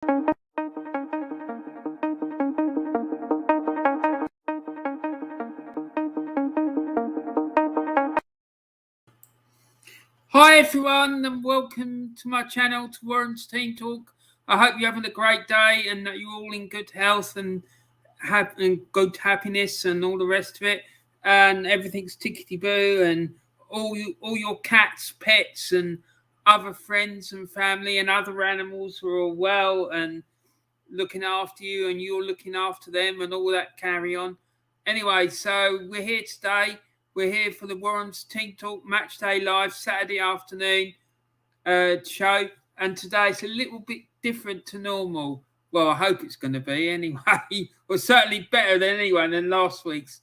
Hi everyone and welcome to my channel, to Warren's Team Talk. I hope you're having a great day and that you're all in good health and good happiness and all the rest of it, and everything's tickety-boo, and all your cats, pets and other friends and family and other animals are all well and looking after you, and you're looking after them and all that carry on. Anyway, so we're here today. We're here for the Warren's Team Talk Match Day Live Saturday afternoon show. And today it's a little bit different to normal. Well, I hope it's going to be anyway. Well, certainly better than last week's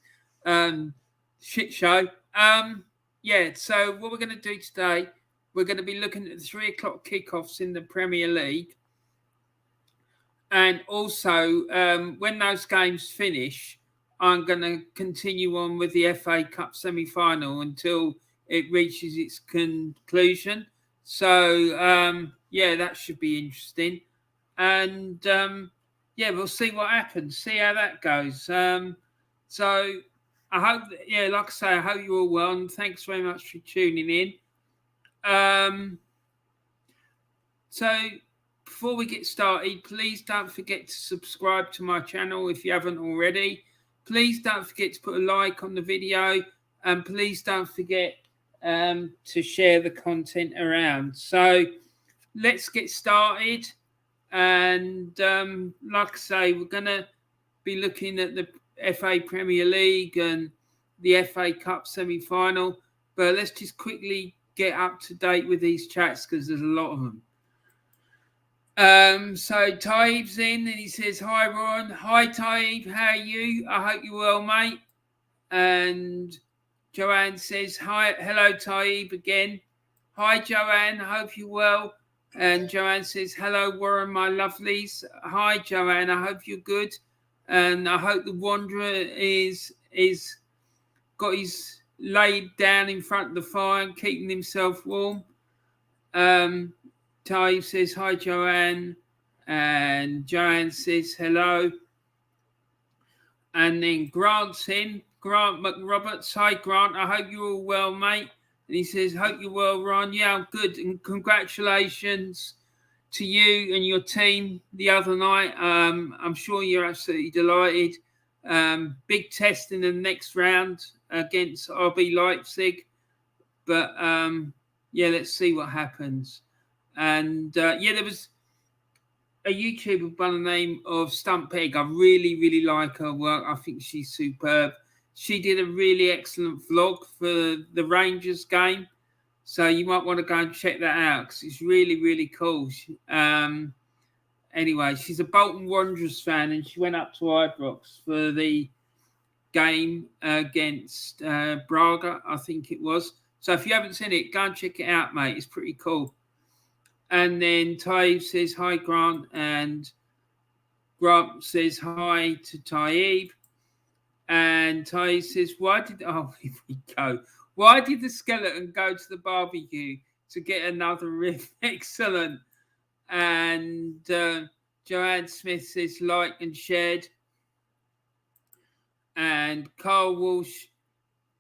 shit show. So what we're going to do today, we're going to be looking at the 3 o'clock kickoffs in the Premier League. And also, when those games finish, I'm going to continue on with the FA Cup semi-final until it reaches its conclusion. So, that should be interesting. And, we'll see what happens, see how that goes. So, I hope, like I say, I hope you're all well. And thanks very much for tuning in. Before we get started, please don't forget to subscribe to my channel if you haven't already. Please don't forget to put a like on the video, and please don't forget to share the content around. So let's get started. And like I say, we're going to be looking at the FA Premier League and the FA Cup semi-final. But let's just quickly get up to date with these chats because there's a lot of them. So Taib's in and he says, "Hi Ron." Hi Taib, how are you? I hope you're well, mate. And Joanne says, "Hi, hello Taib again." Hi Joanne, I hope you're well. And Joanne says, "Hello Warren, my lovelies." Hi Joanne, I hope you're good. And I hope the Wanderer is got his laid down in front of the fire and keeping himself warm. Taib says, "Hi, Joanne." And Joanne says, "Hello." And then Grant's in. Grant McRoberts. Hi, Grant. I hope you're all well, mate. And he says, "Hope you're well, Ron." Yeah, I'm good. And congratulations to you and your team the other night. I'm sure you're absolutely delighted. Big test in the next round against RB Leipzig. But, let's see what happens. And, there was a YouTuber by the name of Stump Egg. I really, really like her work. I think she's superb. She did a really excellent vlog for the Rangers game. So you might want to go and check that out because it's really, really cool. Anyway, she's a Bolton Wanderers fan and she went up to Ibrox for the game against Braga, I think it was. So if you haven't seen it, go and check it out, mate. It's pretty cool. And then Taib says, "Hi, Grant." And Grant says, "Hi" to Taib. And Taib says, here we go. "Why did the skeleton go to the barbecue to get another rib?" Excellent. And Joanne Smith says, "Like and shared." And Carl Walsh.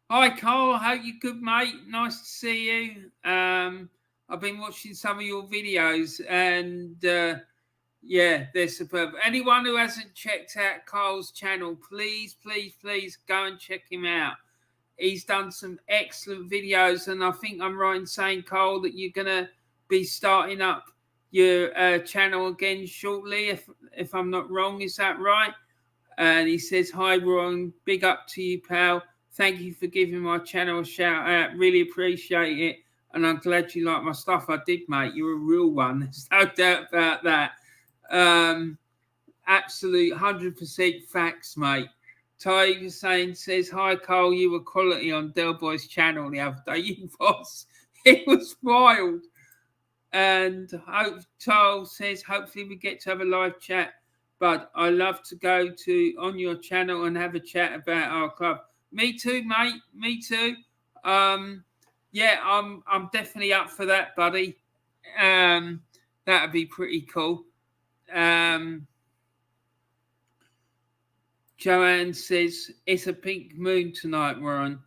Hi, Carl. Hope you're good, mate. Nice to see you. I've been watching some of your videos and, they're superb. Anyone who hasn't checked out Carl's channel, please, please, please go and check him out. He's done some excellent videos, and I think I'm right in saying, Carl, that you're going to be starting up your channel again shortly, if I'm not wrong. Is that right? And he says, "Hi, Ron. Big up to you, pal. Thank you for giving my channel a shout out. Really appreciate it. And I'm glad you like my stuff." I did, mate. You're a real one. There's no doubt about that. Absolute 100% facts, mate. Ty Hussein says, "Hi, Carl. You were quality on Del Boy's channel the other day." You was. It was wild. And Charles says, "Hopefully we get to have a live chat. But I love to go on your channel and have a chat about our club." Me too, mate. Me too. I'm definitely up for that, buddy. That'd be pretty cool. Joanne says, it's a pink moon tonight, Warren.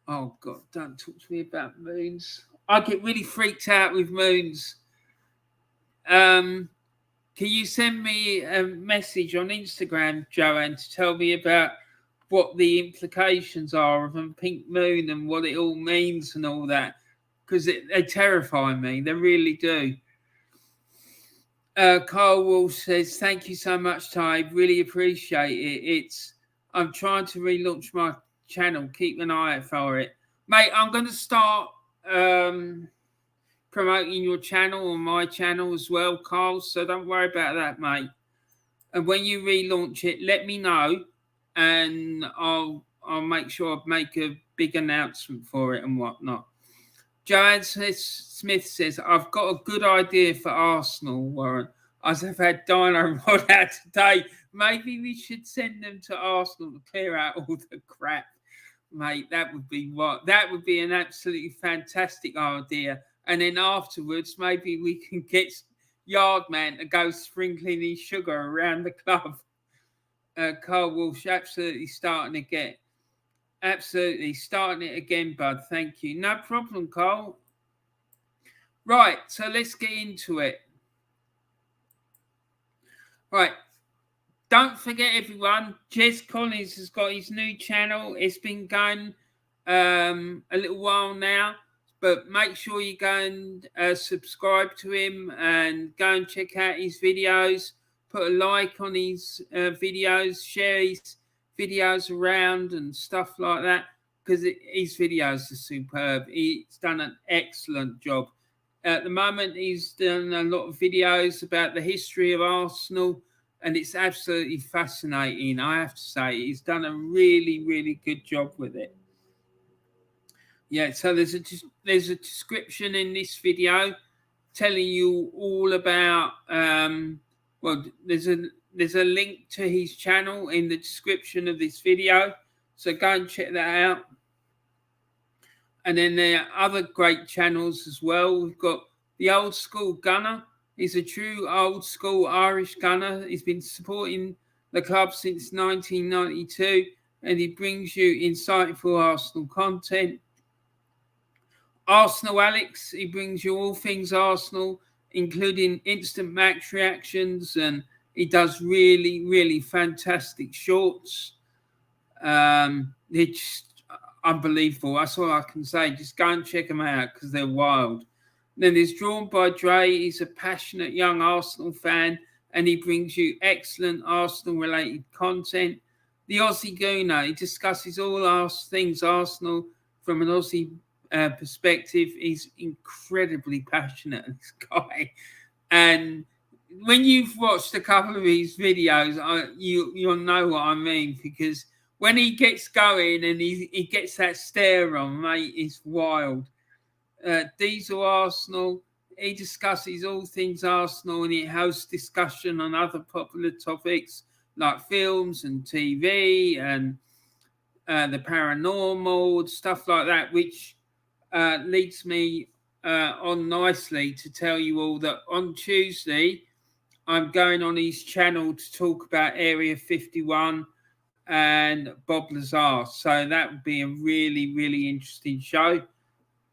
Oh, God, don't talk to me about moons. I get really freaked out with moons. Can you send me a message on Instagram, Joanne, to tell me about what the implications are of a pink moon and what it all means and all that? Because they terrify me. They really do. Carl Wall says, thank you so much, Ty. Really appreciate it. I'm trying to relaunch my channel. Keep an eye out for it. Mate, I'm going to start promoting your channel on my channel as well, Carl. So don't worry about that, mate. And when you relaunch it, let me know, and I'll make sure I make a big announcement for it and whatnot. Joanne Smith says, I've got a good idea for Arsenal, Warren. As I've had Dino Rod out today, maybe we should send them to Arsenal to clear out all the crap. Mate, that would be what? That would be an absolutely fantastic idea. And then afterwards, maybe we can get Yardman to go sprinkling his sugar around the club. Carl Walsh, absolutely starting again. Absolutely starting it again, bud. Thank you. No problem, Carl. Right, so let's get into it. Right. Don't forget, everyone, Jez Collins has got his new channel. It's been going a little while now, but make sure you go and subscribe to him and go and check out his videos. Put a like on his videos, share his videos around and stuff like that, because his videos are superb. He's done an excellent job. At the moment, he's done a lot of videos about the history of Arsenal, and it's absolutely fascinating, I have to say. He's done a really, really good job with it. Yeah, so there's a description in this video telling you all about, well, there's a link to his channel in the description of this video, so go and check that out. And then there are other great channels as well. We've got the Old School Gunner. He's a true old school Irish gunner. He's been supporting the club since 1992, and he brings you insightful Arsenal content. Arsenal Alex, he brings you all things Arsenal, including instant match reactions, and he does really, really fantastic shorts. It's just unbelievable. That's all I can say. Just go and check them out because they're wild. Then there's DrawnByDre. He's a passionate young Arsenal fan, and he brings you excellent Arsenal-related content. The Aussie Gooner, he discusses all things Arsenal from an Aussie perspective. He's incredibly passionate, this guy. And when you've watched a couple of his videos, you'll know what I mean, because when he gets going and he gets that stare on, mate, it's wild. Diesel Arsenal, he discusses all things Arsenal, and he hosts discussion on other popular topics like films and TV and the paranormal, stuff like that, which leads me on nicely to tell you all that on Tuesday I'm going on his channel to talk about Area 51 and Bob Lazar. So that would be a really, really interesting show.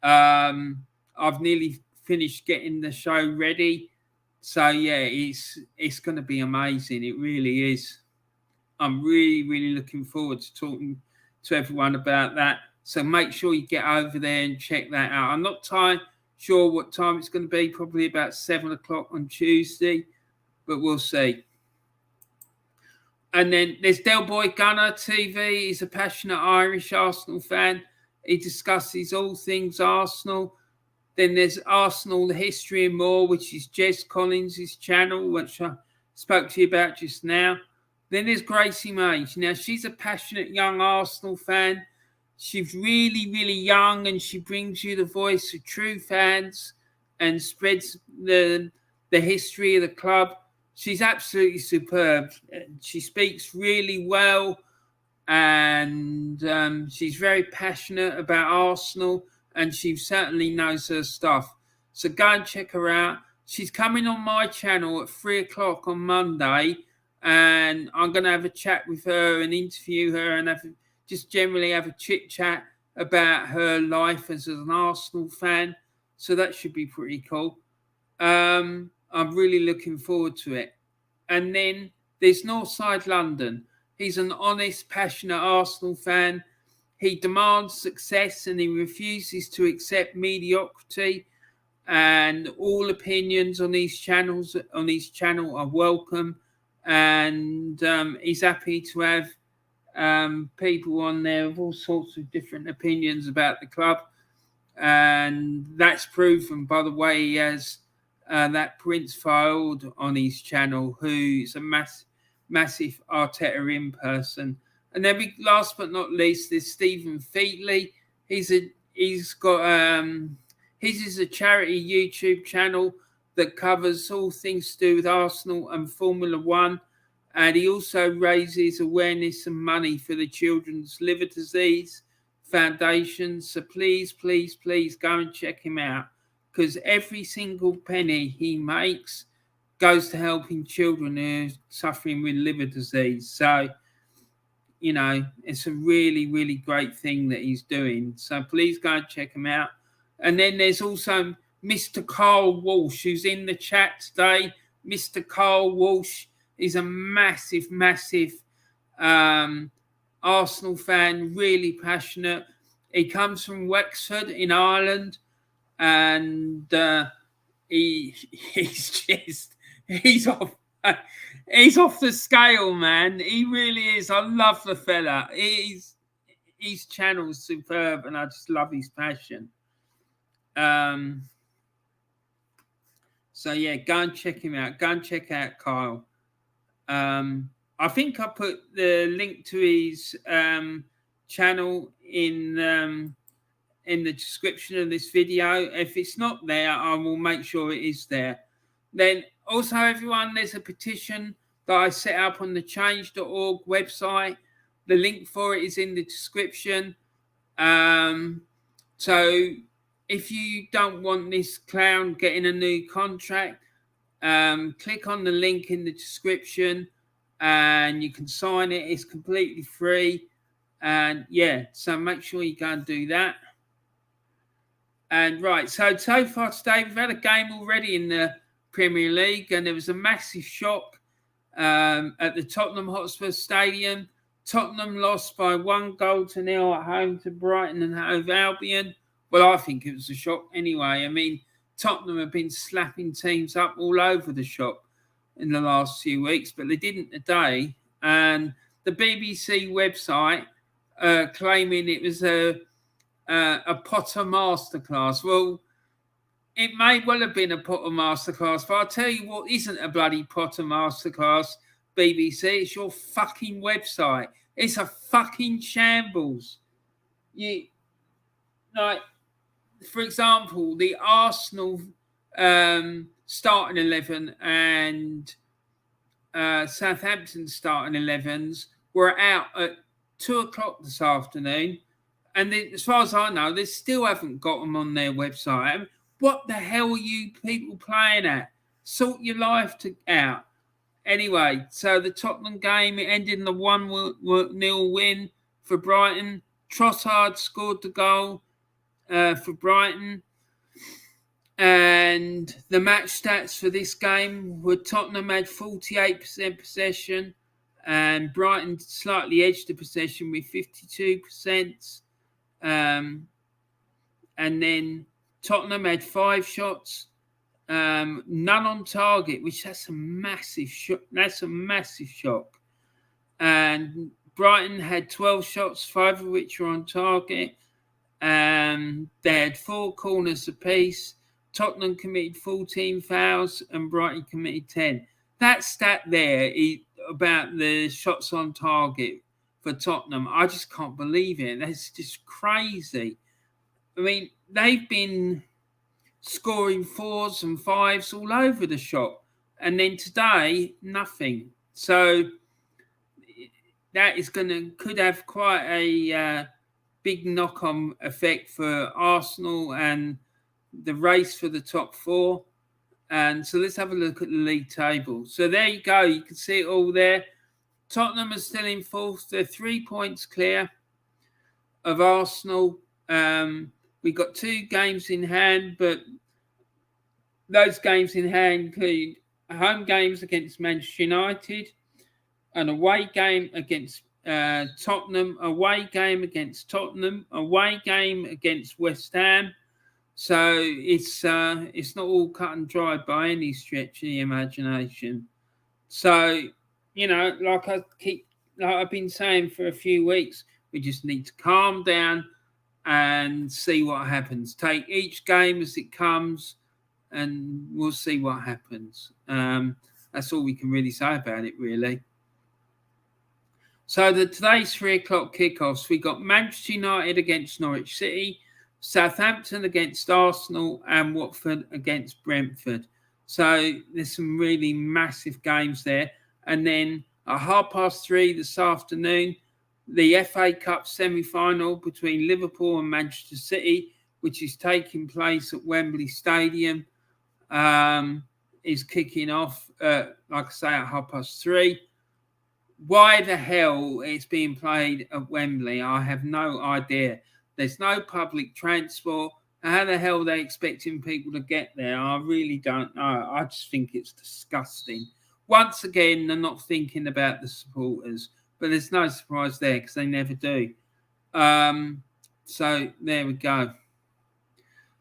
I've nearly finished getting the show ready. So, yeah, it's going to be amazing. It really is. I'm really, really looking forward to talking to everyone about that. So make sure you get over there and check that out. I'm not sure what time it's going to be, probably about 7 o'clock on Tuesday, but we'll see. And then there's Del Boy Gunner TV. He's a passionate Irish Arsenal fan. He discusses all things Arsenal. Then there's Arsenal, the History and More, which is Jez Collins' channel, which I spoke to you about just now. Then there's Gracie Mage. Now, she's a passionate young Arsenal fan. She's really, really young, and she brings you the voice of true fans and spreads the history of the club. She's absolutely superb. She speaks really well, and she's very passionate about Arsenal, and she certainly knows her stuff. So go and check her out. she's coming on my channel at 3:00 on Monday, and I'm going to have a chat with her and interview her and just generally have a chit chat about her life as an Arsenal fan. So that should be pretty cool. I'm really looking forward to it. And then there's Northside London. He's an honest, passionate Arsenal fan. He demands success and he refuses to accept mediocrity. And all opinions on these channels, on his channel, are welcome. And he's happy to have people on there with all sorts of different opinions about the club. And that's proven by the way he has that Prince filed on his channel, who's a massive Arteta in person. And then last but not least, there's Stephen Featley. His is a charity YouTube channel that covers all things to do with Arsenal and Formula One. And he also raises awareness and money for the Children's Liver Disease Foundation. So please, please, please go and check him out, because every single penny he makes goes to helping children who are suffering with liver disease. So, you know, it's a really, really great thing that he's doing. So please go and check him out. And then there's also Mr. Carl Walsh, who's in the chat today. Mr. Carl Walsh is a massive, massive Arsenal fan, really passionate. He comes from Wexford in Ireland, and he's off the scale, man. He really is. I love the fella. His channel's superb, and I just love his passion. So yeah, go and check him out. Go and check out Kyle. I think I put the link to his channel in the description of this video. If it's not there, I will make sure it is there. Then also, everyone, there's a petition that I set up on the change.org website. The link for it is in the description. So if you don't want this clown getting a new contract, click on the link in the description and you can sign it. It's completely free. And yeah, so make sure you go and do that. And right, so far today, we've had a game already in the Premier League, and there was a massive shock at the Tottenham Hotspur Stadium. Tottenham lost by 1-0 at home to Brighton and Hove Albion. Well, I think it was a shock anyway. I mean, Tottenham have been slapping teams up all over the shop in the last few weeks, but they didn't today. And the BBC website claiming it was a Potter masterclass. Well, it may well have been a Potter masterclass, but I'll tell you what isn't a bloody Potter masterclass, BBC. It's your fucking website. It's a fucking shambles. For example, the Arsenal starting 11 and Southampton starting 11s were out at 2:00 this afternoon. And as far as I know, they still haven't got them on their website. I mean, what the hell are you people playing at? Sort your life out. Anyway, so the Tottenham game, it ended in a 1-0 win for Brighton. Trossard scored the goal for Brighton. And the match stats for this game were Tottenham had 48% possession and Brighton slightly edged the possession with 52%. And then Tottenham had 5 shots, none on target, which that's a massive shock. That's a massive shock. And Brighton had 12 shots, 5 of which were on target. They had 4 corners apiece. Tottenham committed 14 fouls and Brighton committed 10. That stat there is about the shots on target for Tottenham. I just can't believe it. That's just crazy. I mean, they've been scoring 4s and 5s all over the shop. And then today, nothing. So that is could have quite a big knock-on effect for Arsenal and the race for the top 4. And so let's have a look at the league table. So there you go. You can see it all there. Tottenham are still in fourth. They're 3 points clear of Arsenal. We've got 2 games in hand, but those games in hand include home games against Manchester United, an away game against Tottenham, away game against Tottenham, away game against West Ham. So it's not all cut and dry by any stretch of the imagination. So, like I've been saying for a few weeks, we just need to calm down and see what happens. Take each game as it comes, and we'll see what happens. That's all we can really say about it, really. So today's 3 o'clock kickoffs, we got Manchester United against Norwich City, Southampton against Arsenal, and Watford against Brentford. So there's some really massive games there. And then at 3:30 this afternoon, the FA Cup semi-final between Liverpool and Manchester City, which is taking place at Wembley Stadium, is kicking off, like I say, at 3:30. Why the hell it's being played at Wembley, I have no idea. There's no public transport. How the hell are they expecting people to get there? I really don't know. I just think it's disgusting. Once again, they're not thinking about the supporters, but there's no surprise there because they never do. So there we go.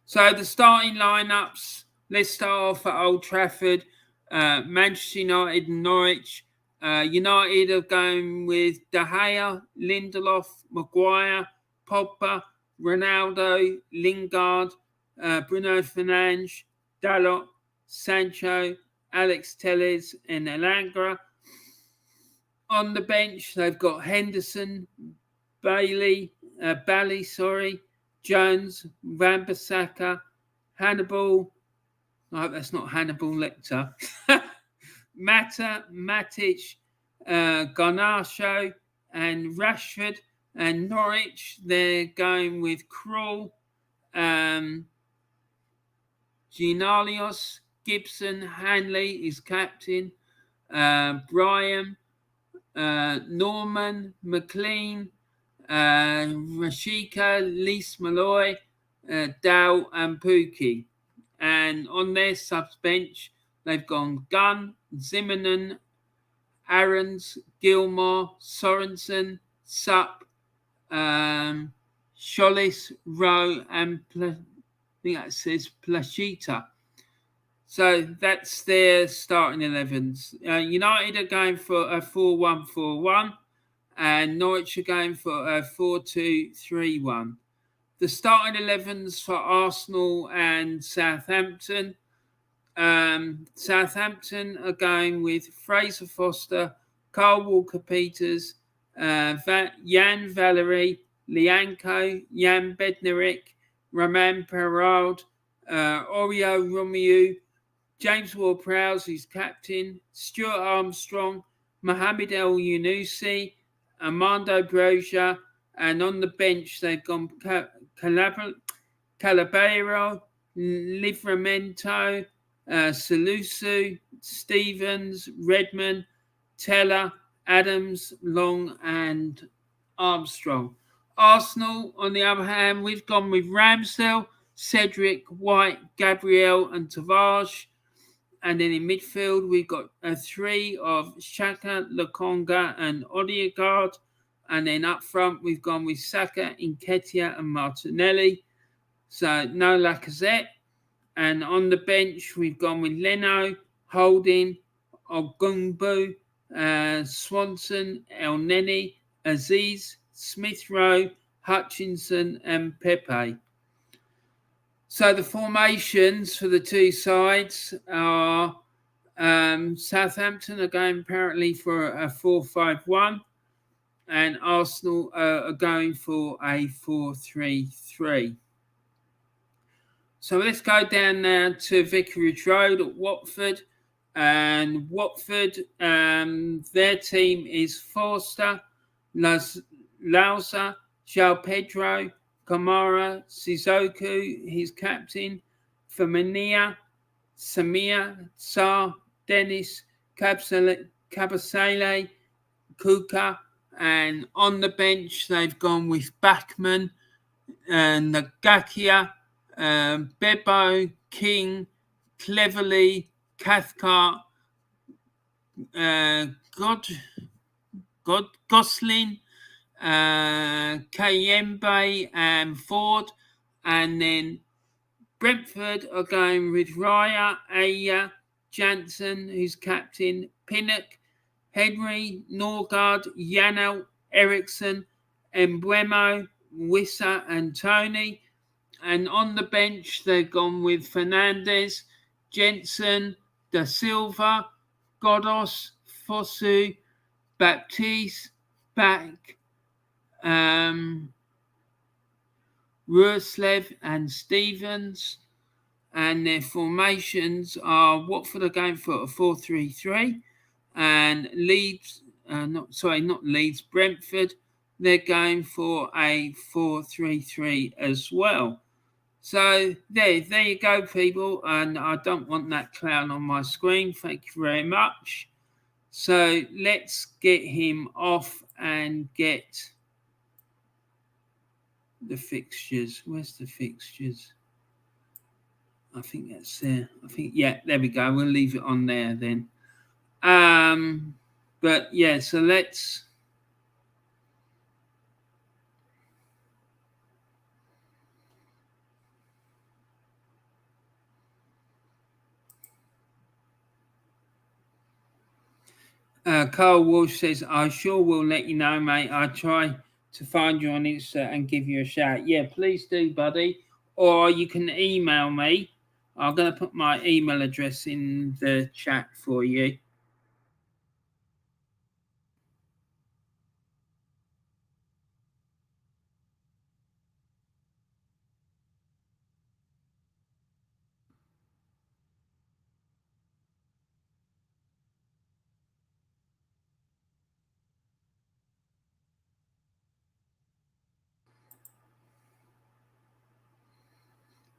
So the starting lineups, let's start off at Old Trafford. Manchester United and Norwich. United are going with De Gea, Lindelof, Maguire, Pogba, Ronaldo, Lingard, Bruno Fernandes, Dalot, Sancho, Alex Telles, and Elanga. On the bench, they've got Henderson, Bailey, Jones, Wan-Bissaka, Hannibal. I hope that's not Hannibal Lecter. Mata, Matic, Garnacho, and Rashford. And Norwich, they're going with Krul, Ginalios, Gibson, Hanley is captain, Brian, Norman, McLean, Rashika, Lise Malloy, Dow, and Pookie. And on their subs bench, they've gone Gunn, Zimmerman, Aarons, Gilmore, Sorensen, Sup, Scholis, Rowe, and I think that says Plachita. So that's their starting 11s. United are going for a 4-1-4-1, and Norwich are going for a 4-2-3-1. The starting 11s for Arsenal and Southampton. Southampton are going with Fraser Foster, Carl Walker-Peters, Jan Valery, Lianco, Jan Bednarek, Roman Perraud, Oreo Romeu, James Ward-Prowse, who's captain, Stuart Armstrong, Mohamed El Yunusi, Armando Broja, and on the bench they've gone Calabero, Livramento, Salusu, Stevens, Redmond, Teller, Adams, Long, and Armstrong. Arsenal, on the other hand, we've gone with Ramsdale, Cedric, White, Gabriel, and Tavares. And then in midfield, we've got 3 of Xhaka, Lokonga, and Odegaard. And then up front, we've gone with Saka, Nketiah, and Martinelli. So no Lacazette. And on the bench, we've gone with Leno, Holding, Ogumbu, Swanson, El Neni, Aziz, Smith Rowe, Hutchinson, and Pepe. So the formations for the two sides are Southampton are going apparently for a 4-5-1, and Arsenal are going for a 4-3-3. So let's go down now to Vicarage Road at Watford. And Watford, their team is Forster, Lausa, João Pedro, Kamara, Sissoko, his captain, Firmino, Samir, Tsar, Dennis, Kabasele, Kuka, and on the bench they've gone with Bachmann, Nagakia, Bebo, King, Cleverly, Cathcart, Gosling, Kayembe and Ford, and then Brentford are going with Raya, Aya, Jansen, who's captain, Pinnock, Henry, Norgard, Yanel, Ericsson, Embuemo, Wissa and Tony. And on the bench, they've gone with Fernandez, Jensen, Da Silva, Godos, Fosu, Baptiste, Back, Ruslev and Stevens. And their formations are Watford are going for a 4-3-3, and Brentford, they're going for a 4-3-3 as well. So there you go, people. And I don't want that clown on my screen. Thank you very much. So let's get him off and get the fixtures. Where's the fixtures? I think that's there. Yeah, there we go. We'll leave it on there then. But yeah, so let's. Carl Walsh says, I sure will let you know, mate. I try to find you on Insta and give you a shout. Yeah, please do, buddy. Or you can email me. I'm going to put my email address in the chat for you.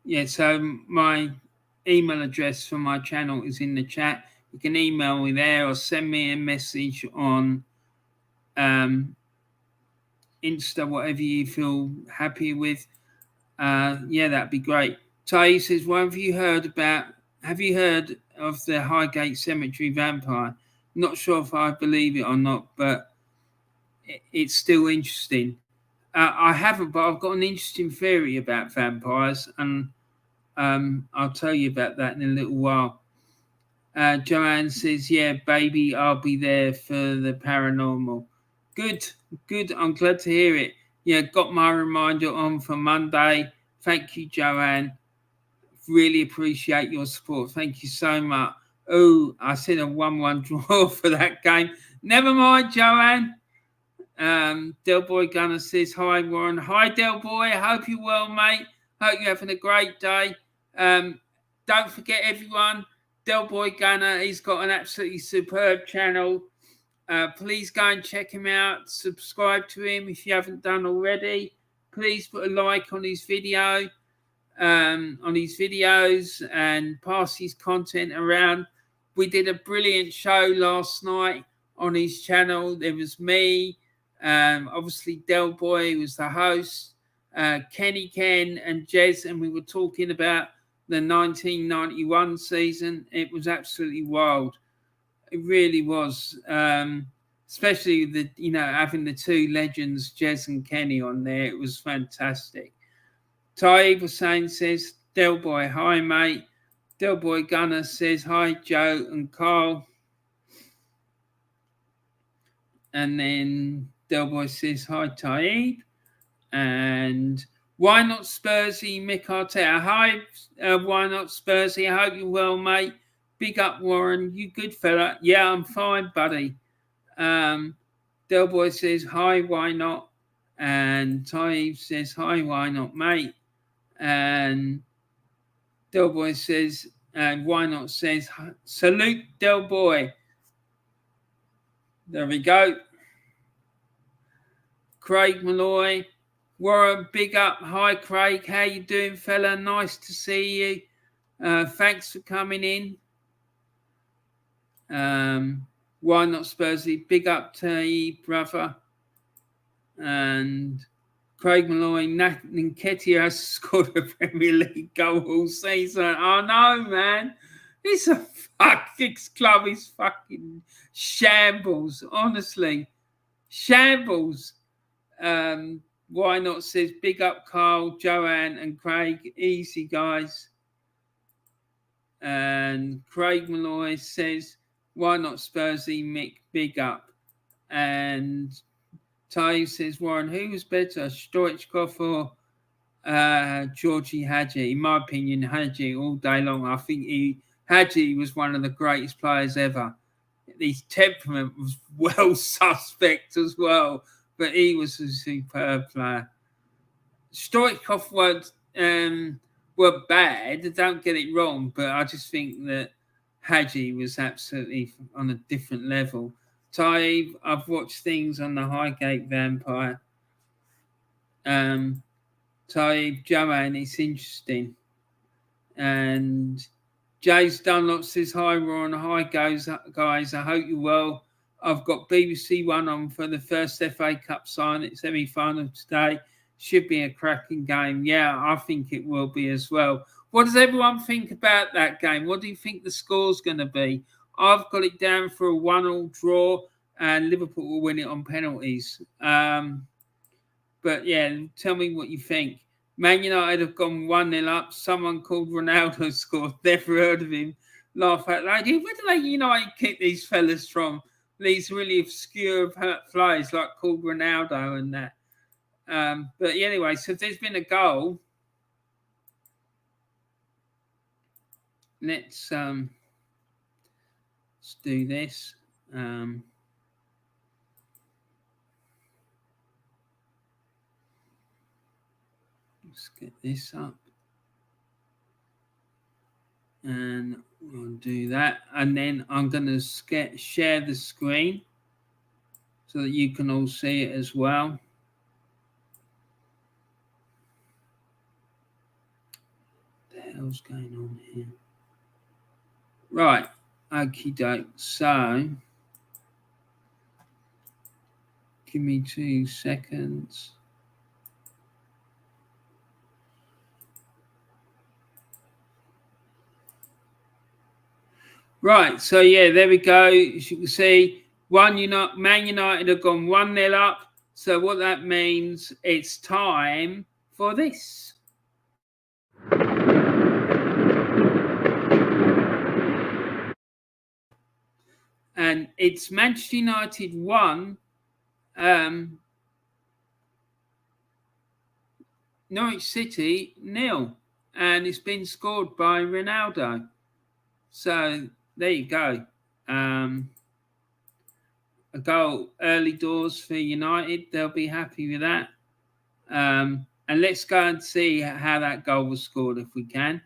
Yeah, so my email address for my channel is in the chat. You can email me there or send me a message on Insta, whatever you feel happy with. Yeah, that'd be great. Tai says, "What have you heard of the Highgate Cemetery vampire? Not sure if I believe it or not, but it's still interesting. I haven't, but I've got an interesting theory about vampires, and I'll tell you about that in a little while." Joanne says, "Yeah, baby, I'll be there for the paranormal." Good. I'm glad to hear it. Yeah, got my reminder on for Monday. Thank you, Joanne. Really appreciate your support. Thank you so much. Oh, I said a 1-1 draw for that game. Never mind, Joanne. Del Boy Gunner says, hi, Warren. Hi, Del Boy. I hope you're well, mate. Hope you're having a great day. Don't forget, everyone, Del Boy Gunner, he's got an absolutely superb channel. Please go and check him out. Subscribe to him if you haven't done already. Please put a like on his video, videos, and pass his content around. We did a brilliant show last night on his channel. There was me, obviously Del Boy was the host, Kenny Ken and Jez, and we were talking about the 1991 season. It was absolutely wild. It really was, especially having the two legends, Jez and Kenny, on there. It was fantastic. Ty Hussein says, Del Boy, hi, mate. Del Boy Gunner says, hi, Joe and Carl. And then Del Boy says, hi, Taib. And why not Spursy, Mick Arteta? Hi, why not Spursy? I hope you're well, mate. Big up, Warren. You good fella? Yeah, I'm fine, buddy. Del Boy says, hi, why not? And Taib says, hi, why not, mate? And Del Boy says, and why not says, salute Del Boy. There we go. Craig Malloy, Warren, big up. Hi, Craig. How you doing, fella? Nice to see you. Thanks for coming in. Why not Spursy? Big up to you, brother. And Craig Malloy, Nketiah has scored a Premier League goal all season. Oh no, man. This club is fucking shambles, honestly. Shambles. Why not says big up Carl, Joanne and Craig. Easy guys. And Craig Malloy says, why not Spursy Mick, big up. And Ty says, Warren, who was better, Stoichkov or Georgie Hadji? In my opinion, Hadji all day long. I think Hadji was one of the greatest players ever. His temperament was well suspect as well, but he was a superb player. Stoichkov were bad, don't get it wrong, but I just think that Hadji was absolutely on a different level. Taib, I've watched things on the Highgate Vampire. Taib, Joanne, it's interesting. And James Dunlop says, hi, Ron. Hi, guys. I hope you're well. I've got BBC One on for the first FA Cup semi-final today. Should be a cracking game. Yeah, I think it will be as well. What does everyone think about that game? What do you think the score's going to be? I've got it down for a 1-1 draw and Liverpool will win it on penalties. But yeah, tell me what you think. Man United have gone 1-0 up. Someone called Ronaldo scored. Never heard of him. Laugh out loud. Where do they United kick these fellas from? These really obscure players like called Ronaldo and that. But anyway, so there's been a goal. Let's do this. Let's get this up. And we'll do that. And then I'm going to share the screen so that you can all see it as well. What the hell's going on here? Right. Okie doke. So, give me 2 seconds. Right, so yeah, there we go. As you can see, Man United have gone 1-0 up. So what that means, it's time for this. And it's Manchester United 1, Norwich City 0. And it's been scored by Ronaldo. So there you go. A goal early doors for United. They'll be happy with that. And let's go and see how that goal was scored if we can.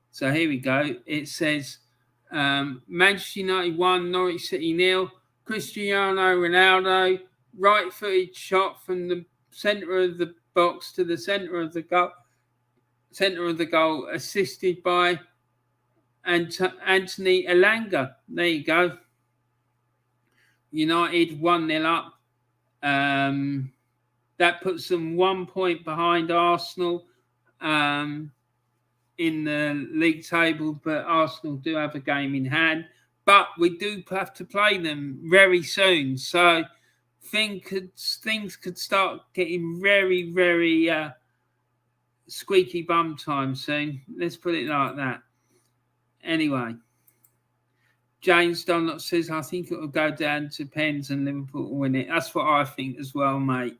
So here we go. It says Manchester United 1, Norwich City 0. Cristiano Ronaldo, right-footed shot from the centre of the box to the centre of the goal. Assisted by Anthony Elanga. There you go. United 1-0 up. That puts them 1 point behind Arsenal in the league table, but Arsenal do have a game in hand. But we do have to play them very soon. So things could start getting very, very squeaky bum time soon. Let's put it like that. Anyway, James Dunlop says, I think it will go down to pens and Liverpool will win it. That's what I think as well, mate.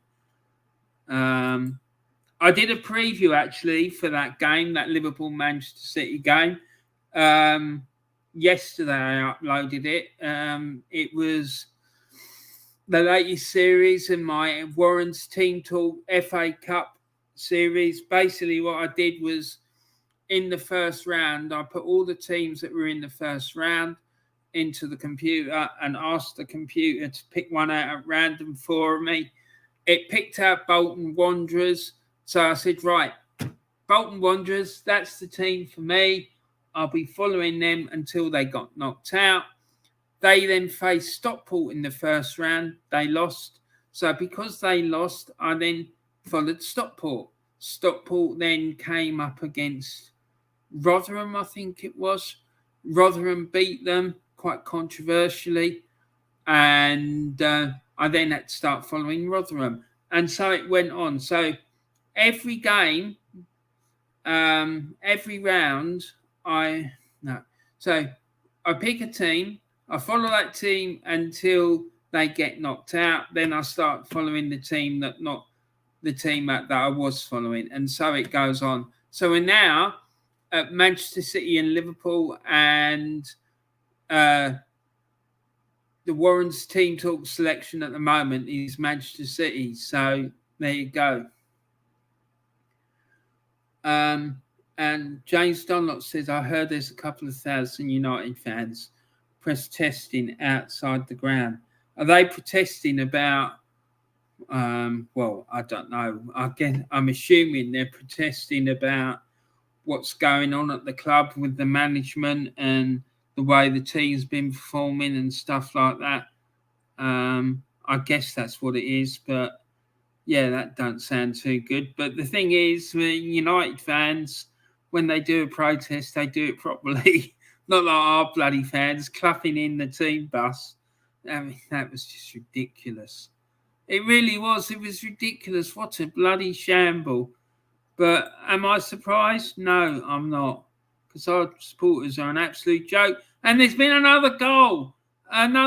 I did a preview, actually, for that game, that Liverpool-Manchester City game. Yesterday, I uploaded it. It was the latest series in my Warren's Team Talk FA Cup series. Basically, what I did was, in the first round, I put all the teams that were in the first round into the computer and asked the computer to pick one out at random for me. It picked out Bolton Wanderers. So I said, right, Bolton Wanderers, that's the team for me. I'll be following them until they got knocked out. They then faced Stockport in the first round. They lost. So because they lost, I then followed Stockport. Stockport then came up against Rotherham, I think it was. Rotherham beat them quite controversially. And I then had to start following Rotherham. And so it went on. So every game, every round, So I pick a team. I follow that team until they get knocked out. Then I start following the team that I was following. And so it goes on. So we're now at Manchester City and Liverpool, and the Warren's team talk selection at the moment is Manchester City. So there you go. And James Dunlop says, I heard there's a couple of thousand United fans protesting outside the ground. Are they protesting about, well, I don't know. I'm assuming they're protesting about what's going on at the club with the management and the way the team's been performing and stuff like that. I guess that's what it is, but yeah, that don't sound too good. But the thing is, United fans, when they do a protest, they do it properly. Not like our bloody fans clapping in the team bus. I mean, that was just ridiculous. It really was. It was ridiculous. What a bloody shamble. But am I surprised? No, I'm not. Because our supporters are an absolute joke. And there's been another goal. And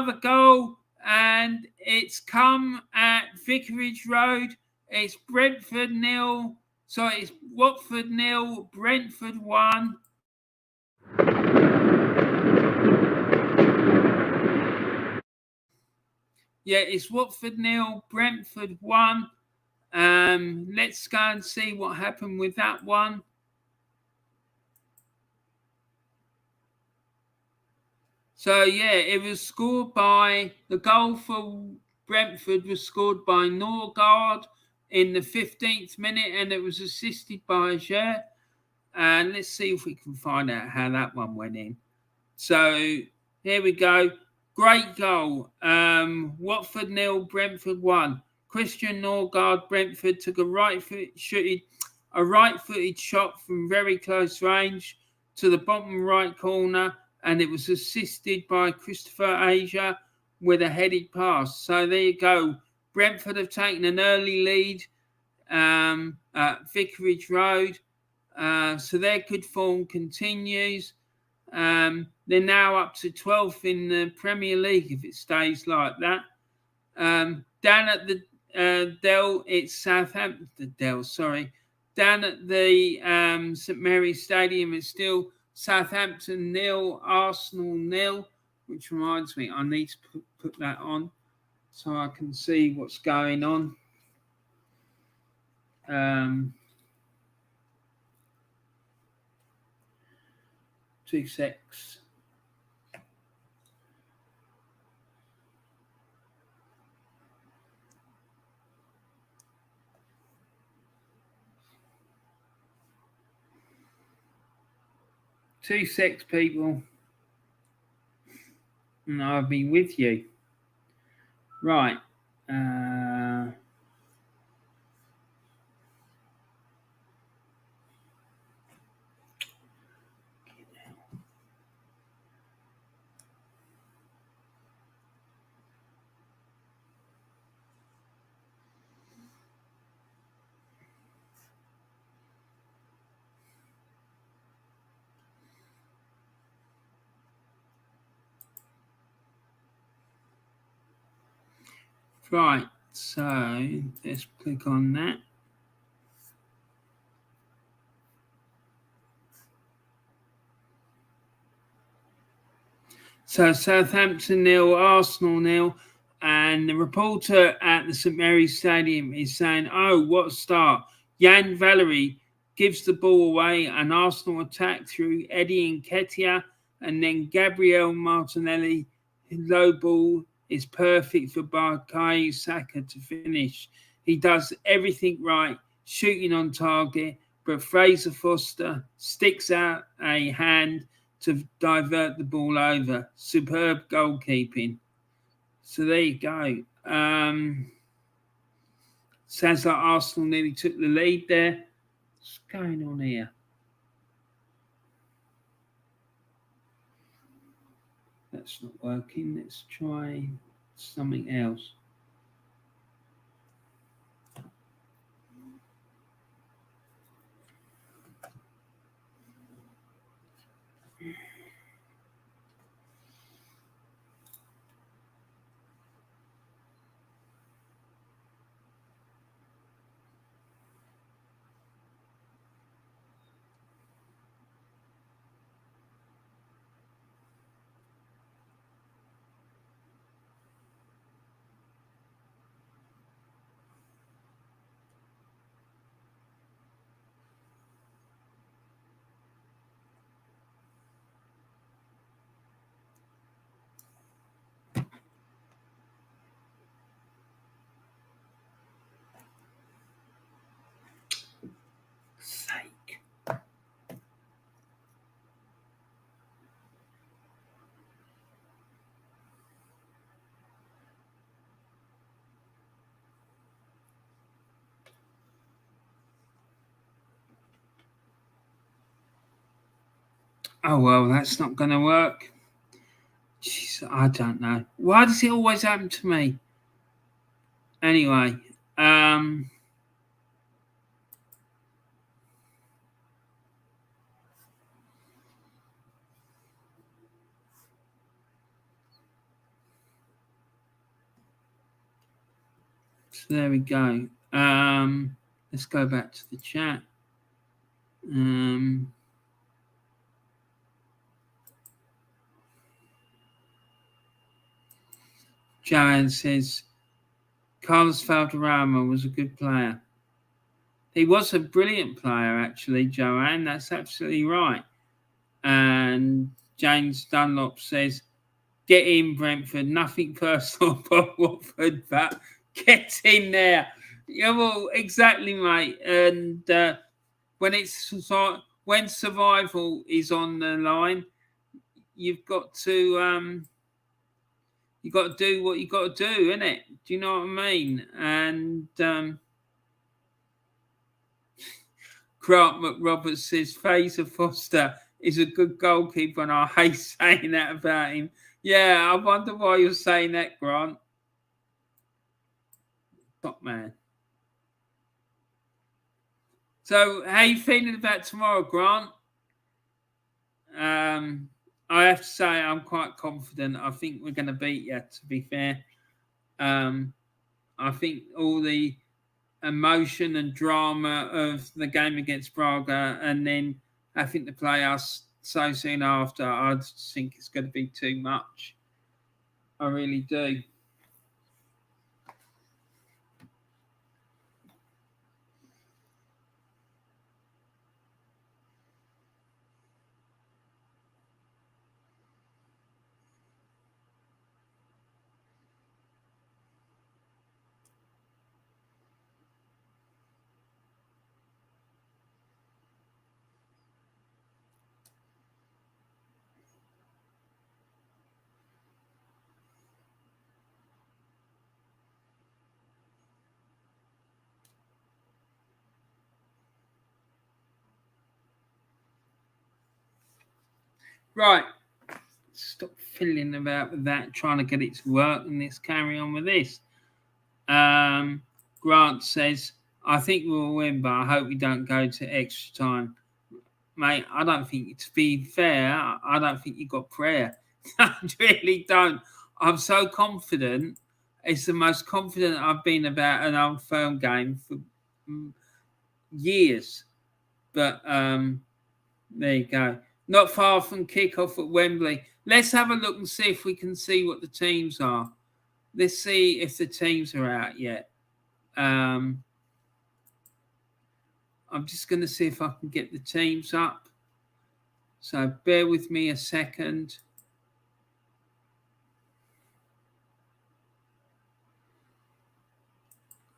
it's come at Vicarage Road. It's Brentford 0. Sorry, it's Watford 0, Brentford 1. Yeah, it's Watford 0, Brentford 1. Let's go and see what happened with that one. So, yeah, it was scored by, the goal for Brentford was scored by Norgard in the 15th minute, and it was assisted by Jer. And let's see if we can find out how that one went in. So, here we go. Great goal. Watford 0, Brentford 1. Christian Norgard, Brentford, took a right-footed shot from very close range to the bottom right corner, and it was assisted by Christopher Asia with a headed pass. So there you go. Brentford have taken an early lead at Vicarage Road. So their good form continues. They're now up to 12th in the Premier League if it stays like that. Down at the Dell, it's Southampton. Down at the St Mary's Stadium, it's still Southampton 0, Arsenal 0, which reminds me, I need to put that on so I can see what's going on. 2 secs. Two secs, people, and I'll be with you. Right. Right, so let's click on that. So Southampton 0, Arsenal 0, and the reporter at the St Mary's Stadium is saying, oh, what a start. Jan Valery gives the ball away, an Arsenal attack through Eddie Nketiah, and then Gabriel Martinelli, low ball, is perfect for Bukayo Saka to finish. He does everything right, shooting on target, but Fraser Foster sticks out a hand to divert the ball over. Superb goalkeeping. So there you go. Sounds like Arsenal nearly took the lead there. What's going on here? That's not working. Let's try something else. Sake. Oh, well, that's not going to work. Jeez, I don't know. Why does it always happen to me? Anyway, so there we go. Let's go back to the chat. Joanne says, Carlos Valderrama was a good player. He was a brilliant player, actually, Joanne. That's absolutely right. And James Dunlop says, get in, Brentford. Nothing personal about Watford, but get in there. Yeah, well, exactly, mate. And when survival is on the line, you've got to do what you got to do, innit? Do you know what I mean? And Grant McRoberts says Fraser Foster is a good goalkeeper, and I hate saying that about him. Yeah, I wonder why you're saying that, Grant. Top man. So, how you feeling about tomorrow, Grant? I have to say I'm quite confident. I think we're going to beat you, to be fair. I think all the emotion and drama of the game against Braga and then having to play us so soon after, I just think it's going to be too much. I really do. Right. Stop fiddling about with that, trying to get it to work, and let's carry on with this. Grant says, I think we'll win, but I hope we don't go to extra time. Mate, I don't think, to be fair, I don't think you got prayer. I really don't. I'm so confident. It's the most confident I've been about an Old Firm game for years. But there you go. Not far from kickoff at Wembley. Let's have a look and see if we can see what the teams are. Let's see if the teams are out yet. I'm just going to see if I can get the teams up. So bear with me a second.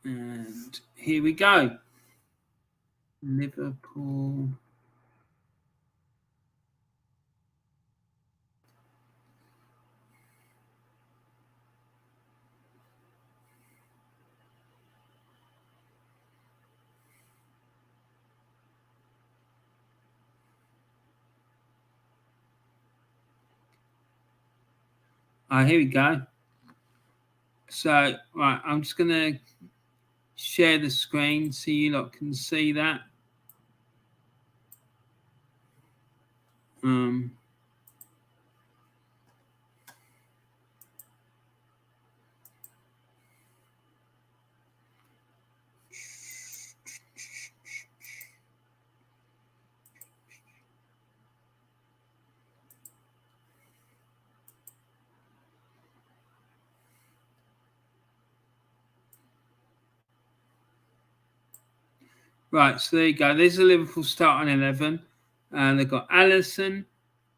And here we go. Liverpool. Here we go. So, right, I'm just going to share the screen so you lot can see that. Right, so there you go. There's a Liverpool Start on 11. They've got Alisson,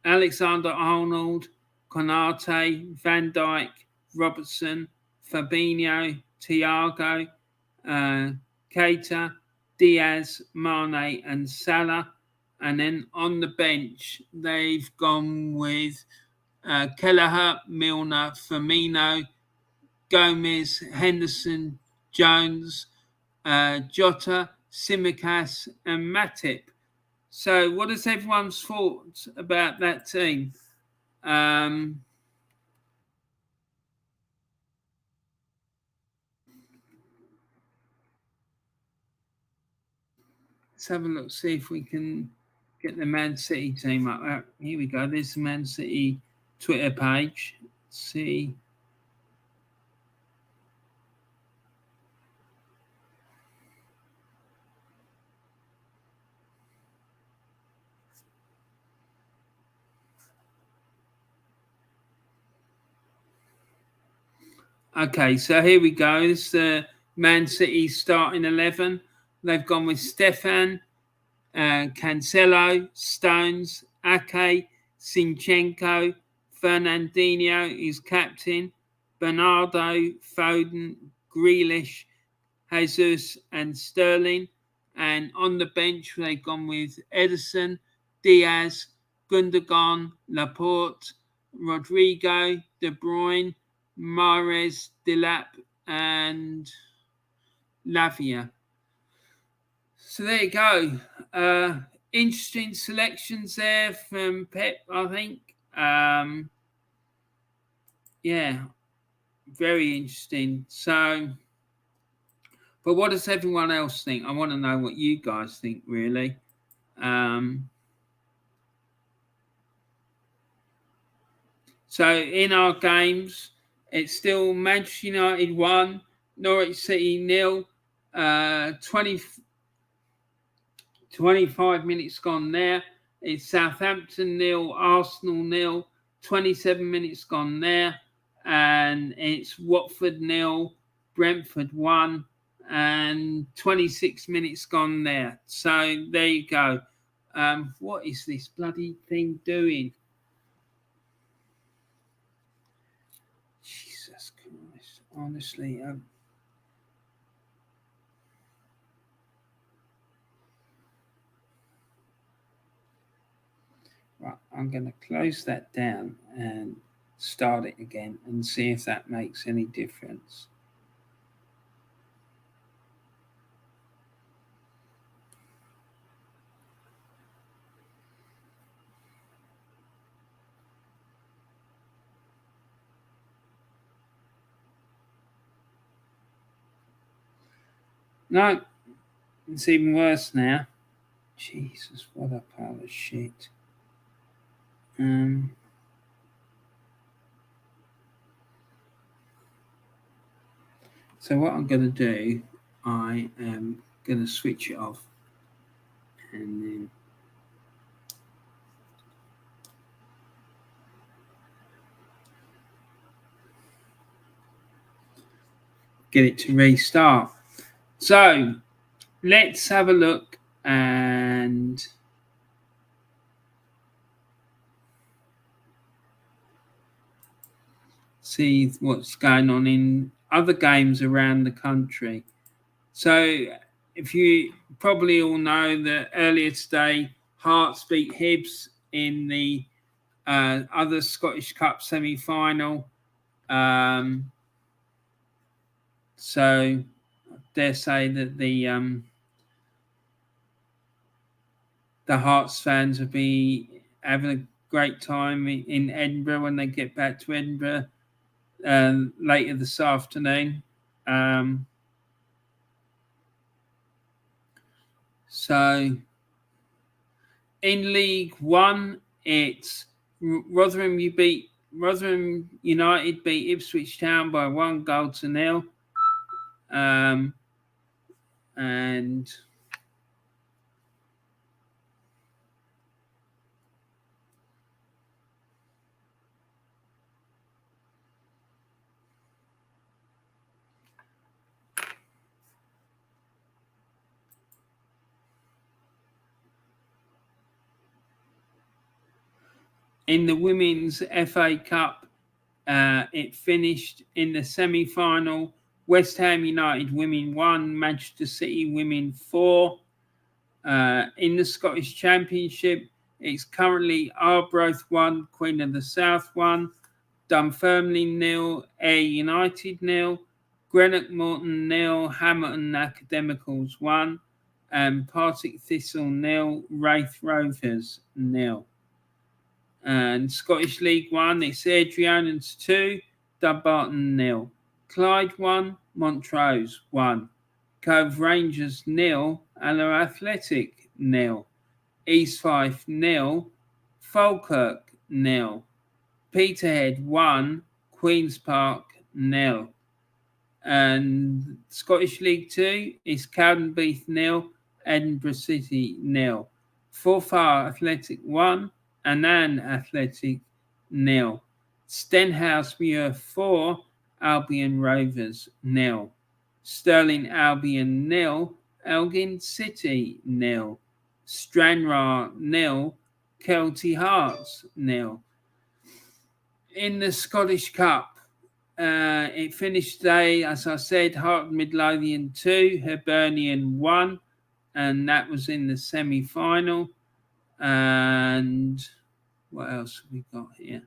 Alexander-Arnold, Konate, Van Dijk, Robertson, Fabinho, Thiago, Keita, Diaz, Mane, and Salah. And then on the bench, they've gone with Kelleher, Milner, Firmino, Gomez, Henderson, Jones, Jota, Tsimikas, and Matip. So, what is everyone's thoughts about that team? Let's have a look, see if we can get the Man City team up. Here we go. There's the Man City Twitter page. Let's see. Okay, so here we go. This is the Man City starting 11. They've gone with Stefan, Cancelo, Stones, Ake, Zinchenko, Fernandinho is captain, Bernardo, Foden, Grealish, Jesus, and Sterling. And on the bench, they've gone with Edison, Diaz, Gundogan, Laporte, Rodrigo, De Bruyne, Mahrez, Delap, and Lavia. So there you go. Interesting selections there from Pep, I think. Yeah, very interesting. So, but what does everyone else think? I want to know what you guys think, really. So in our games, it's still Manchester United 1, Norwich City 0, 25 minutes gone there. It's Southampton 0, Arsenal 0, 27 minutes gone there. And it's Watford 0, Brentford 1, and 26 minutes gone there. So there you go. What is this bloody thing doing? Jesus Christ, honestly. Right, I'm going to close that down and start it again and see if that makes any difference. No, it's even worse now. Jesus, what a pile of shit. So what I'm going to do, I am going to switch it off and then get it to restart. So let's have a look and see what's going on in other games around the country. So if you probably all know that earlier today, Hearts beat Hibs in the other Scottish Cup semi-final. So I dare say that the Hearts fans will be having a great time in Edinburgh when they get back to Edinburgh later this afternoon. So in League One, it's Rotherham United beat Ipswich Town by 1-0. And in the Women's FA Cup, it finished in the semi-final. West Ham United women 1, Manchester City women 4. In the Scottish Championship, it's currently Arbroath 1, Queen of the South 1, Dunfermline 0, Ayr United 0, Greenock Morton 0, Hamilton Academicals 1, and Partick Thistle 0, Wraith Rovers 0. And Scottish League 1, it's Adrianans 2, Dumbarton 0, Clyde 1, Montrose 1, Cove Rangers 0, Alloa Athletic 0, East Fife 0, Falkirk 0, Peterhead 1, Queen's Park 0. And Scottish League 2 is Cowdenbeath 0, Edinburgh City 0, Forfar Athletic 1, Annan Athletic 0, Stenhouse Muir 4, Albion Rovers 0, Stirling Albion 0, Elgin City 0, Stranraer 0, Kelty Hearts 0. In the Scottish Cup, it finished today, as I said, Heart Midlothian 2, Hibernian 1, and that was in the semi-final. And what else have we got here?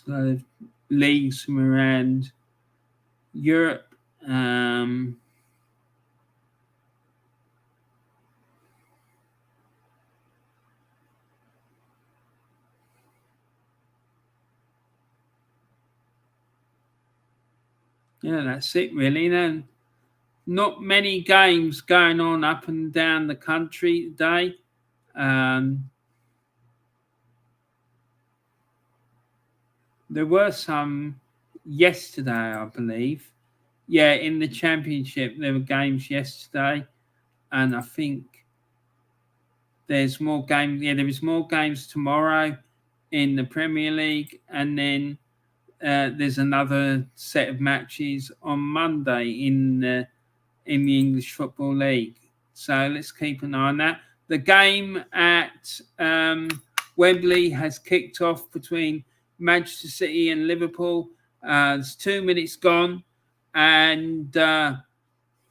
So leagues from around Europe. Yeah, that's it really. Then not many games going on up and down the country today. There were some yesterday, I believe. Yeah, in the Championship, there were games yesterday, and I think there's more games. Yeah, there is more games tomorrow in the Premier League, and then there's another set of matches on Monday in the English Football League. So let's keep an eye on that. The game at Wembley has kicked off between Manchester City and Liverpool. There's 2 minutes gone, and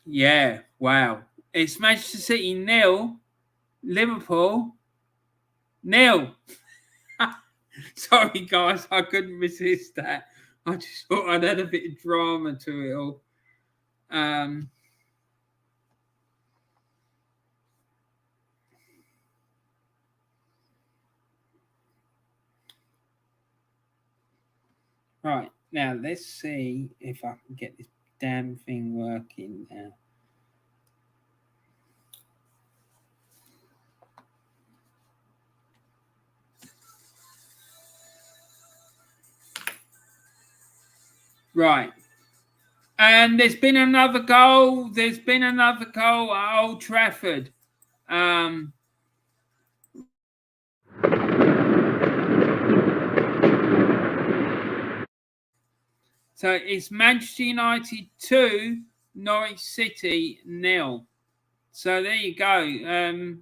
yeah, wow. It's Manchester City 0, Liverpool 0. Sorry, guys, I couldn't resist that. I just thought I'd add a bit of drama to it all. Right, now let's see if I can get this damn thing working now. Right. And there's been another goal. There's been another goal at Old Trafford. So it's Manchester United 2, Norwich City 0. So there you go.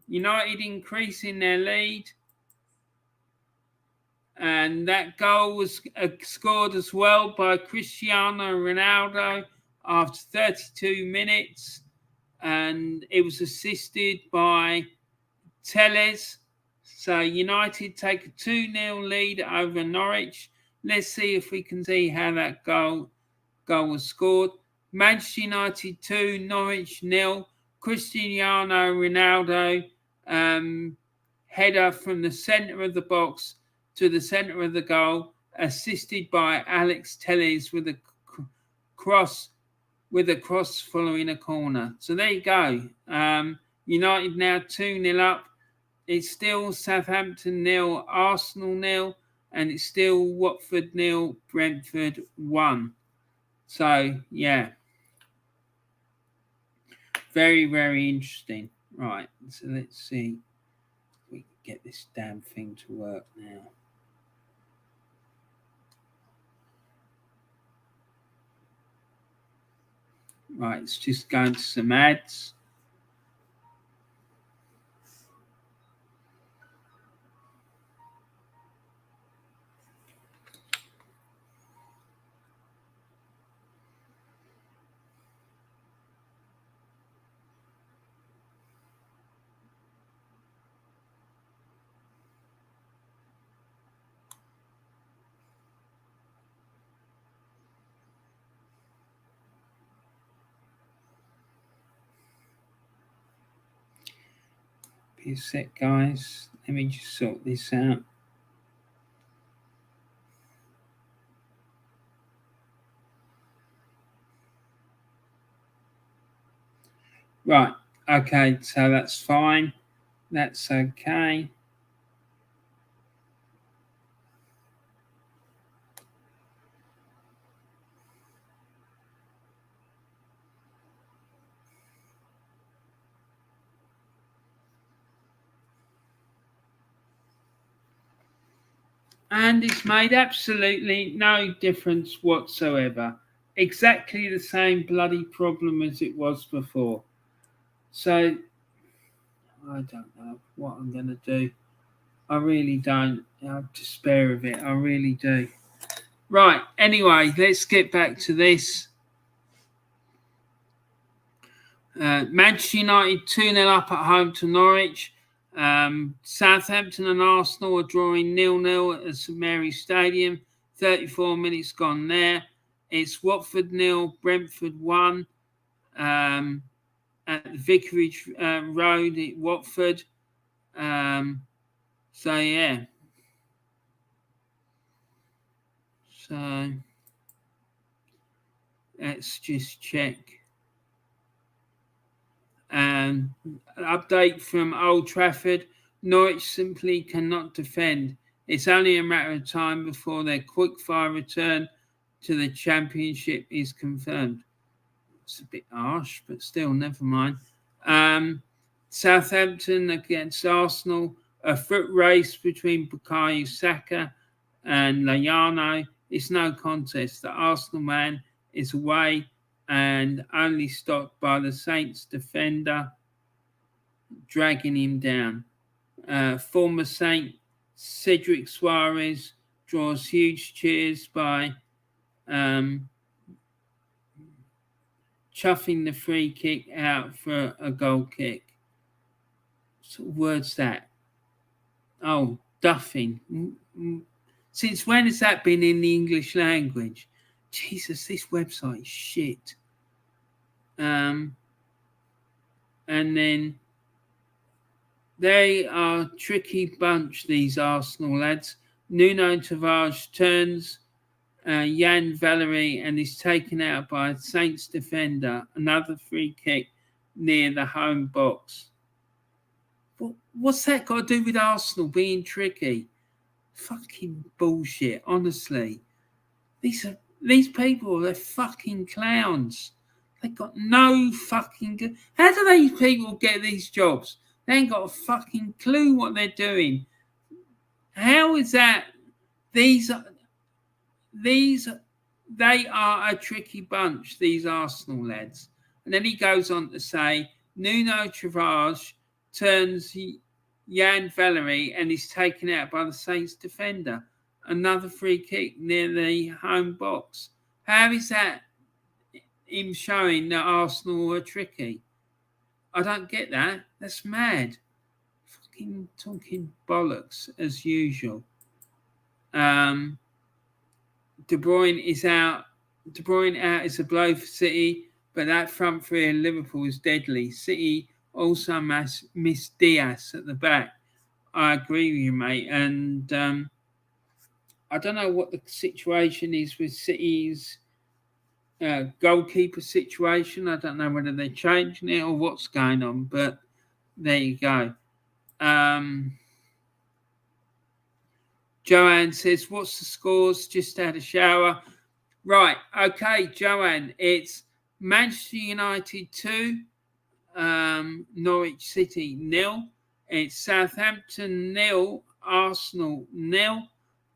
United increasing their lead. And that goal was scored as well by Cristiano Ronaldo after 32 minutes. And it was assisted by Telles. So United take a 2-0 lead over Norwich. Let's see if we can see how that goal was scored. Manchester United 2, Norwich 0. Cristiano Ronaldo header from the centre of the box to the centre of the goal, assisted by Alex Telles with a cross following a corner. So there you go. United now 2-0 up. It's still Southampton 0, Arsenal 0, and it's still Watford 0, Brentford 1. So, yeah. Very, very interesting. Right, so let's see if we can get this damn thing to work now. Right, it's just going to some ads. Be a sec, guys. Let me just sort this out. Right, okay, so that's fine. That's okay. And it's made absolutely no difference whatsoever. Exactly the same bloody problem as it was before. So, I don't know what I'm going to do. I really don't. I despair of it. I really do. Right, anyway, let's get back to this. Manchester United 2-0 up at home to Norwich. Southampton and Arsenal are drawing 0-0 at St Mary's Stadium. 34 minutes gone there. It's Watford 0, Brentford 1 at the Vicarage Road at Watford. So, yeah. So, let's just check. Update from Old Trafford. Norwich simply cannot defend. It's only a matter of time before their quick-fire return to the Championship is confirmed. It's a bit harsh, but still, never mind. Southampton against Arsenal. A foot race between Bukayo Saka and Lallana. It's no contest. The Arsenal man is away and only stopped by the Saints defender dragging him down. Former Saint Cedric Suarez draws huge cheers by chuffing the free kick out for a goal kick. What sort of word's that? Oh, duffing. Since when has that been in the English language? Jesus, this website is shit. And then they are a tricky bunch, these Arsenal lads. Nuno Tavares turns Jan Valery and is taken out by a Saints defender. Another free kick near the home box. What's that got to do with Arsenal being tricky? Fucking bullshit, honestly. These people, they're fucking clowns. They've got no fucking good. How do these people get these jobs? They ain't got a fucking clue what they're doing. How is that? They are a tricky bunch, these Arsenal lads. And then he goes on to say, Nuno Tavares turns Jan Valery and is taken out by the Saints defender. Another free kick near the home box. How is that him showing that Arsenal are tricky? I don't get that. That's mad. Fucking talking bollocks as usual. De Bruyne is out. De Bruyne out is a blow for City, but that front three of Liverpool is deadly. City also missed Diaz at the back. I agree with you, mate. And I don't know what the situation is with City's goalkeeper situation. I don't know whether they're changing it or what's going on, but there you go. Joanne says, what's the scores? Just had a shower. Right, okay, Joanne, it's Manchester United 2, Norwich City 0. It's Southampton 0, Arsenal 0,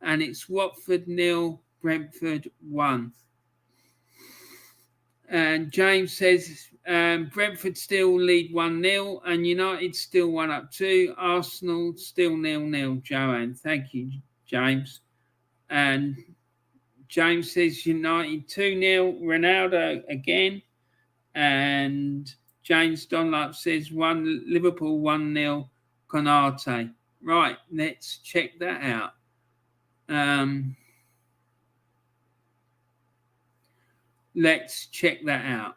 and it's Watford 0, Brentford 1. And James says Brentford still lead 1-0 and United still 1-2. Arsenal still 0-0, Joanne. Thank you, James. And James says United 2-0, Ronaldo again. And James Dunlop says Liverpool 1-0, Konate. Right, let's check that out. Let's check that out.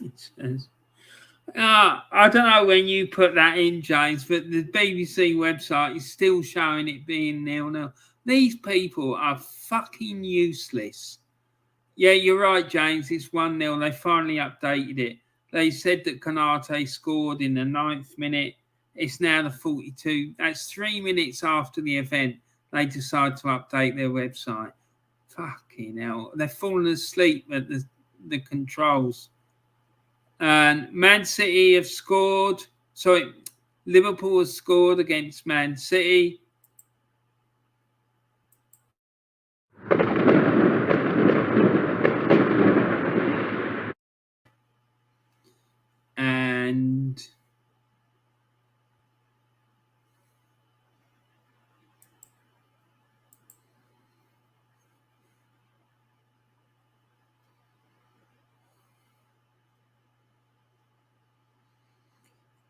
It says, I don't know when you put that in, James, but the BBC website is still showing it being 0-0. These people are fucking useless. Yeah, you're right, James. It's 1-0. They finally updated it. They said that Konate scored in the 9th minute. It's now the 42. That's 3 minutes after the event. They decide to update their website. Fucking hell. They're falling asleep at the controls. And Man City have scored. Sorry, Liverpool has scored against Man City. And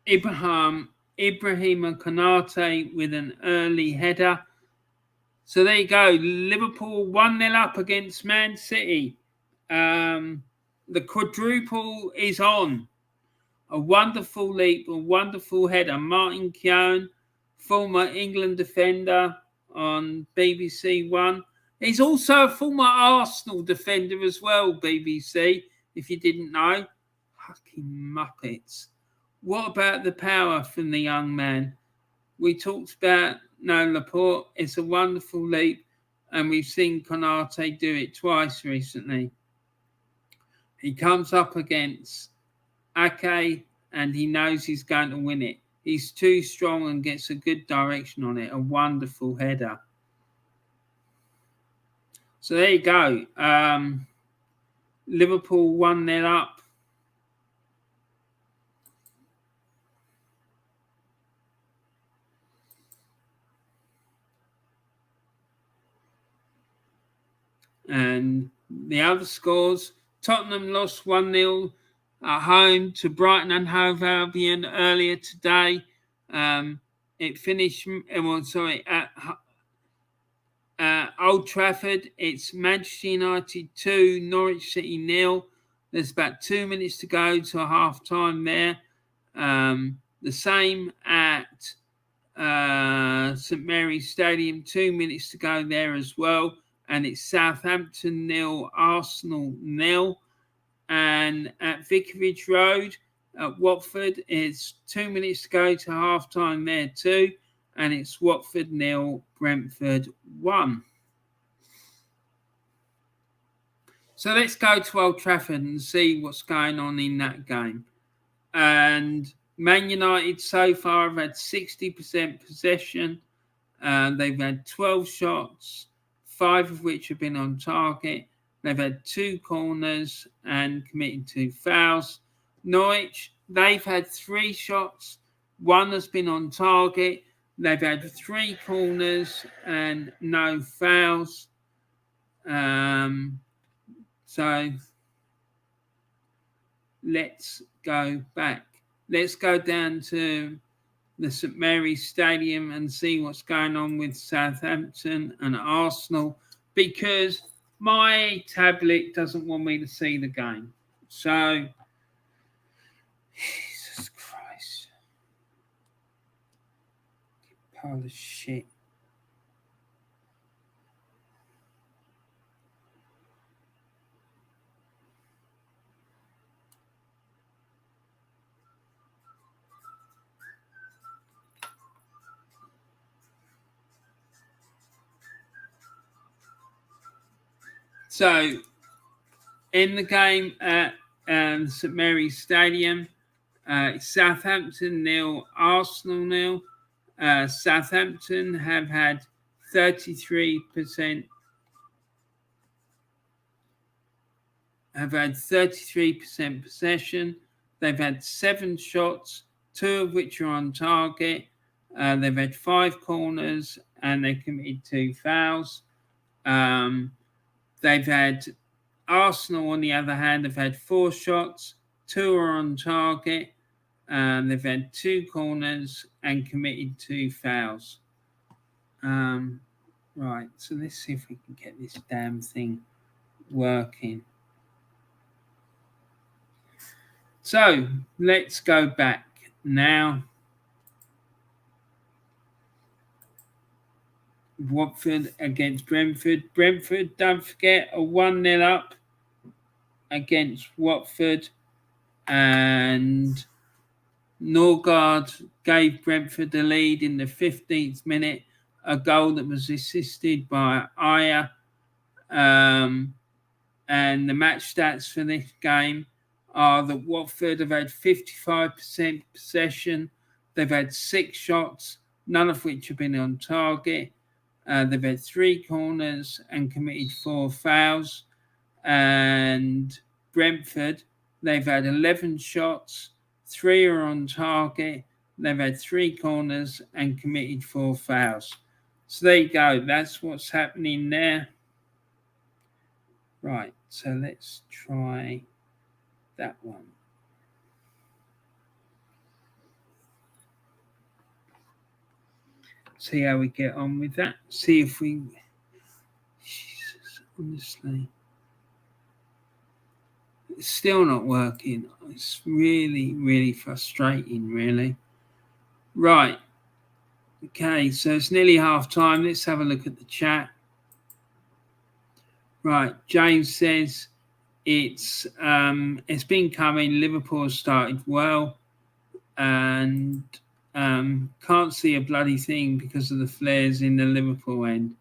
Ibrahim Konate with an early header. So there you go. Liverpool 1-0 up against Man City. The quadruple is on. A wonderful leap, a wonderful header. Martin Keown, former England defender on BBC One. He's also a former Arsenal defender as well, BBC, if you didn't know. Fucking Muppets. What about the power from the young man? We talked about Laporte. It's a wonderful leap, and we've seen Konate do it twice recently. He comes up against Ake, and he knows he's going to win it. He's too strong and gets a good direction on it. A wonderful header. So there you go. Liverpool 1-0 up. And the other scores, Tottenham lost 1-0 at home to Brighton and Hove Albion earlier today. It finished, at Old Trafford. It's Manchester United 2, Norwich City 0. There's about 2 minutes to go to half time there. The same at St Mary's Stadium, 2 minutes to go there as well. And it's Southampton 0, Arsenal 0. And at Vicarage Road at Watford, it's 2 minutes to go to half time there too. And it's Watford 0, Brentford 1. So let's go to Old Trafford and see what's going on in that game. And Man United so far have had 60% possession. They've had 12 shots, 5 of which have been on target. They've had 2 corners and committed 2 fouls. Norwich, they've had 3 shots, 1 has been on target. They've had 3 corners and no fouls. So let's go back. Let's go down to the St Mary's Stadium and see what's going on with Southampton and Arsenal, because my tablet doesn't want me to see the game. So, Jesus Christ. Pile of shit. So, in the game at St Mary's Stadium, Southampton 0, Arsenal 0. Southampton have had 33% possession. They've had 7 shots, 2 of which are on target. They've had 5 corners and they've committed 2 fouls. They've had Arsenal, on the other hand, have had 4 shots, 2 are on target. They've had 2 corners and committed 2 fouls. Right, so let's see if we can get this damn thing working. So let's go back now. Watford against Brentford. Brentford, don't forget, are 1-0 up against Watford, and Norgard gave Brentford the lead in the 15th minute, a goal that was assisted by Aya. And the match stats for this game are that Watford have had 55% possession. They've had 6 shots, none of which have been on target. They've had 3 corners and committed 4 fouls. And Brentford, they've had 11 shots, 3 are on target. They've had 3 corners and committed 4 fouls. So there you go. That's what's happening there. Right, so let's try that one. See how we get on with that. See if we... Jesus, honestly. It's still not working. It's really, really frustrating, really. Right. Okay, so it's nearly half time. Let's have a look at the chat. Right, James says it's been coming. Liverpool started well and can't see a bloody thing because of the flares in the Liverpool end.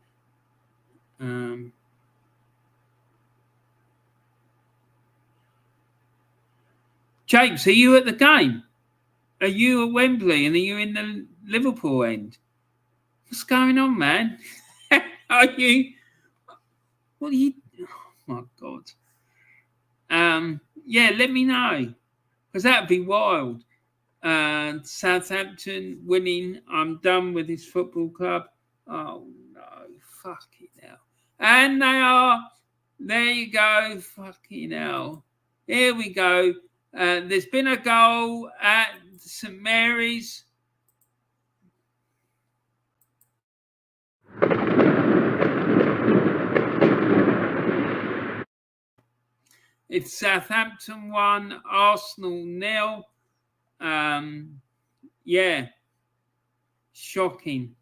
James, are you at the game? Are you at Wembley and are you in the Liverpool end? What's going on, man? Are you? What are you? Oh my God. Yeah, let me know, because that'd be wild. Southampton winning. I'm done with this football club. Oh no, fucking hell. And they are. There you go. Fucking hell. Here we go. There's been a goal at St Mary's. It's Southampton 1, Arsenal 0. Yeah, shocking.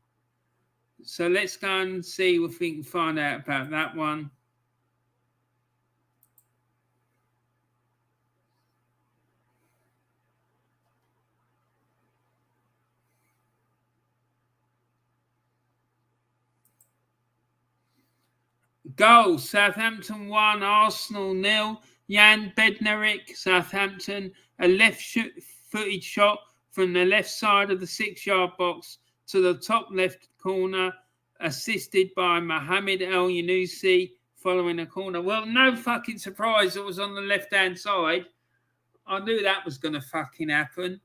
So let's go and see if we can find out about that one. Goal, Southampton 1, Arsenal 0. Jan Bednarek, Southampton, a left-footed shot from the left side of the 6-yard box to the top left corner, assisted by Mohamed El Yunusi following a corner. Well, no fucking surprise it was on the left-hand side. I knew that was going to fucking happen.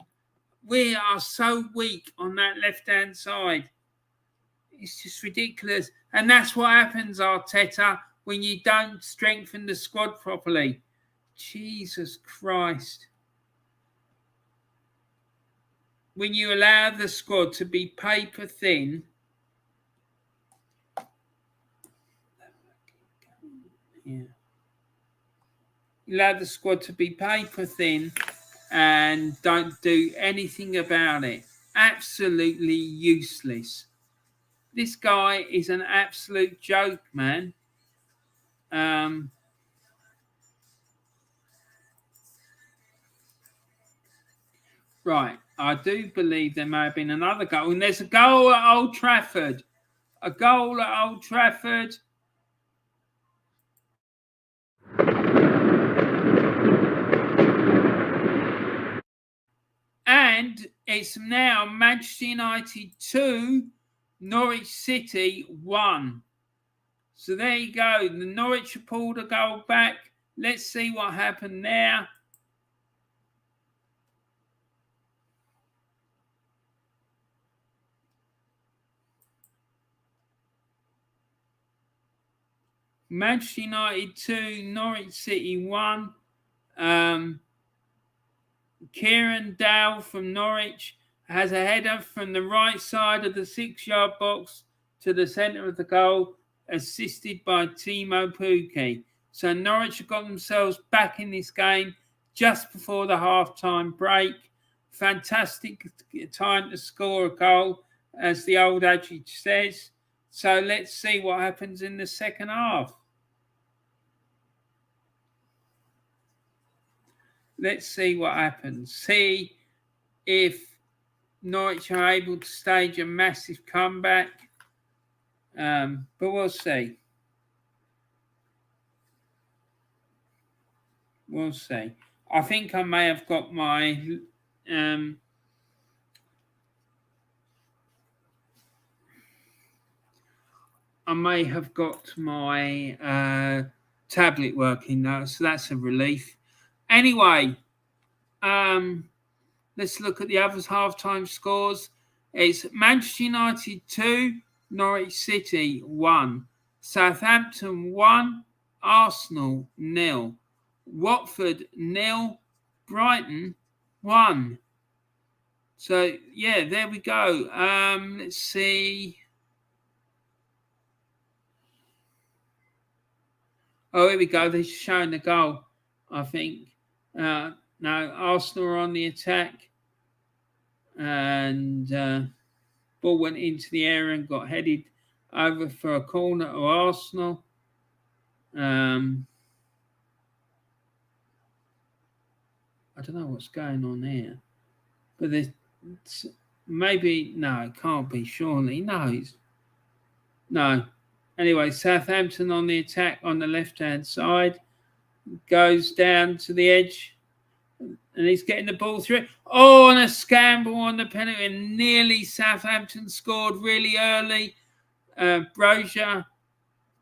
We are so weak on that left-hand side. It's just ridiculous. And that's what happens, Arteta, when you don't strengthen the squad properly. Jesus Christ. When you allow the squad to be paper thin, you allow the squad to be paper thin and don't do anything about it. Absolutely useless. This guy is an absolute joke, man. Right, I do believe there may have been another goal. And there's a goal at Old Trafford. A goal at Old Trafford. And it's now Manchester United 2, Norwich City 1. So there you go. The Norwich have pulled a goal back. Let's see what happened there. Manchester United 2, Norwich City 1. Kieran Dowell from Norwich has a header from the right side of the 6-yard box to the centre of the goal, assisted by Timo Pukki. So Norwich have got themselves back in this game just before the half-time break. Fantastic time to score a goal, as the old adage says. So let's see what happens in the second half. Let's see what happens. See if Norwich are able to stage a massive comeback. But we'll see. We'll see. I think I may have got my... I may have got my tablet working now, so that's a relief. Anyway, let's look at the other half-time scores. It's Manchester United 2, Norwich City 1, Southampton 1, Arsenal 0, Watford 0, Brighton 1. So, yeah, there we go. Let's see. Oh, here we go. They're showing the goal, I think. No, Arsenal are on the attack. And ball went into the area and got headed over for a corner to Arsenal. I don't know what's going on here. But there's maybe... No, it can't be, surely. No. Anyway, Southampton on the attack on the left-hand side. Goes down to the edge. And he's getting the ball through it. Oh, and a scramble on the penalty. And nearly Southampton scored really early. Brozier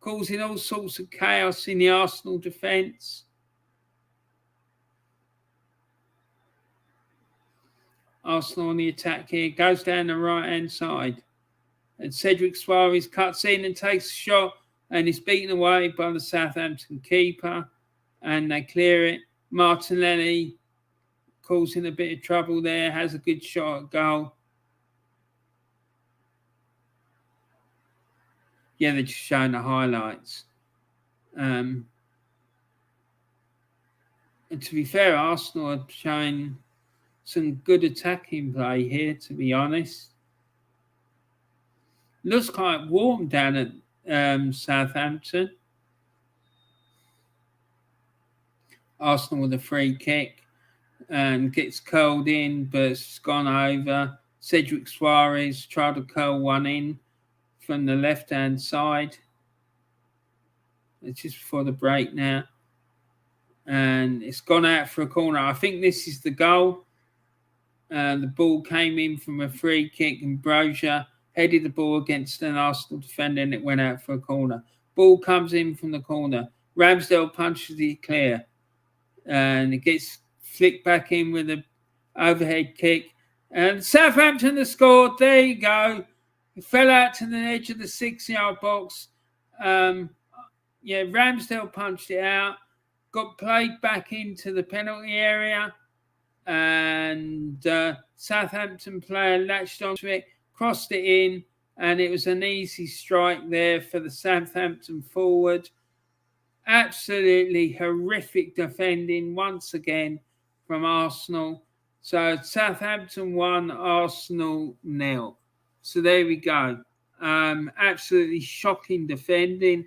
causing all sorts of chaos in the Arsenal defence. Arsenal on the attack here. Goes down the right-hand side. And Cedric Suarez cuts in and takes a shot. And is beaten away by the Southampton keeper. And they clear it. Martinelli causing a bit of trouble there. Has a good shot at goal. Yeah, they're just showing the highlights. And to be fair, Arsenal are showing some good attacking play here, to be honest. Looks quite warm down at Southampton. Arsenal with a free kick and gets curled in, but it's gone over. Cedric Suarez tried to curl one in from the left-hand side. It's just before the break now. And it's gone out for a corner. I think this is the goal. The ball came in from a free kick, and Brozier headed the ball against an Arsenal defender, and it went out for a corner. Ball comes in from the corner. Ramsdale punches it clear, and it gets flicked back in with an overhead kick. And Southampton have scored. There you go. It fell out to the edge of the 6-yard box. Ramsdale punched it out, got played back into the penalty area, and Southampton player latched onto it, crossed it in, and it was an easy strike there for the Southampton forward. Absolutely horrific defending once again from Arsenal. So Southampton 1, Arsenal 0. So there we go. Absolutely shocking defending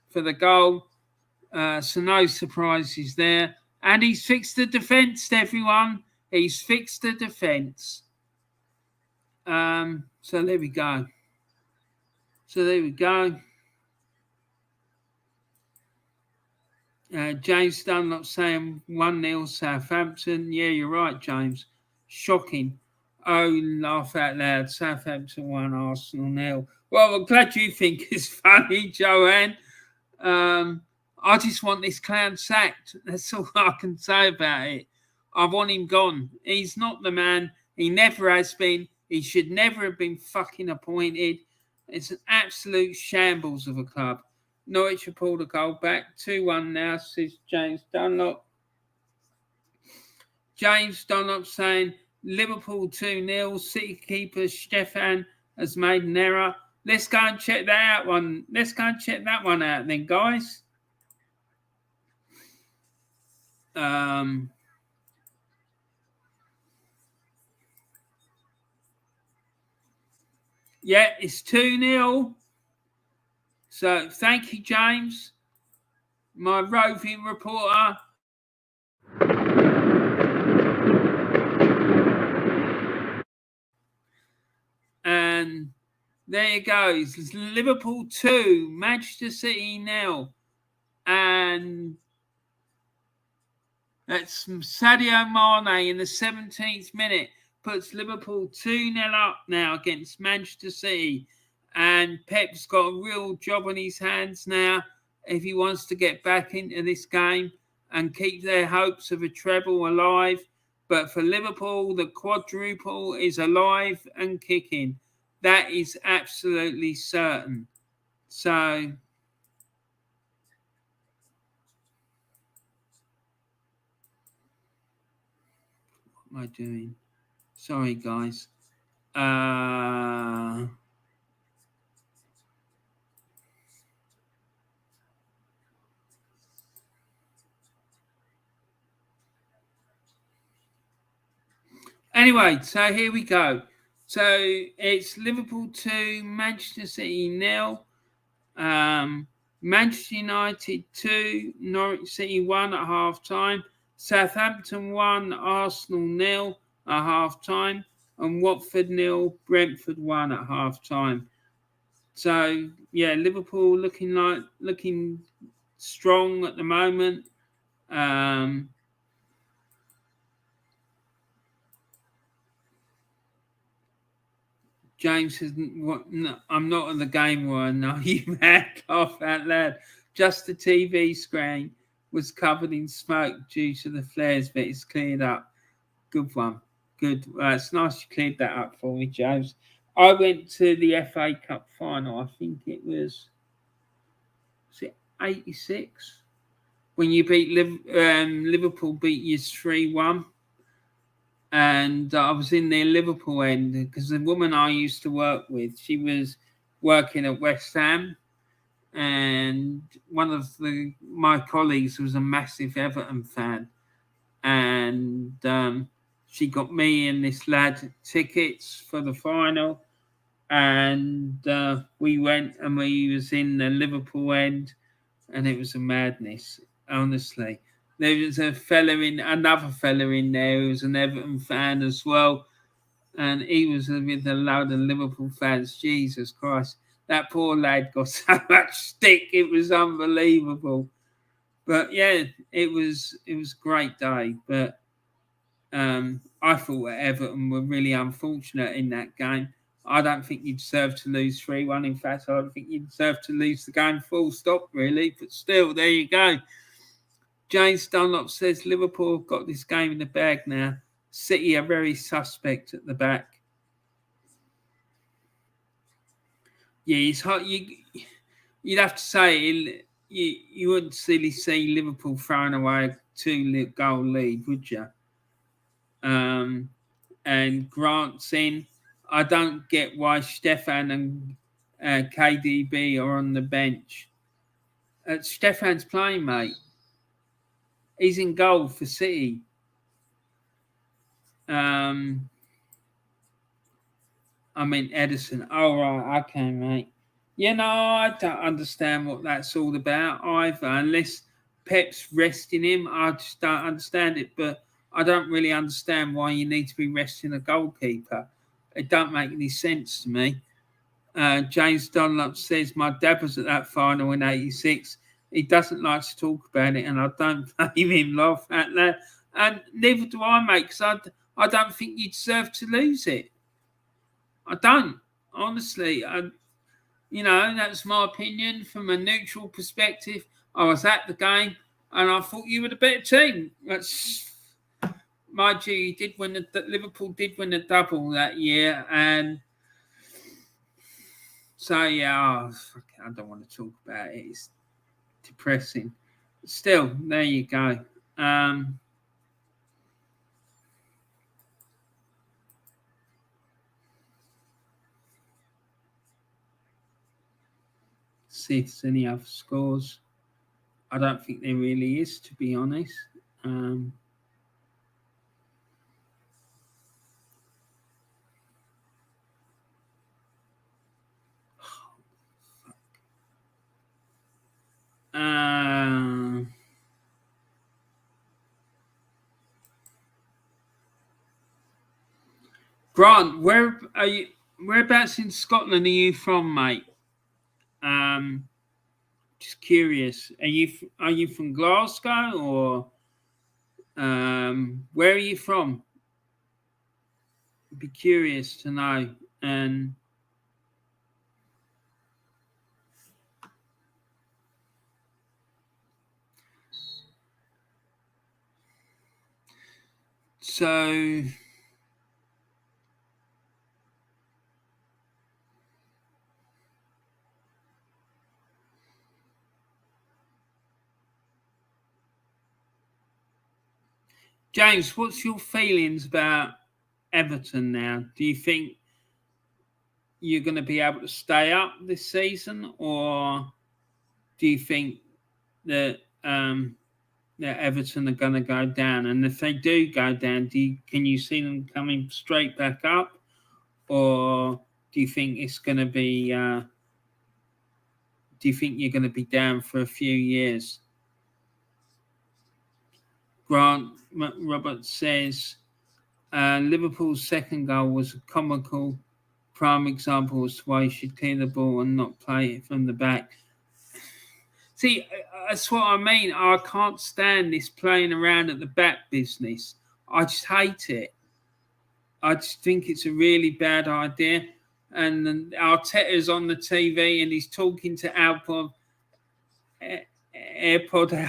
for the goal. So no surprises there. And he's fixed the defence, everyone. He's fixed the defence. So there we go. James Dunlop saying 1-0 Southampton. Yeah, you're right, James. Shocking. Oh, laugh out loud. Southampton 1, Arsenal 0. Well, I'm glad you think it's funny, Joanne. I just want this clown sacked. That's all I can say about it. I want him gone. He's not the man. He never has been. He should never have been fucking appointed. It's an absolute shambles of a club. Norwich have pulled a goal back. 2-1 now, says James Dunlop. James Dunlop saying Liverpool 2-0. City keeper Stefan has made an error. Let's go and check that one. Let's go and check that one out then, guys. Yeah, it's 2-0. So thank you, James, my roving reporter. And there you go. It's Liverpool 2, Manchester City 0. And that's Sadio Mane in the 17th minute. Puts Liverpool 2-0 up now against Manchester City. And Pep's got a real job on his hands now if he wants to get back into this game and keep their hopes of a treble alive. But for Liverpool, the quadruple is alive and kicking. That is absolutely certain. So what am I doing? Sorry, guys. Anyway, so here we go. So it's Liverpool 2, Manchester City 0. Manchester United 2, Norwich City 1 at half time. Southampton 1, Arsenal 0 at half time. And Watford 0, Brentford 1 at half time. So yeah, Liverpool looking strong at the moment. James says, no, I'm not on the game where no, you mad, laugh out loud. Just the TV screen was covered in smoke due to the flares, but it's cleared up. Good one. Good. It's nice you cleared that up for me, James. I went to the FA Cup final. I think it was 86? When you beat Liverpool beat you 3-1. And I was in the Liverpool end because the woman I used to work with, she was working at West Ham. And one of my colleagues was a massive Everton fan. And she got me and this lad tickets for the final. And we went and we was in the Liverpool end. And it was a madness, honestly. There was another fella in there who was an Everton fan as well. And he was with a load of Liverpool fans. Jesus Christ. That poor lad got so much stick. It was unbelievable. But yeah, it was a great day. But I thought Everton were really unfortunate in that game. I don't think you deserve to lose 3-1. In fact, I don't think you deserve to lose the game full stop, really. But still, there you go. James Dunlop says Liverpool have got this game in the bag now. City are very suspect at the back. Yeah, it's hard. You'd have to say you wouldn't really see Liverpool throwing away a 2-goal lead, would you? And Grant's in. I don't get why Stefan and KDB are on the bench. Stefan's playing, mate. He's in goal for City. I mean, Edison. Oh, right. Okay, mate. Yeah, no, I don't understand what that's all about either. Unless Pep's resting him, I just don't understand it. But I don't really understand why you need to be resting a goalkeeper. It don't make any sense to me. James Dunlop says, my dad was at that final in 86. He doesn't like to talk about it, and I don't blame him, laugh at that. And neither do I, mate, because I don't think you deserve to lose it. I don't. Honestly, that's my opinion from a neutral perspective. I was at the game, and I thought you were the better team. Mind you, Liverpool did win the double that year, and so yeah, I don't want to talk about it. It's depressing. Still, there you go. See if there's any other scores. I don't think there really is, to be honest. Grant, whereabouts in Scotland are you from, mate? Just curious. Are you from Glasgow or where are you from? I'd be curious to know. And so James, what's your feelings about Everton now? Do you think you're going to be able to stay up this season, or do you think that that Everton are going to go down? And if they do go down, can you see them coming straight back up, or do you think it's going to be? Do you think you're going to be down for a few years? Grant Roberts says Liverpool's second goal was a comical prime example as to why you should clear the ball and not play it from the back. See, that's what I mean. I can't stand this playing around at the back business. I just hate it. I just think it's a really bad idea. And then Arteta's on the TV and he's talking to AirPod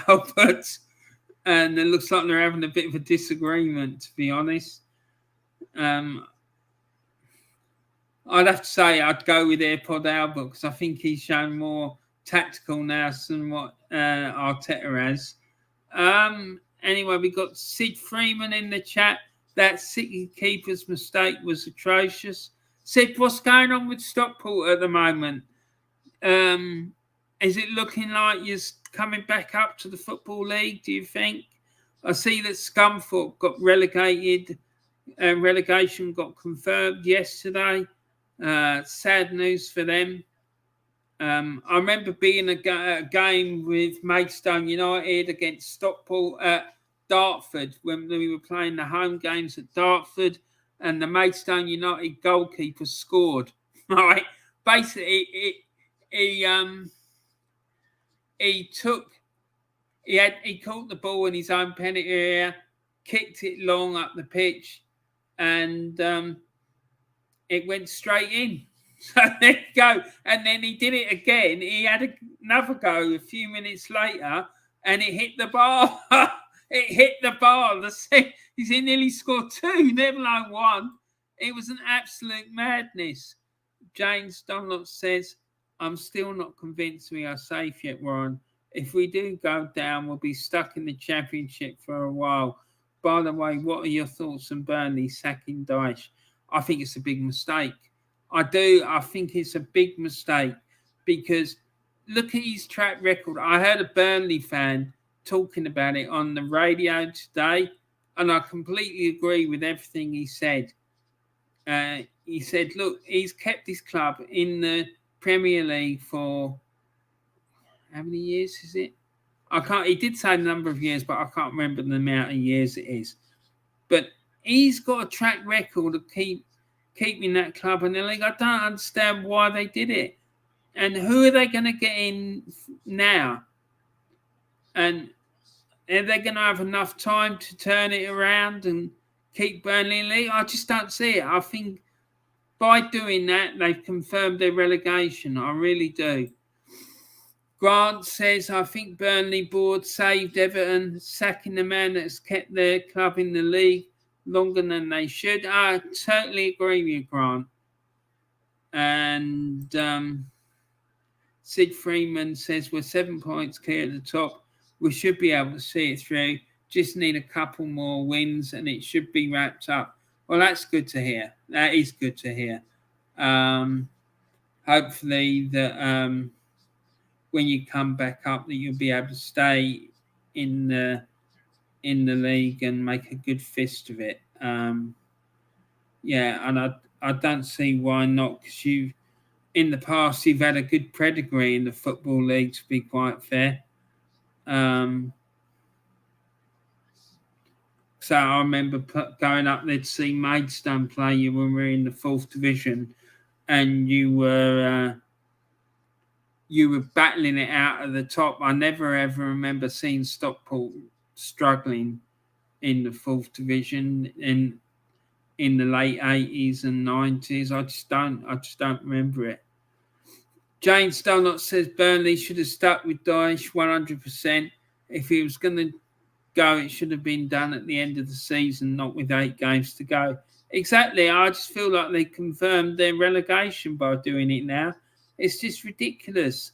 Albert. And it looks like they're having a bit of a disagreement, to be honest. I'd have to say I'd go with AirPod Albert because I think he's shown more tactical now than what Arteta has. Anyway, we got Sid Freeman in the chat. That City keeper's mistake was atrocious. Sid, what's going on with Stockport at the moment? Is it looking like you're coming back up to the Football League, do you think? I see that Scunthorpe got relegated. Relegation got confirmed yesterday. Sad news for them. I remember being a game with Maidstone United against Stockport at Dartford when we were playing the home games at Dartford, and the Maidstone United goalkeeper scored. Right, basically, he caught the ball in his own penalty area, kicked it long up the pitch, and it went straight in. So there you go. And then he did it again. He had another go a few minutes later, and it hit the bar. It hit the bar. He's nearly scored 2, never alone 1. It was an absolute madness. James Dunlop says, I'm still not convinced we are safe yet, Warren. If we do go down, we'll be stuck in the Championship for a while. By the way, what are your thoughts on Burnley sacking Dyche? I think it's a big mistake. I do. I think it's a big mistake because look at his track record. I heard a Burnley fan talking about it on the radio today, and I completely agree with everything he said. He said, look, he's kept his club in the Premier League for how many years is it? He did say a number of years, but I can't remember the amount of years it is. But he's got a track record of keeping that club in the league. I don't understand why they did it. And who are they going to get in now? And are they going to have enough time to turn it around and keep Burnley in the league? I just don't see it. I think by doing that, they've confirmed their relegation. I really do. Grant says, I think Burnley board saved Everton, sacking the man that's kept their club in the league longer than they should. I totally agree with you, Grant. And Sid Freeman says, we're 7 points clear at the top. We should be able to see it through. Just need a couple more wins and it should be wrapped up. Well, that's good to hear. That is good to hear. Hopefully that when you come back up, that you'll be able to stay in the league and make a good fist of it. And I don't see why not, because in the past you've had a good pedigree in the Football League, to be quite fair. So I remember going up there to see Maidstone play you when we were in the 4th division, and you were battling it out at the top. I never ever remember seeing Stockport struggling in the 4th division in the late 80s and 90s. I just don't remember it. James Dunlop says Burnley should have stuck with Dyche 100%. If he was going to go, it should have been done at the end of the season, not with 8 games to go. Exactly. I just feel like they confirmed their relegation by doing it now. It's just ridiculous.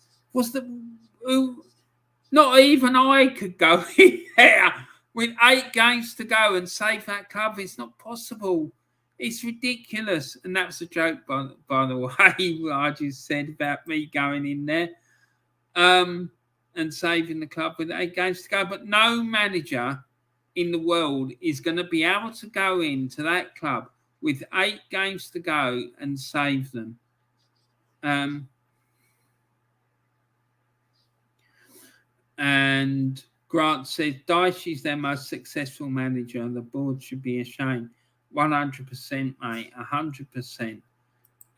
Not even I could go in there with 8 games to go and save that club. It's not possible. It's ridiculous. And that's a joke, by the way, what I just said about me going in there and saving the club with 8 games to go. But no manager in the world is going to be able to go into that club with 8 games to go and save them. And Grant says Dyche is their most successful manager and the board should be ashamed. 100%, mate, 100%.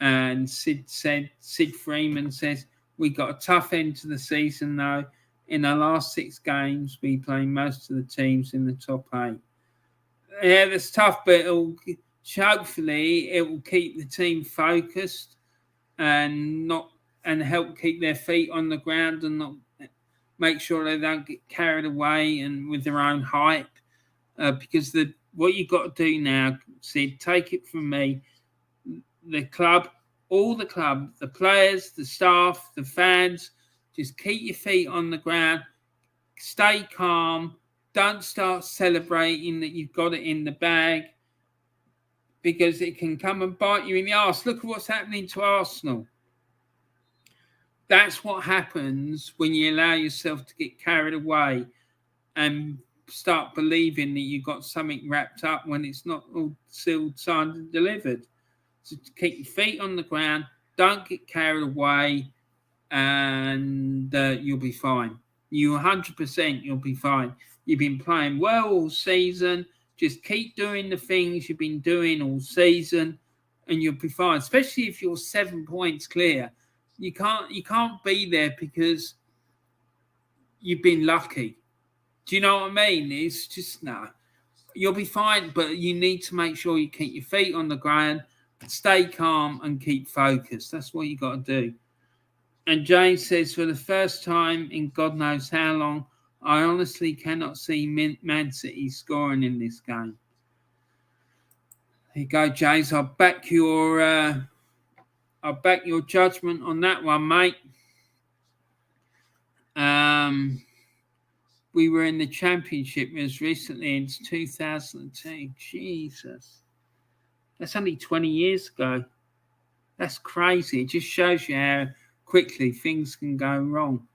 And Sid Freeman says, we got a tough end to the season, though. In our last 6 games, we play most of the teams in the top 8. Yeah, that's tough, but hopefully it will keep the team focused and help keep their feet on the ground and not make sure they don't get carried away and with their own hype. Because what you've got to do now, Sid, take it from me, the club, all the club, the players, the staff, the fans, just keep your feet on the ground, stay calm, don't start celebrating that you've got it in the bag because it can come and bite you in the arse. Look at what's happening to Arsenal. That's what happens when you allow yourself to get carried away and start believing that you've got something wrapped up when it's not all sealed, signed and delivered. So keep your feet on the ground, don't get carried away, and you'll be fine. You 100%, you'll be fine. You've been playing well all season. Just keep doing the things you've been doing all season, and you'll be fine. Especially if you're 7 points clear. You can't be there because you've been lucky. Do you know what I mean? It's just no. You'll be fine, but you need to make sure you keep your feet on the ground, stay calm, and keep focused. That's what you got to do. And James says, for the first time in God knows how long, I honestly cannot see Man City scoring in this game. There you go, James. I'll back your judgment on that one, mate. We were in the Championship as recently as 2002. Jesus. That's only 20 years ago. That's crazy. It just shows you how quickly things can go wrong.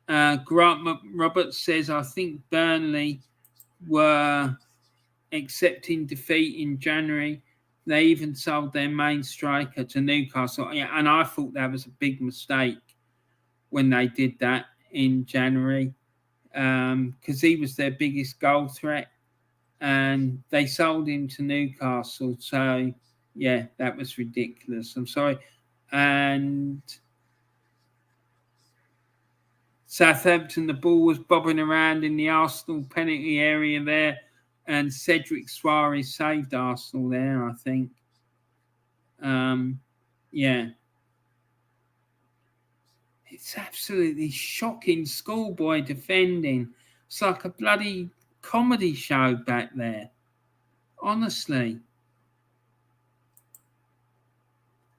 Grant Roberts says, I think Burnley were accepting defeat in January. They even sold their main striker to Newcastle. Yeah, and I thought that was a big mistake when they did that in January, because he was their biggest goal threat, and they sold him to Newcastle. So, yeah, that was ridiculous. I'm sorry. And Southampton, the ball was bobbing around in the Arsenal penalty area there, and Cedric Suarez saved Arsenal there, I think. Yeah. It's absolutely shocking schoolboy defending. It's like a bloody comedy show back there. Honestly.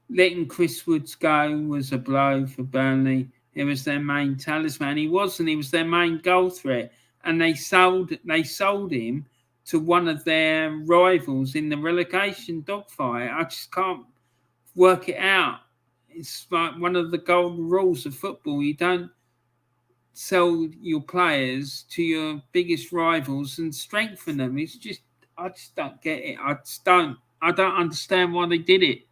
Letting Chris Woods go was a blow for Burnley. It was their main talisman. He was their main goal threat. And they sold him to one of their rivals in the relegation dogfight. I just can't work it out. It's like one of the golden rules of football. You don't sell your players to your biggest rivals and strengthen them. It's just, I just don't get it. I don't understand why they did it.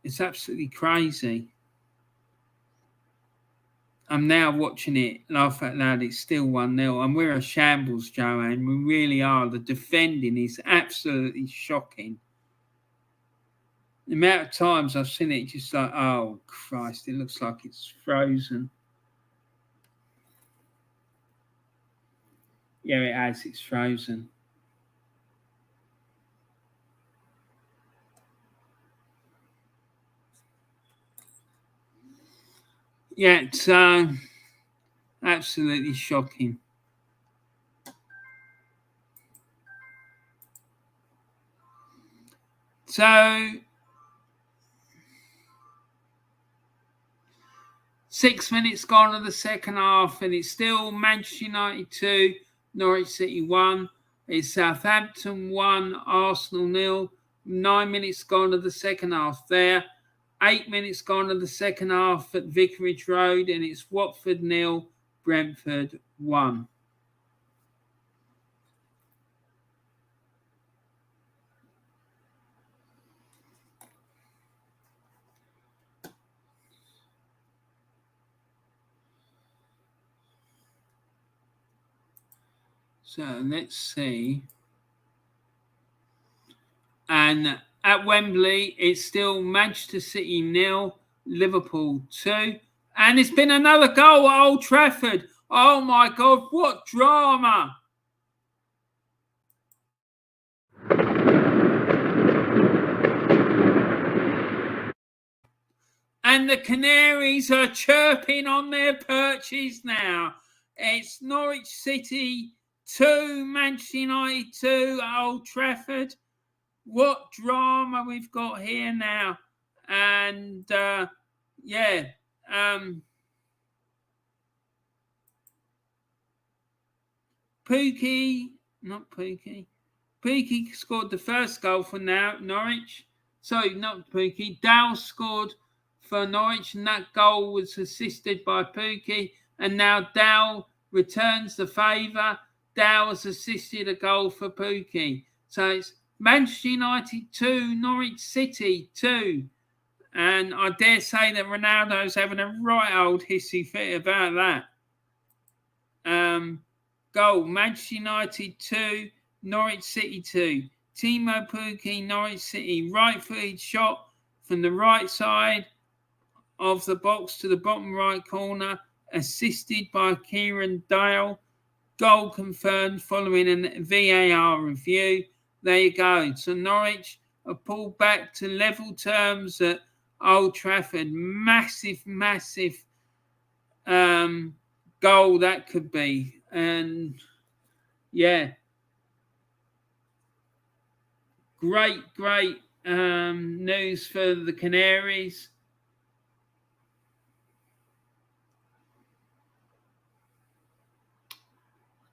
It's absolutely crazy. I'm now watching it, laugh out loud. It's still 1-0, and we're a shambles, Joanne. We really are. The defending is absolutely shocking. The amount of times I've seen it, just like, oh, Christ, it looks like it's frozen. Yeah, it has. It's frozen. Yeah, it's absolutely shocking. So, 6 minutes gone of the second half, and it's still Manchester United 2, Norwich City 1. It's Southampton 1, Arsenal 0. 9 minutes gone of the second half there. 8 minutes gone of the second half at Vicarage Road, and it's Watford 0, Brentford 1. So let's see. And at Wembley, it's still Manchester City 0, Liverpool 2. And it's been another goal at Old Trafford. Oh my God, what drama! And the Canaries are chirping on their perches now. It's Norwich City 2, Manchester United 2 at Old Trafford. What drama we've got here now. And, Pookie scored the first goal for Norwich. Sorry, not Pookie. Dow scored for Norwich, and that goal was assisted by Pookie. And now Dow returns the favour. Dow has assisted a goal for Pookie. So it's Manchester United 2, Norwich City 2. And I dare say that Ronaldo's having a right old hissy fit about that. Goal, Manchester United 2, Norwich City 2. Timo Pukki, Norwich City, right-footed shot from the right side of the box to the bottom right corner, assisted by Kieran Dale. Goal confirmed following a VAR review. There you go. So Norwich are pulled back to level terms at Old Trafford. Massive, massive goal that could be. And yeah, great news for the Canaries.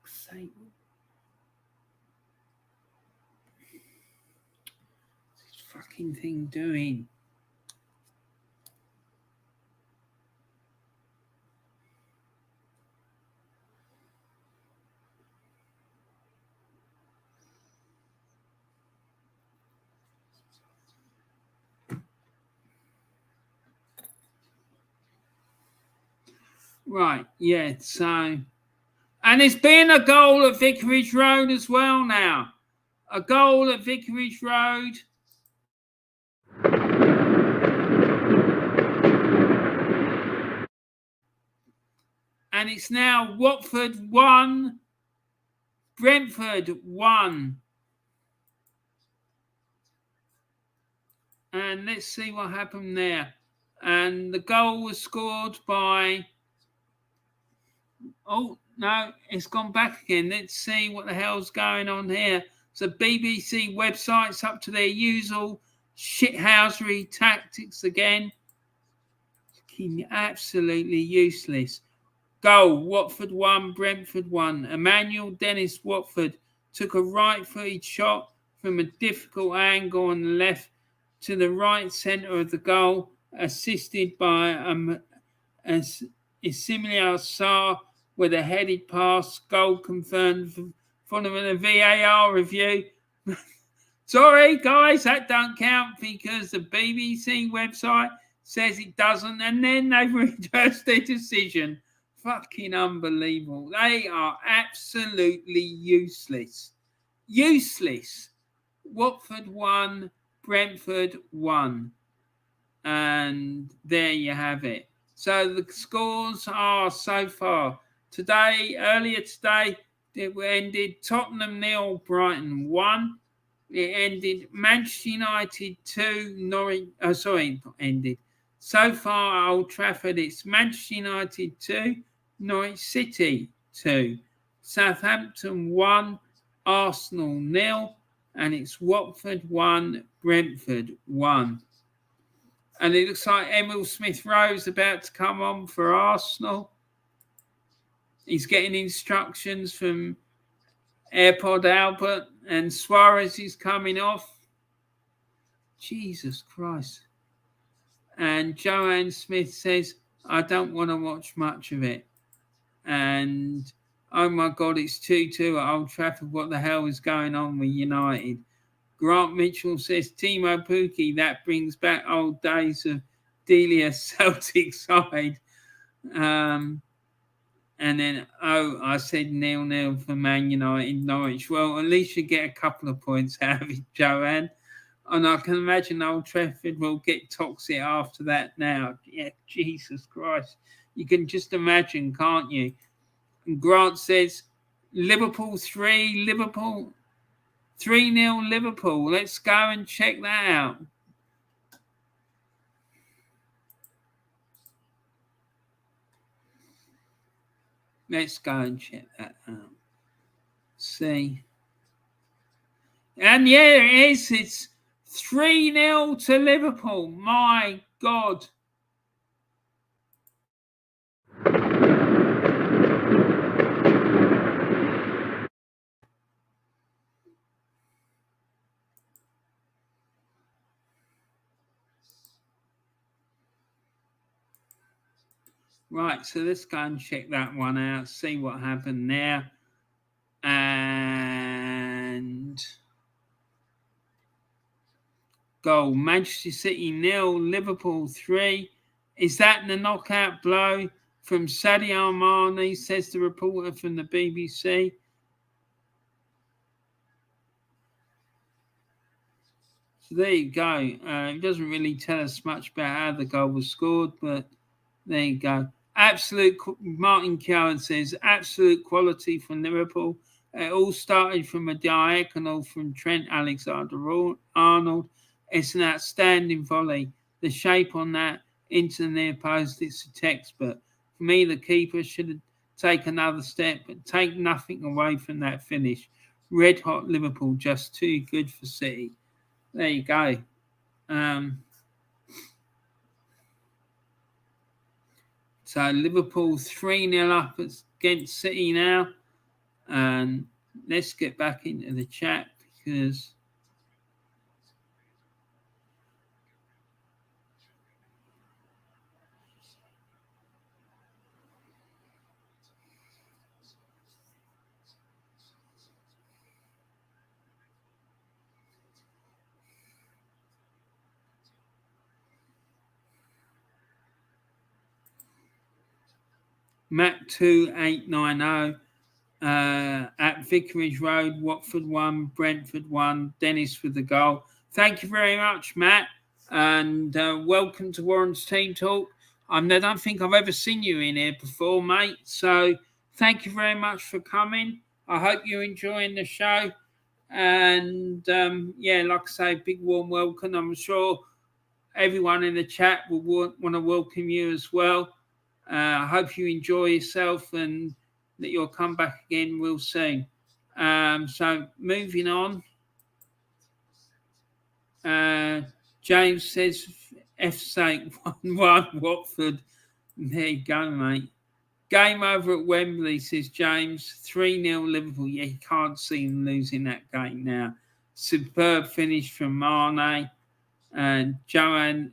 What's this fucking thing doing? Right, yeah, so... And it's been a goal at Vicarage Road as well now. A goal at Vicarage Road. And it's now Watford 1, Brentford 1. And let's see what happened there. And the goal was scored by... Oh, no, it's gone back again. Let's see what the hell's going on here. So BBC website's up to their usual shithousery tactics again. Absolutely useless. Goal, Watford 1, Brentford 1. Emmanuel Dennis Watford took a right-footed shot from a difficult angle on the left to the right centre of the goal, assisted by Ismail Sarr with a headed pass. Goal confirmed following a VAR review. Sorry, guys, that don't count because the BBC website says it doesn't, and then they've reversed their decision. Fucking unbelievable. They are absolutely useless. Useless. Watford 1, Brentford 1. And there you have it. So the scores are so far. Earlier today, it ended Tottenham 0, Brighton 1. It ended Manchester United 2, Norwich... Oh, sorry, not ended. So far at Old Trafford, it's Manchester United 2, Norwich City 2, Southampton 1, Arsenal 0, and it's Watford 1, Brentford 1. And it looks like Emil Smith-Rowe's about to come on for Arsenal. He's getting instructions from AirPod Albert, and Suarez is coming off. Jesus Christ. And Joanne Smith says, I don't want to watch much of it. And, oh my God, it's 2-2 at Old Trafford. What the hell is going on with United? Grant Mitchell says, Timo Pukki, that brings back old days of Delia Celtic side. And then, I said 0-0 for Man United Norwich. Well, at least you get a couple of points out of it, Joanne. And I can imagine Old Trafford will get toxic after that now. Yeah, Jesus Christ. You can just imagine, can't you? And Grant says, Liverpool 3, Liverpool 3-0 Liverpool. Let's go and check that out. Let's go and check that out. See. And yeah, it is. It's 3-0 to Liverpool. My God. Right, so let's go and check that one out, see what happened there. And goal, Manchester City 0, Liverpool 3. Is that the knockout blow from Sadio Mane, says the reporter from the BBC. So there you go. It doesn't really tell us much about how the goal was scored, but there you go. Martin Cowan says, absolute quality from Liverpool. It all started from a diagonal from Trent Alexander-Arnold. It's an outstanding volley. The shape on that into the near post, it's a textbook. For me, the keeper should take another step, but take nothing away from that finish. Red hot Liverpool, just too good for City. There you go. So Liverpool 3-0 up against City now. And let's get back into the chat because Matt2890 at Vicarage Road, Watford 1, Brentford 1, Dennis with the goal. Thank you very much, Matt, and welcome to Warren's Team Talk. I don't think I've ever seen you in here before, mate, so thank you very much for coming. I hope you're enjoying the show, and like I say, big warm welcome. I'm sure everyone in the chat will want to welcome you as well. I hope you enjoy yourself and that you'll come back again real soon. So moving on. James says F-Sake 1-1 Watford. There you go, mate. Game over at Wembley, says James. 3-0 Liverpool. Yeah, you can't see them losing that game now. Superb finish from Mane. And Joanne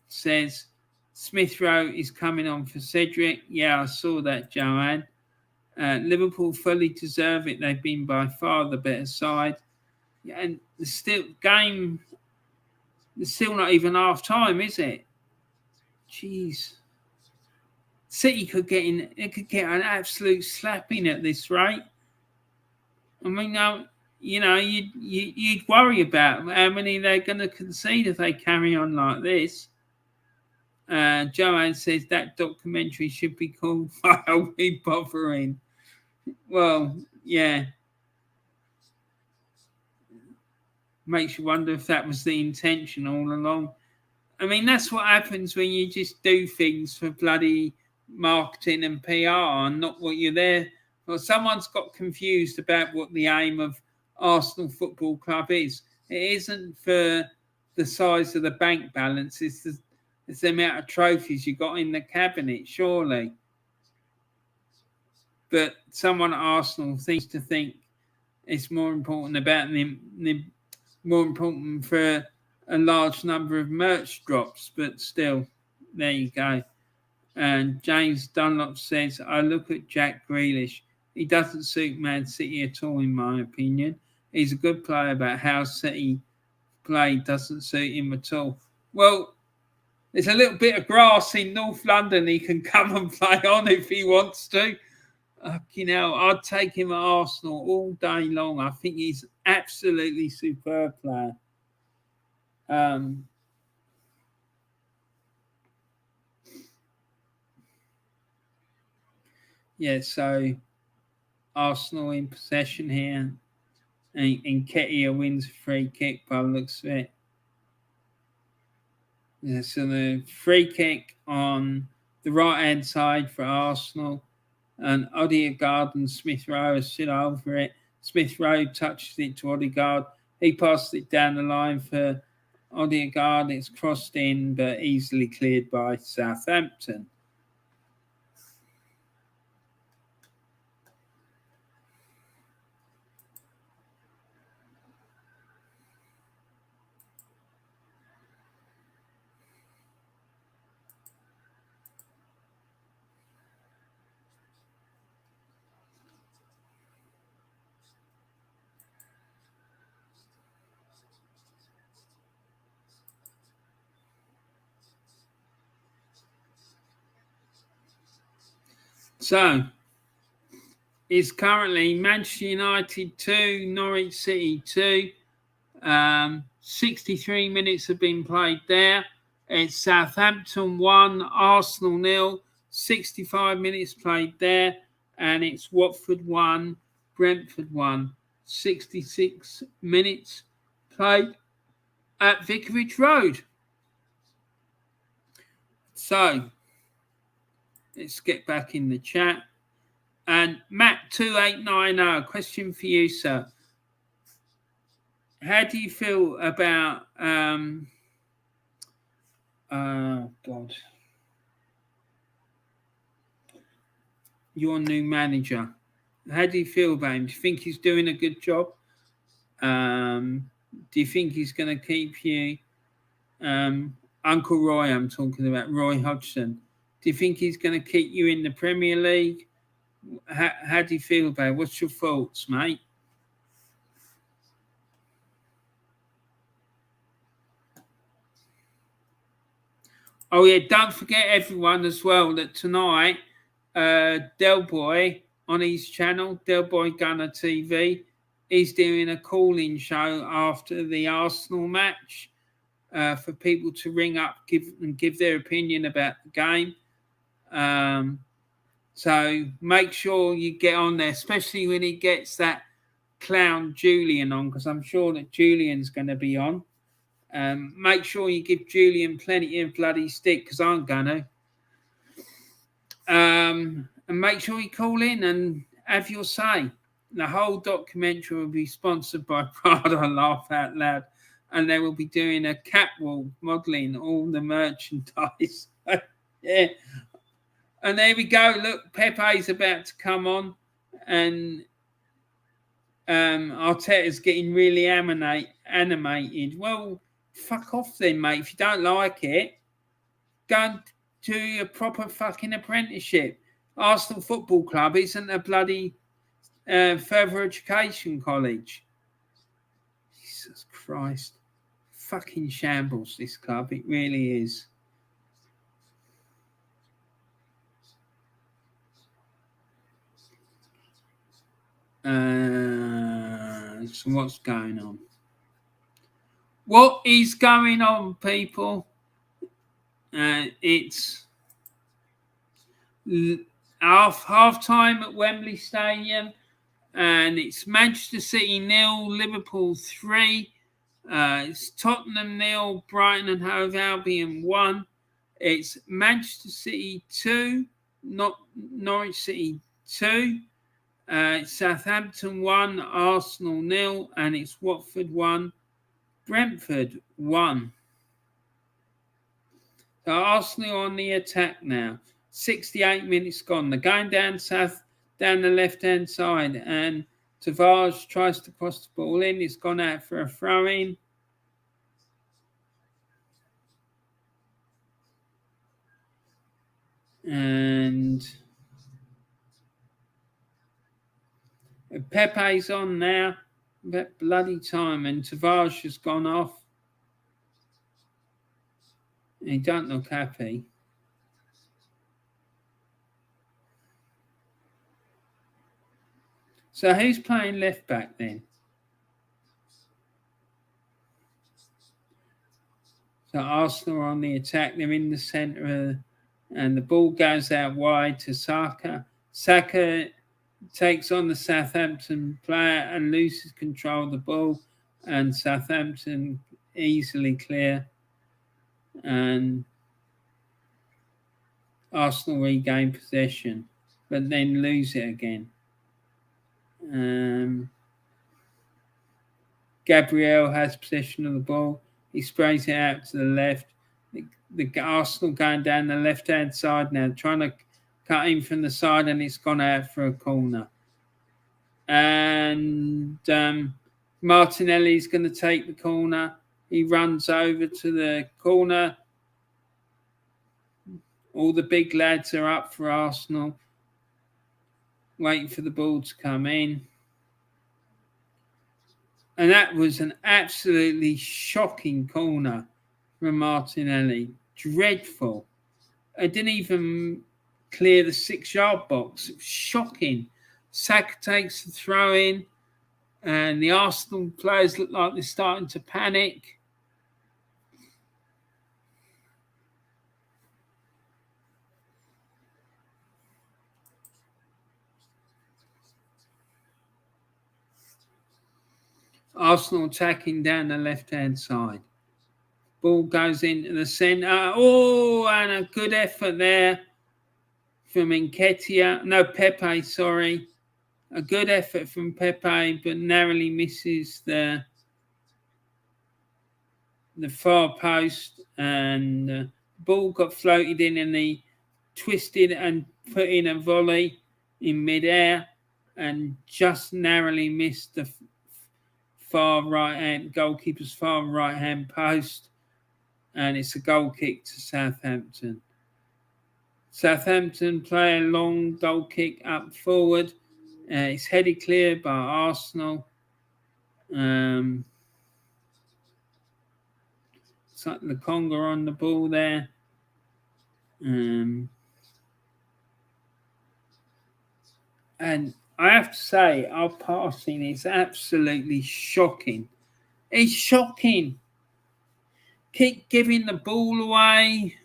says Smith Rowe is coming on for Cedric. Yeah, I saw that, Joanne. Liverpool fully deserve it. They've been by far the better side. Yeah, and there's still not even half time, is it? Jeez. City could get an absolute slapping at this rate. I mean, you'd worry about how many they're going to concede if they carry on like this. Joanne says that documentary should be called Why Are We Bothering? Well, yeah. Makes you wonder if that was the intention all along. I mean, that's what happens when you just do things for bloody marketing and PR and not what you're there. Well, someone's got confused about what the aim of Arsenal Football Club is. It isn't for the size of the bank balance. It's the amount of trophies you got in the cabinet, surely. But someone at Arsenal seems to think it's more important more important for a large number of merch drops. But still, there you go. And James Dunlop says, I look at Jack Grealish. He doesn't suit Man City at all, in my opinion. He's a good player, but how City play doesn't suit him at all. Well, there's a little bit of grass in North London he can come and play on if he wants to. I'd take him at Arsenal all day long. I think he's absolutely superb player. So Arsenal in possession here. And Nketiah wins a free kick by the looks of it. Yeah, so the free kick on the right-hand side for Arsenal. And Odegaard and Smith Rowe are sit over it. Smith Rowe touches it to Odegaard. He passes it down the line for Odegaard. It's crossed in, but easily cleared by Southampton. So, it's currently Manchester United 2, Norwich City 2. 63 minutes have been played there. It's Southampton 1, Arsenal 0. 65 minutes played there, and it's Watford 1, Brentford 1. 66 minutes played at Vicarage Road. So let's get back in the chat. And Matt2890, question for you, sir. How do you feel about your new manager? How do you feel about him? Do you think he's doing a good job? Do you think he's going to keep you? Uncle Roy, I'm talking about Roy Hodgson. Do you think he's going to keep you in the Premier League? How do you feel about it? What's your thoughts, mate? Oh, yeah, don't forget, everyone, as well, that tonight, Del Boy on his channel, Del Boy Gunner TV, is doing a call-in show after the Arsenal match for people to ring up give their opinion about the game. So make sure you get on there, especially when he gets that clown Julian on, because I'm sure that Julian's going to be on. Make sure you give Julian plenty of bloody stick, because I'm going to. And make sure you call in and have your say. The whole documentary will be sponsored by Prada Laugh Out Loud, and they will be doing a catwalk modelling all the merchandise. Yeah. And there we go. Look, Pepe's about to come on, and Arteta's getting really animated. Well, fuck off then, mate. If you don't like it, go and do a proper fucking apprenticeship. Arsenal Football Club isn't a bloody further education college. Jesus Christ. Fucking shambles, this club. It really is. So what's going on? What is going on, people? It's half time at Wembley Stadium, and it's Manchester City 0, Liverpool 3. It's Tottenham 0, Brighton and Hove Albion 1. It's Manchester City 2, not Norwich City 2. It's Southampton 1, Arsenal 0, and it's Watford 1, Brentford 1. So Arsenal on the attack now. 68 minutes gone. They're going down the left-hand side, and Tavares tries to cross the ball in. It's gone out for a throw-in. And Pepe's on now. That bloody time, and Tavares has gone off. He don't look happy. So who's playing left back then? So Arsenal are on the attack. They're in the centre, and the ball goes out wide to Saka. Saka takes on the Southampton player and loses control of the ball, and Southampton easily clear, and Arsenal regain possession, but then lose it again. Gabriel has possession of the ball. He sprays it out to the left. The Arsenal going down the left-hand side now, trying to cut in from the side, and it's gone out for a corner. And Martinelli's going to take the corner. He runs over to the corner. All the big lads are up for Arsenal, waiting for the ball to come in. And that was an absolutely shocking corner from Martinelli. Dreadful. It didn't even clear the 6-yard box. It was shocking. Saka takes the throw in, and the Arsenal players look like they're starting to panic. Arsenal attacking down the left-hand side. Ball goes into the centre. Oh, and a good effort there from Nketiah. No, Pepe, sorry. A good effort from Pepe, but narrowly misses the far post. And the ball got floated in and he twisted and put in a volley in midair and just narrowly missed the far right-hand goalkeeper's far right-hand post. And it's a goal kick to Southampton. Southampton play a long goal kick up forward. It's headed clear by Arsenal. It's like the Conga on the ball there. And I have to say, our passing is absolutely shocking. It's shocking. Keep giving the ball away.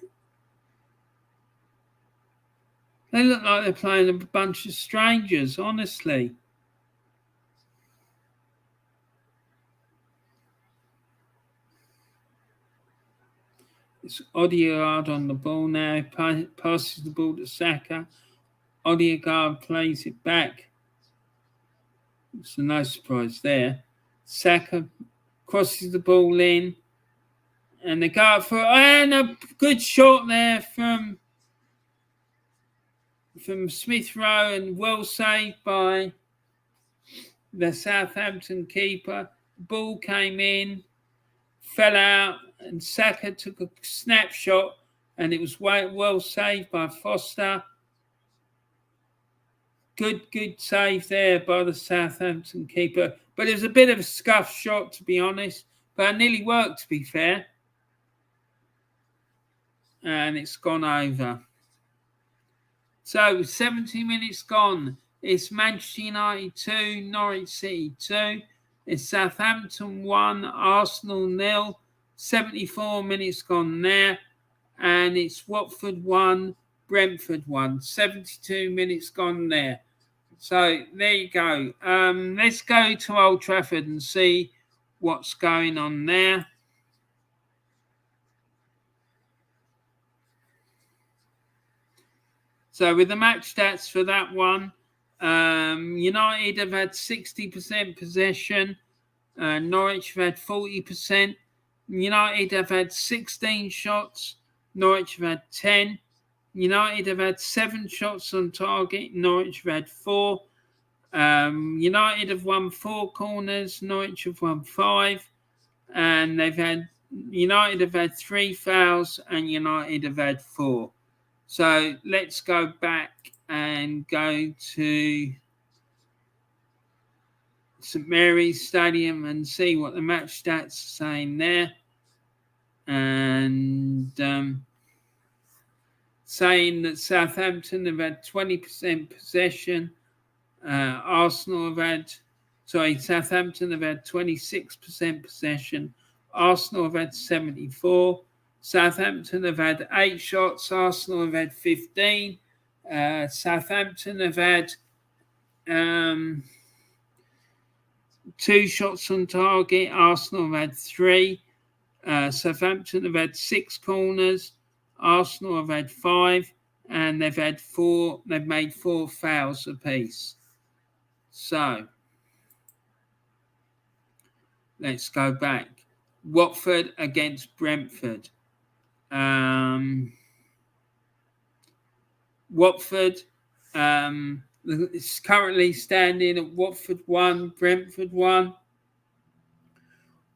They look like they're playing a bunch of strangers, honestly. It's Odegaard on the ball now. Passes the ball to Saka. Odegaard plays it back. It's no surprise there. Saka crosses the ball in. And they go for and a good shot there from Smith Rowe and well saved by the Southampton keeper. The ball came in, fell out, and Saka took a snapshot and it was well saved by Foster. Good save there by the Southampton keeper. But it was a bit of a scuff shot, to be honest. But it nearly worked, to be fair. And it's gone over. So 70 minutes gone. It's Manchester United 2, Norwich City 2. It's Southampton 1, Arsenal 0. 74 minutes gone there. And it's Watford 1, Brentford 1. 72 minutes gone there. So there you go. Let's go to Old Trafford and see what's going on there. So with the match stats for that one, United have had 60% possession. Norwich have had 40%. United have had 16 shots. Norwich have had 10. United have had 7 shots on target. Norwich have had 4. United have won 4 corners. Norwich have won 5. And United have had 3 fouls and United have had 4. So let's go back and go to St Mary's Stadium and see what the match stats are saying there. And saying that Southampton have had 20% possession. Southampton have had 26% possession. Arsenal have had 74. Southampton have had 8 shots. Arsenal have had 15. Southampton have had 2 shots on target. Arsenal have had 3. Southampton have had 6 corners. Arsenal have had 5, and they've had 4. They've made 4 fouls apiece. So let's go back. Watford against Brentford. Watford is currently standing at Watford 1, Brentford 1.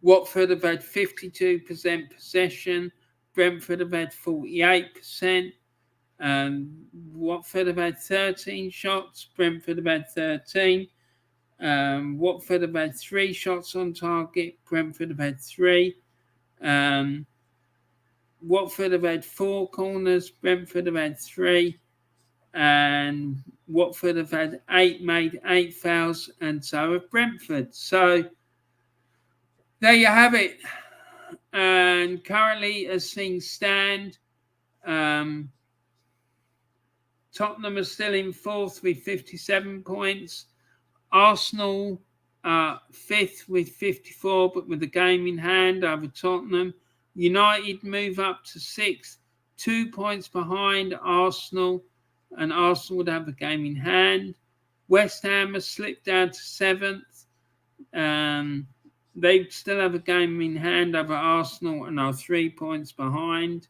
Watford have had 52% possession. Brentford have had 48%. Watford have had 13 shots. Brentford have had 13. Watford have had 3 shots on target. Brentford have had 3. Watford have had 4 corners. Brentford have had 3. And Watford have had made 8 fouls, and so have Brentford. So there you have it. And currently, as things stand, Tottenham are still in 4th with 57 points. Arsenal fifth with 54, but with a game in hand over Tottenham. United move up to sixth, 2 points behind Arsenal, and Arsenal would have a game in hand. West Ham has slipped down to seventh. They still have a game in hand over Arsenal and are 3 points behind.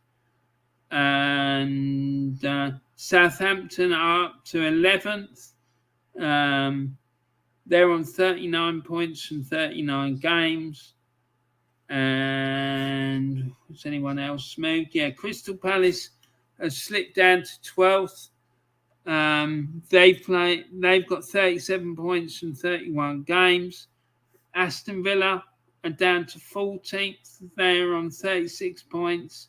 And Southampton are up to 11th. They're on 39 points from 39 games. And has anyone else moved? Yeah, Crystal Palace has slipped down to 12th. They've got 37 points from 31 games. Aston Villa are down to 14th. They're on 36 points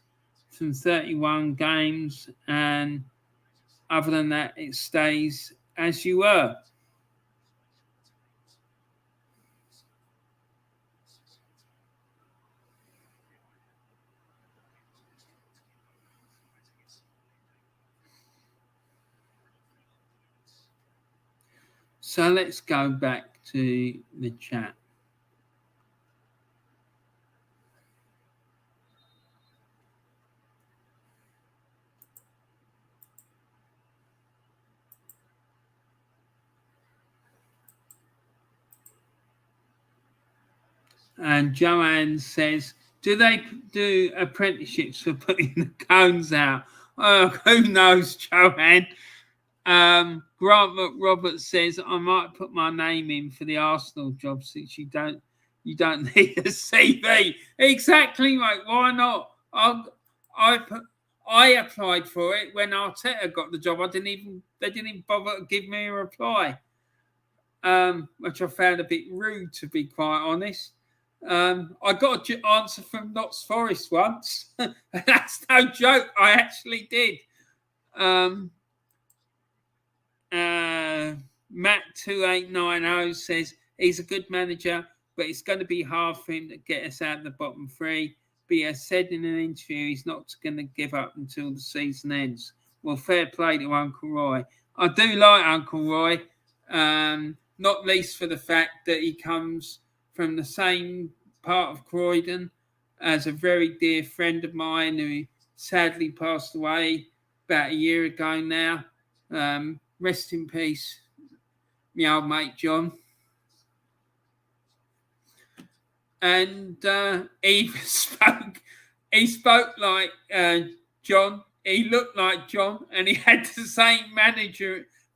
from 31 games. And other than that, it stays as you were. So let's go back to the chat. And Joanne says, do they do apprenticeships for putting the cones out? Oh, who knows, Joanne? Grant McRoberts says, I might put my name in for the Arsenal job since you don't need a CV. Exactly, mate. Why not? I applied for it when Arteta got the job. They didn't even bother to give me a reply, which I found a bit rude, to be quite honest. I got an answer from Notts Forest once. That's no joke. I actually did. Matt2890 says he's a good manager, but it's going to be hard for him to get us out of the bottom three. But he has said in an interview he's not going to give up until the season ends. Well, fair play to Uncle Roy. I do like Uncle Roy, not least for the fact that he comes from the same part of Croydon as a very dear friend of mine who sadly passed away about a year ago now. Rest in peace, my old mate John. And he spoke like John. He looked like John, and he had the same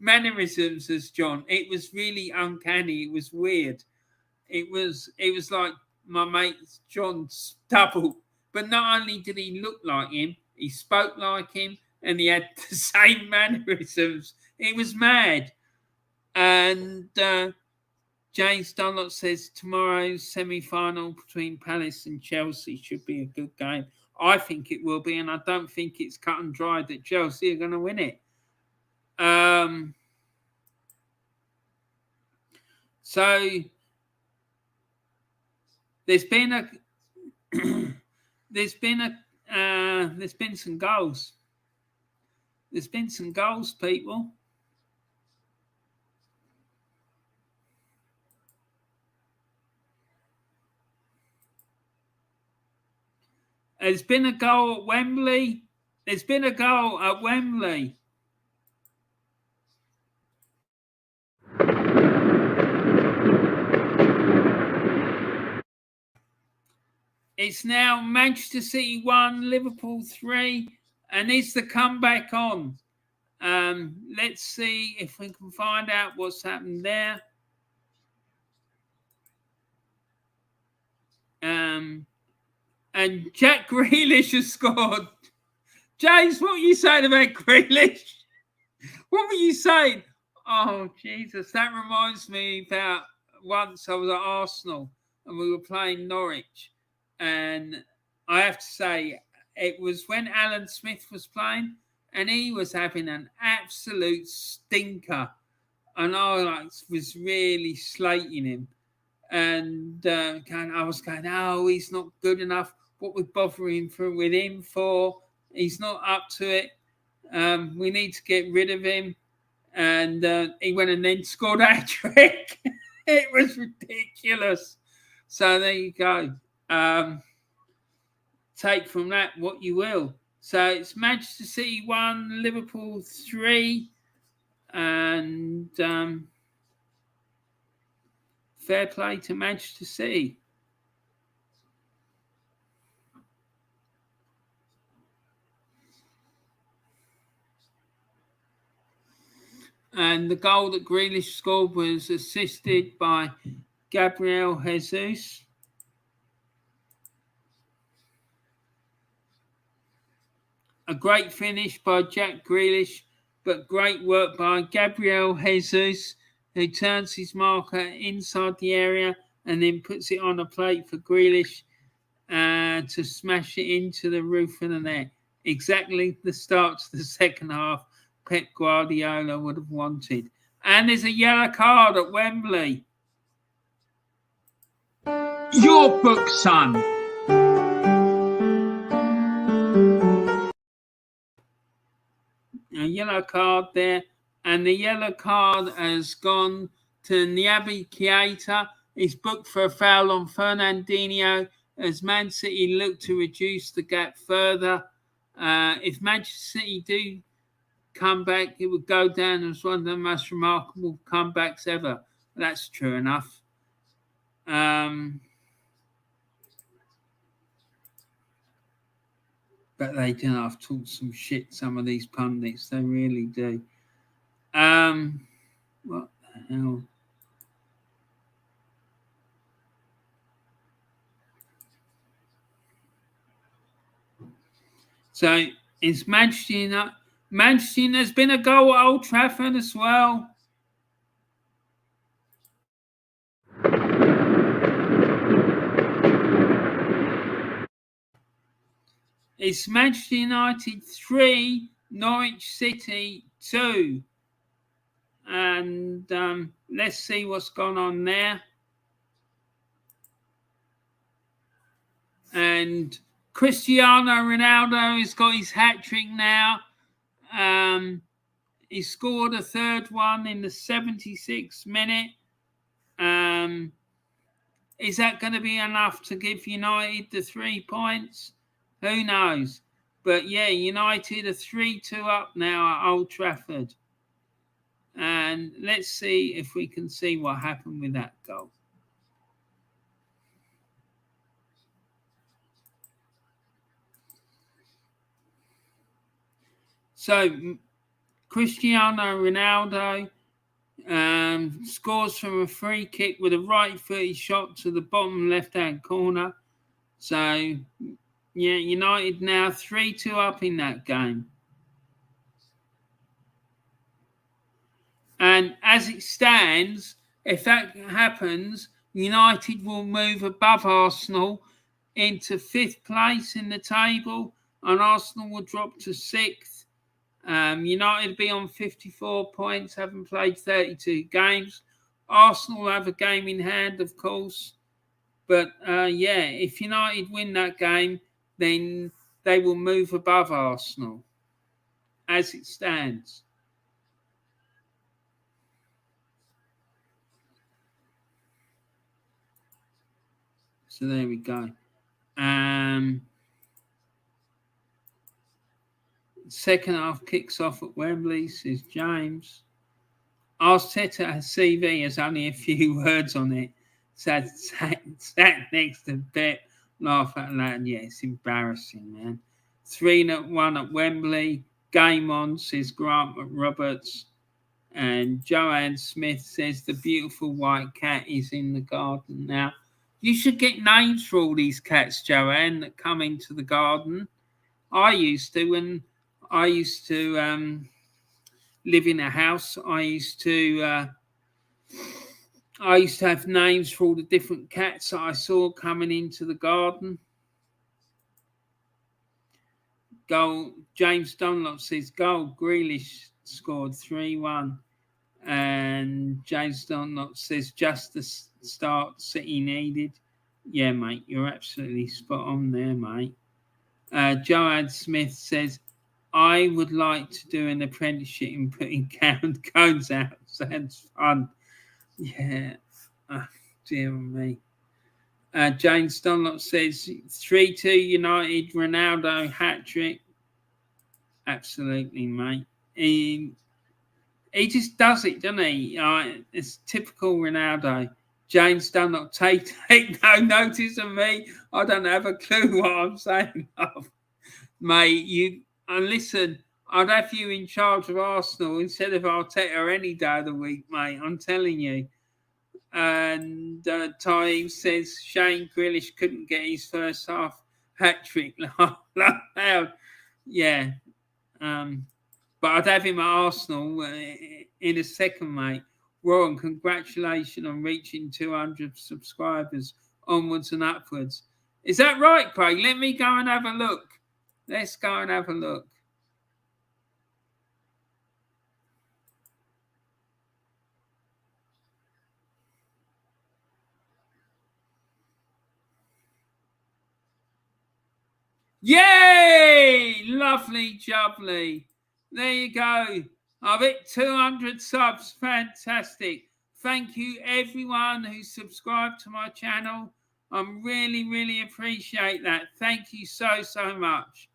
mannerisms as John. It was really uncanny. It was weird. It was like my mate John's double. But not only did he look like him, he spoke like him, and he had the same mannerisms. It was mad. And James Dunlop says tomorrow's semi-final between Palace and Chelsea should be a good game. I think it will be, and I don't think it's cut and dry that Chelsea are going to win it. So there's been some goals. There's been some goals, people. There's been a goal at Wembley. There's been a goal at Wembley. It's now Manchester City 1, Liverpool 3, and is the comeback on? Let's see if we can find out what's happened there. And Jack Grealish has scored. James, what were you saying about Grealish? What were you saying? Oh, Jesus. That reminds me about once I was at Arsenal and we were playing Norwich. And I have to say, it was when Alan Smith was playing and he was having an absolute stinker. And I was really slating him. And I was going, oh, he's not good enough. What we're bothering with him for? He's not up to it. We need to get rid of him. And he went and then scored a trick. It was ridiculous. So there you go. Take from that what you will. So it's Manchester City 1, Liverpool 3, and fair play to Manchester City. And the goal that Grealish scored was assisted by Gabriel Jesus. A great finish by Jack Grealish, but great work by Gabriel Jesus, who turns his marker inside the area and then puts it on a plate for Grealish to smash it into the roof of the net. Exactly the start to the second half Pep Guardiola would have wanted. And there's a yellow card at Wembley. Your book, son. A yellow card there. And the yellow card has gone to Naby Keita. He's booked for a foul on Fernandinho as Man City look to reduce the gap further. If Manchester City do come back, it would go down as one of the most remarkable comebacks ever. That's true enough. But they do have talked some shit, some of these pundits. They really do. What the hell? So it's Manchester United. Manchester United, there's been a goal at Old Trafford as well. It's Manchester United 3, Norwich City 2. And let's see what's gone on there. And Cristiano Ronaldo has got his hat-trick now. He scored a third one in the 76th minute. Is that going to be enough to give United the 3 points? Who knows? But yeah, United are 3-2 up now at Old Trafford. And let's see if we can see what happened with that goal. So Cristiano Ronaldo scores from a free kick with a right-footed shot to the bottom left-hand corner. So, yeah, United now 3-2 up in that game. And as it stands, if that happens, United will move above Arsenal into 5th place in the table, and Arsenal will drop to 6th. United will be on 54 points, having played 32 games. Arsenal will have a game in hand, of course. But, if United win that game, then they will move above Arsenal as it stands. So there we go. Second half kicks off at Wembley, says James. Arteta CV has only a few words on it. Sat next to Pep, laugh out loud. Yeah, it's embarrassing, man. 3-1 at Wembley. Game on, says Grant Roberts. And Joanne Smith says the beautiful white cat is in the garden now. You should get names for all these cats, Joanne, that come into the garden. I used to, when I used to live in a house, I used to have names for all the different cats that I saw coming into the garden. Goal, James Dunlop says, goal, Grealish scored 3-1. And James Dunlop says, just the start City needed. Yeah, mate, you're absolutely spot on there, mate. Joanne Smith says, I would like to do an apprenticeship in putting cones out. Sounds fun. Yeah. Dear me. James Dunlop says 3-2 United, Ronaldo hat-trick. Absolutely, mate. He just does it, doesn't he? It's typical Ronaldo. James Dunlop, take no notice of me. I don't have a clue what I'm saying. Mate, listen, I'd have you in charge of Arsenal instead of Arteta any day of the week, mate. I'm telling you. And Ty says Shane Grealish couldn't get his first half hat trick. Yeah. But I'd have him at Arsenal in a second, mate. Warren, congratulations on reaching 200 subscribers onwards and upwards. Is that right, Craig? Let me go and have a look. Let's go and have a look. Yay! Lovely jubbly. There you go. I've hit 200 subs. Fantastic. Thank you, everyone who subscribed to my channel. I really, really appreciate that. Thank you so, so much.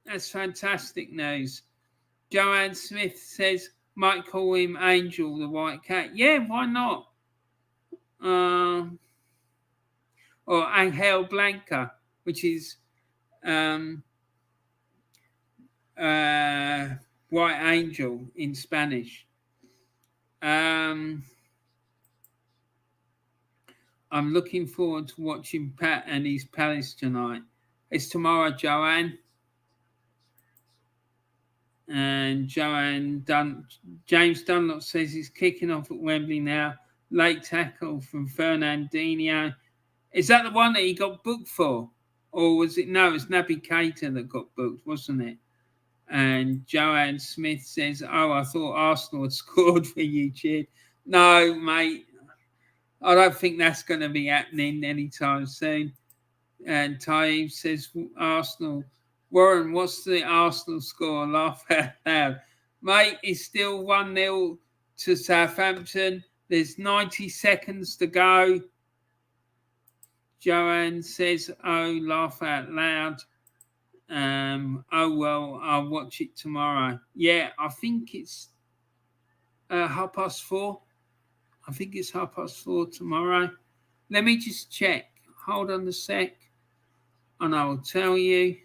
That's fantastic news. Joanne Smith says, might call him Angel, the white cat. Yeah, why not? Or Angel Blanca, which is white angel in Spanish. I'm looking forward to watching Pat and his Palace tonight. It's tomorrow, Joanne. And James Dunlop says he's kicking off at Wembley now. Late tackle from Fernandinho. Is that the one that he got booked for? Or was it? No, it's Naby Keita that got booked, wasn't it? And Joanne Smith says, oh, I thought Arsenal had scored for you, Chid. No, mate. I don't think that's going to be happening anytime soon. And Taib says, Arsenal. Warren, what's the Arsenal score? Laugh out loud. Mate, it's still 1-0 to Southampton. There's 90 seconds to go. Joanne says, oh, laugh out loud. Oh, well, I'll watch it tomorrow. Yeah, I think it's 4:30. I think it's 4:30 tomorrow. Let me just check. Hold on a sec. And I will tell you.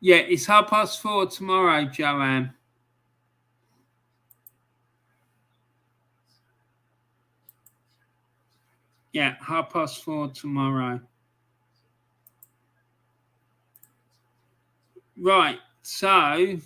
Yeah, it's 4:30 tomorrow, Joanne. Yeah, 4:30 tomorrow. Right, so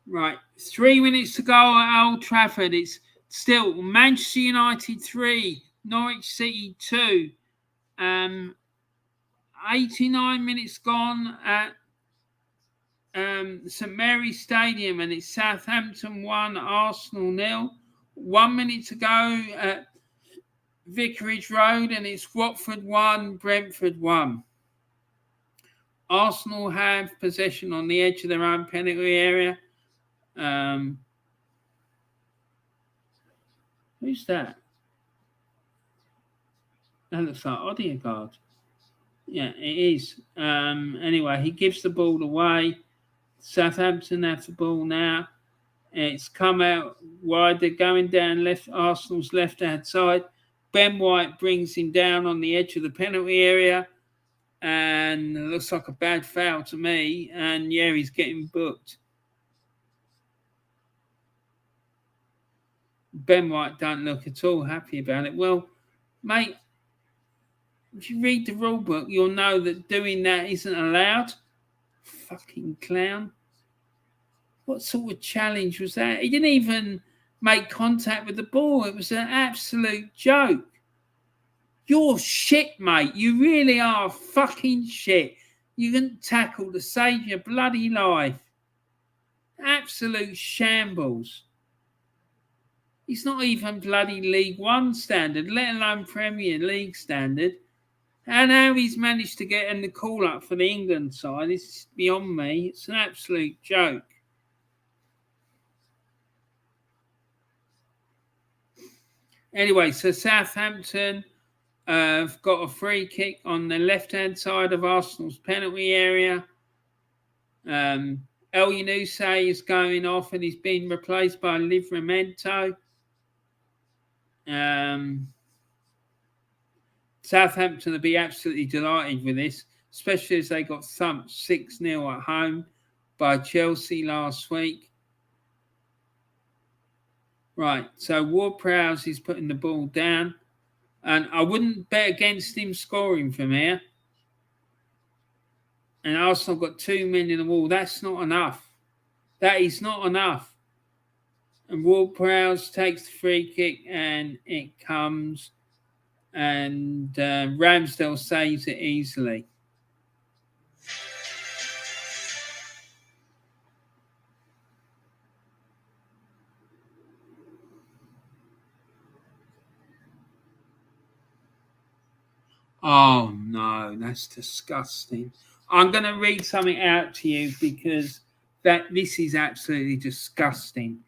right, 3 minutes to go at Old Trafford. It's still Manchester United 3, Norwich City 2. 89 minutes gone at St Mary's Stadium, and it's Southampton 1, Arsenal 0. 1 minute to go at Vicarage Road, and it's Watford 1, Brentford 1. Arsenal have possession on the edge of their own penalty area. Who's that? That looks like Odegaard. Yeah, it is. Anyway, he gives the ball away. Southampton have the ball now. It's come out wide. They're going down Arsenal's left-hand side. Ben White brings him down on the edge of the penalty area. And it looks like a bad foul to me. And, yeah, he's getting booked. Ben White don't look at all happy about it. Well, mate, if you read the rule book, you'll know that doing that isn't allowed. Fucking clown. What sort of challenge was that? He didn't even make contact with the ball. It was an absolute joke. You're shit, mate. You really are fucking shit. You can tackle to save your bloody life. Absolute shambles. He's not even bloody League One standard, let alone Premier League standard. And how he's managed to get in the call up for the England side is beyond me. It's an absolute joke. Anyway, so Southampton have got a free kick on the left-hand side of Arsenal's penalty area. El Younousi is going off and he's been replaced by Livramento. Southampton will be absolutely delighted with this, especially as they got thumped 6-0 at home by Chelsea last week. Right, so Ward-Prowse is putting the ball down, and I wouldn't bet against him scoring from here. And Arsenal got 2 men in the wall. That's not enough. That is not enough. And Ward-Prowse takes the free kick, and it comes, and Ramsdale saves it easily. Oh, no, that's disgusting. I'm going to read something out to you because this is absolutely disgusting.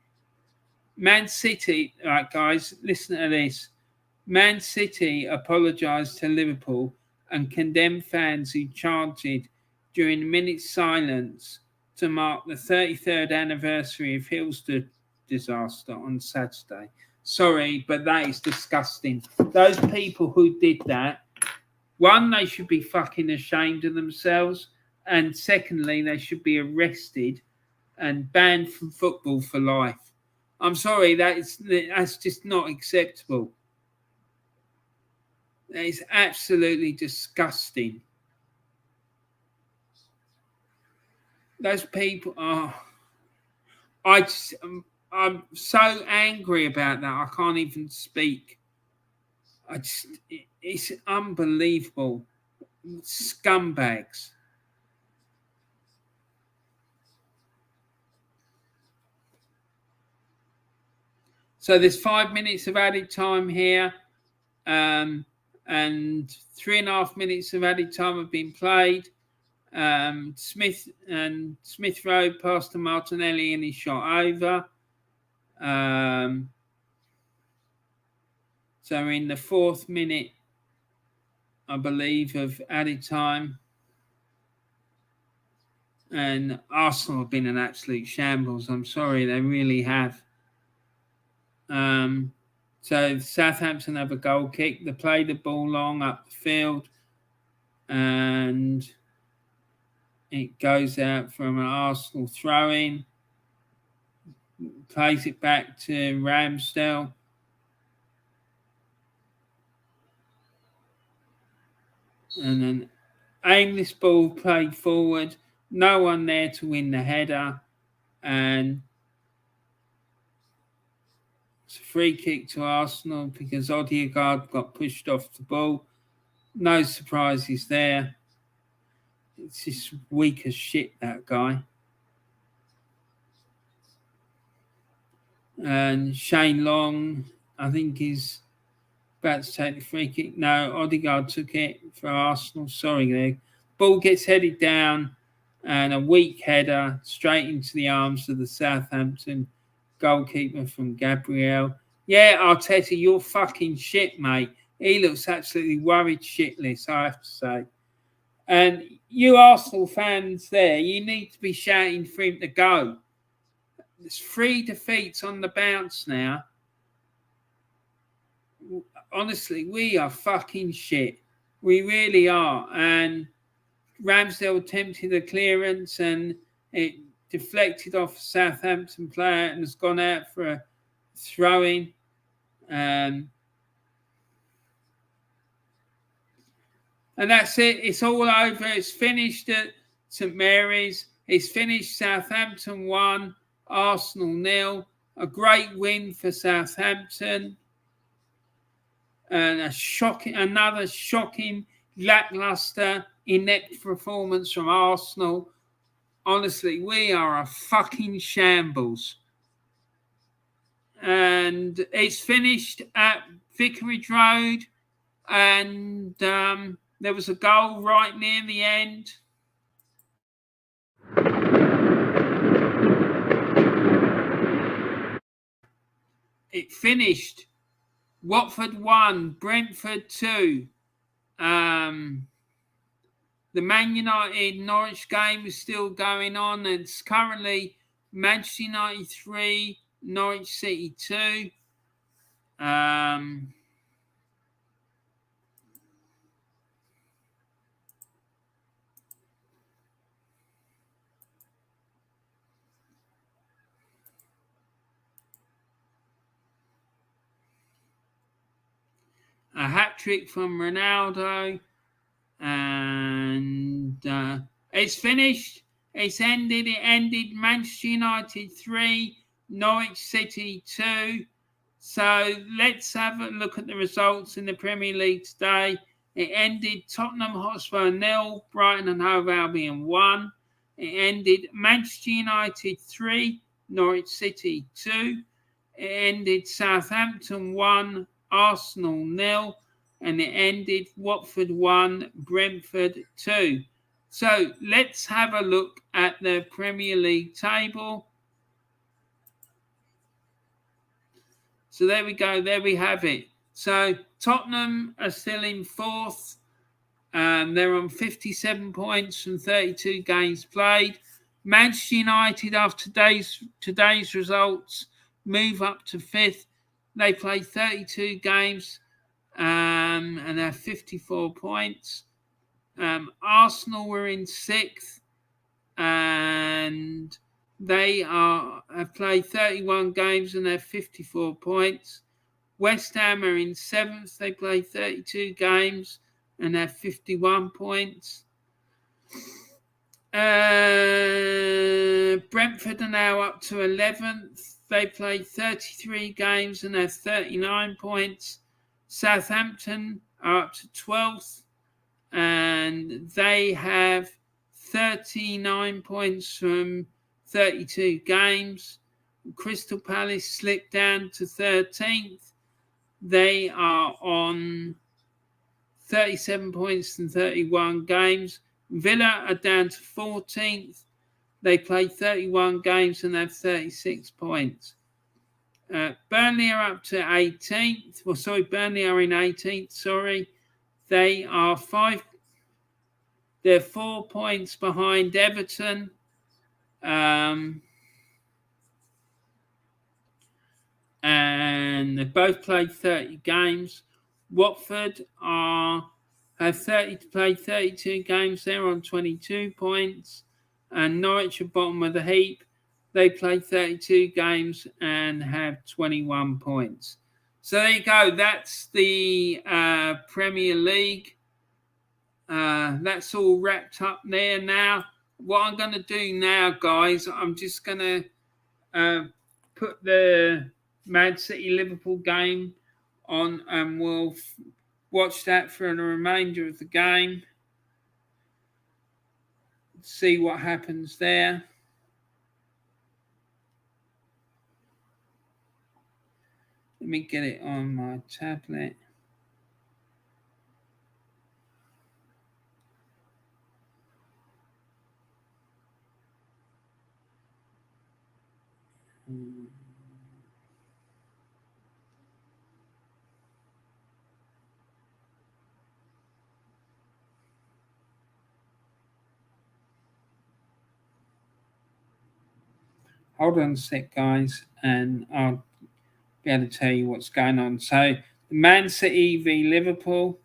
Man City, all right, guys, listen to this. Man City apologised to Liverpool and condemned fans who chanted during a minute's silence to mark the 33rd anniversary of Hillsborough disaster on Saturday. Sorry, but that is disgusting. Those people who did that, one, they should be fucking ashamed of themselves. And secondly, they should be arrested and banned from football for life. I'm sorry, that's just not acceptable. That is absolutely disgusting. Those people are... I'm so angry about that. I can't even speak. It's unbelievable. Scumbags. So there's 5 minutes of added time here, and 3.5 minutes of added time have been played. Smith Rowe passed to Martinelli and he shot over. So we're in the 4th minute, I believe, of added time. And Arsenal have been an absolute shambles. I'm sorry, they really have. So Southampton have a goal kick. They play the ball long up the field. And it goes out from an Arsenal throw-in. Plays it back to Ramsdale. And an aimless ball played forward. No one there to win the header. And it's a free kick to Arsenal because Odegaard got pushed off the ball. No surprises there. It's just weak as shit, that guy. And Shane Long, I think, is about to take the free kick. No, Odegaard took it for Arsenal. Sorry there. Ball gets headed down and a weak header straight into the arms of the Southampton goalkeeper from Gabriel. Yeah, Arteta, you're fucking shit, mate. He looks absolutely worried shitless, I have to say. And you Arsenal fans there, you need to be shouting for him to go. There's 3 defeats on the bounce now. Honestly, we are fucking shit. We really are. And Ramsdale attempted a clearance and it deflected off a Southampton player and has gone out for a throw-in. And that's it. It's all over. It's finished at St Mary's. It's finished Southampton 1, Arsenal 0. A great win for Southampton. And another shocking, lacklustre inept performance from Arsenal. Honestly, we are a fucking shambles. And it's finished at Vicarage Road, and there was a goal right near the end. It finished Watford 1, Brentford 2. The Man United Norwich game is still going on. It's currently Manchester United 3, Norwich City 2. A hat-trick from Ronaldo. And it's finished. It's ended. It ended Manchester United 3, Norwich City 2. So let's have a look at the results in the Premier League today. It ended Tottenham Hotspur 0, Brighton and Hove Albion 1. It ended Manchester United 3, Norwich City 2. It ended Southampton 1, Arsenal 0. And it ended Watford 1, Brentford 2. So let's have a look at the Premier League table. So there we go. There we have it. So Tottenham are still in fourth. They're on 57 points from 32 games played. Manchester United, after today's results, move up to fifth. They play 32 games. And they're 54 points. Arsenal were in sixth, and they have played 31 games and they're 54 points. West Ham are in seventh. They played 32 games and they're 51 points. Brentford are now up to 11th. They played 33 games and they're 39 points. Southampton are up to 12th, and they have 39 points from 32 games. Crystal Palace slipped down to 13th. They are on 37 points from 31 games. Villa are down to 14th. They played 31 games and have 36 points. Burnley are up to 18th. Burnley are in 18th. They are 4 points behind Everton. And they both played 30 games. Watford have played 32 games. They're on 22 points. And Norwich are bottom of the heap. They played 32 games and have 21 points. So there you go. That's the Premier League. That's all wrapped up there now. What I'm going to do now, guys, I'm just going to put the Man City Liverpool game on, and we'll watch that for the remainder of the game. See what happens there. Let me get it on my tablet. Hold on a sec, guys, and I'll be able to tell you what's going on. So, Man City v Liverpool.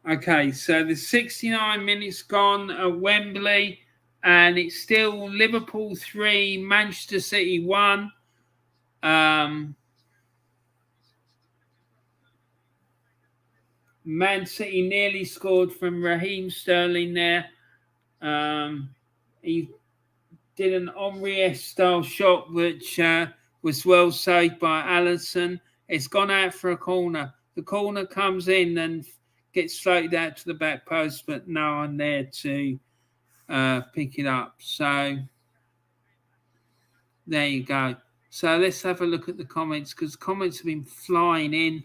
Okay, so the 69 minutes gone at Wembley, and it's still Liverpool 3, Manchester City 1. Man City nearly scored from Raheem Sterling there. He did an Henry-style shot, which was well saved by Alisson. It's gone out for a corner. The corner comes in and gets floated out to the back post, but no one there to pick it up. So there you go. So let's have a look at the comments, because comments have been flying in.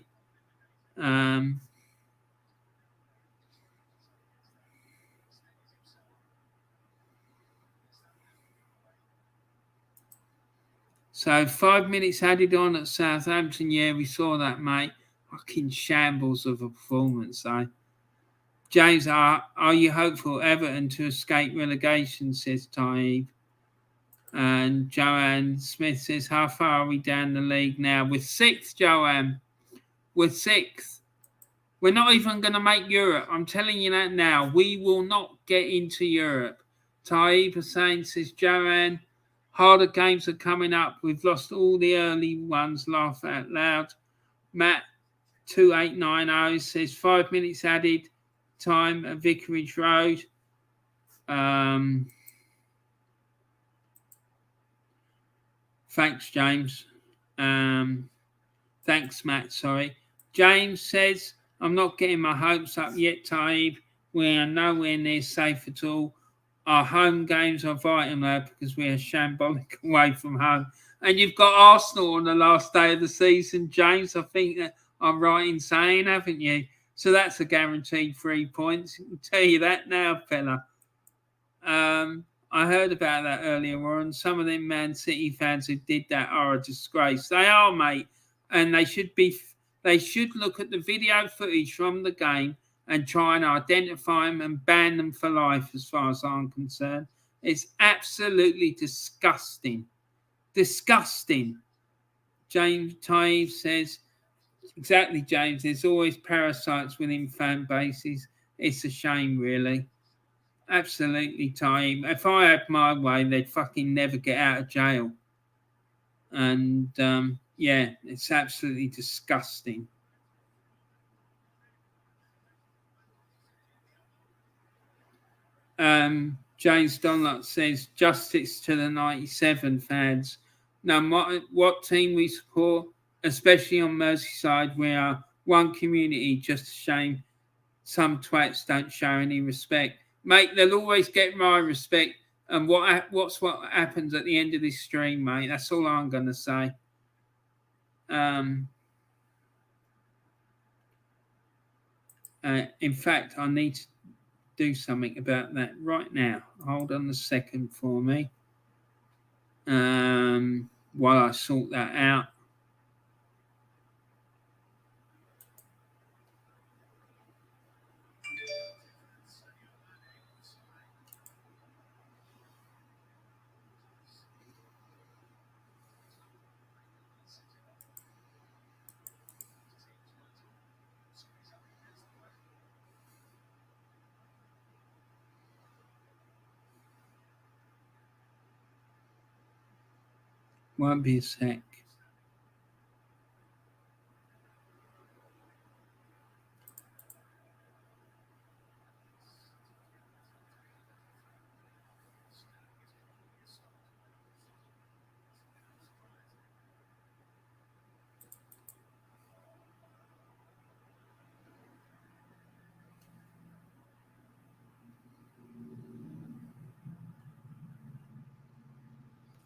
So 5 minutes added on at Southampton. Yeah, we saw that, mate. Fucking shambles of a performance, though. James, are you hopeful Everton to escape relegation, says Taib. And Joanne Smith says, how far are we down the league now? We're sixth, Joanne. We're sixth. We're not even going to make Europe. I'm telling you that now. We will not get into Europe. Taib Hussain says, Joanne, harder games are coming up. We've lost all the early ones. Laugh out loud. Matt 2890 says 5 minutes added time at Vicarage Road. Thanks, James. Thanks, Matt. Sorry. James says, I'm not getting my hopes up yet, Taib. We are nowhere near safe at all. Our home games are vital now because we are shambolic away from home. And you've got Arsenal on the last day of the season, James. I think that I'm right in saying, haven't you? So that's a guaranteed 3 points. I can tell you that now, fella. I heard about that earlier on. Some of them Man City fans who did that are a disgrace. They are, mate. And they should look at the video footage from the game and try and identify them and ban them for life, as far as I'm concerned. It's absolutely disgusting. Disgusting. James Taib says, exactly, James, there's always parasites within fan bases. It's a shame, really. Absolutely, Taib. If I had my way, they'd fucking never get out of jail. And, yeah, it's absolutely disgusting. James Dunlop says, justice to the 97 fans. Now, what team we support, especially on Merseyside, we are one community. Just a shame some twats don't show any respect. Mate, they'll always get my respect. And what happens at the end of this stream, mate? That's all I'm going to say. In fact, I need to do something about that right now. Hold on a second for me. While I sort that out. Won't be a sec.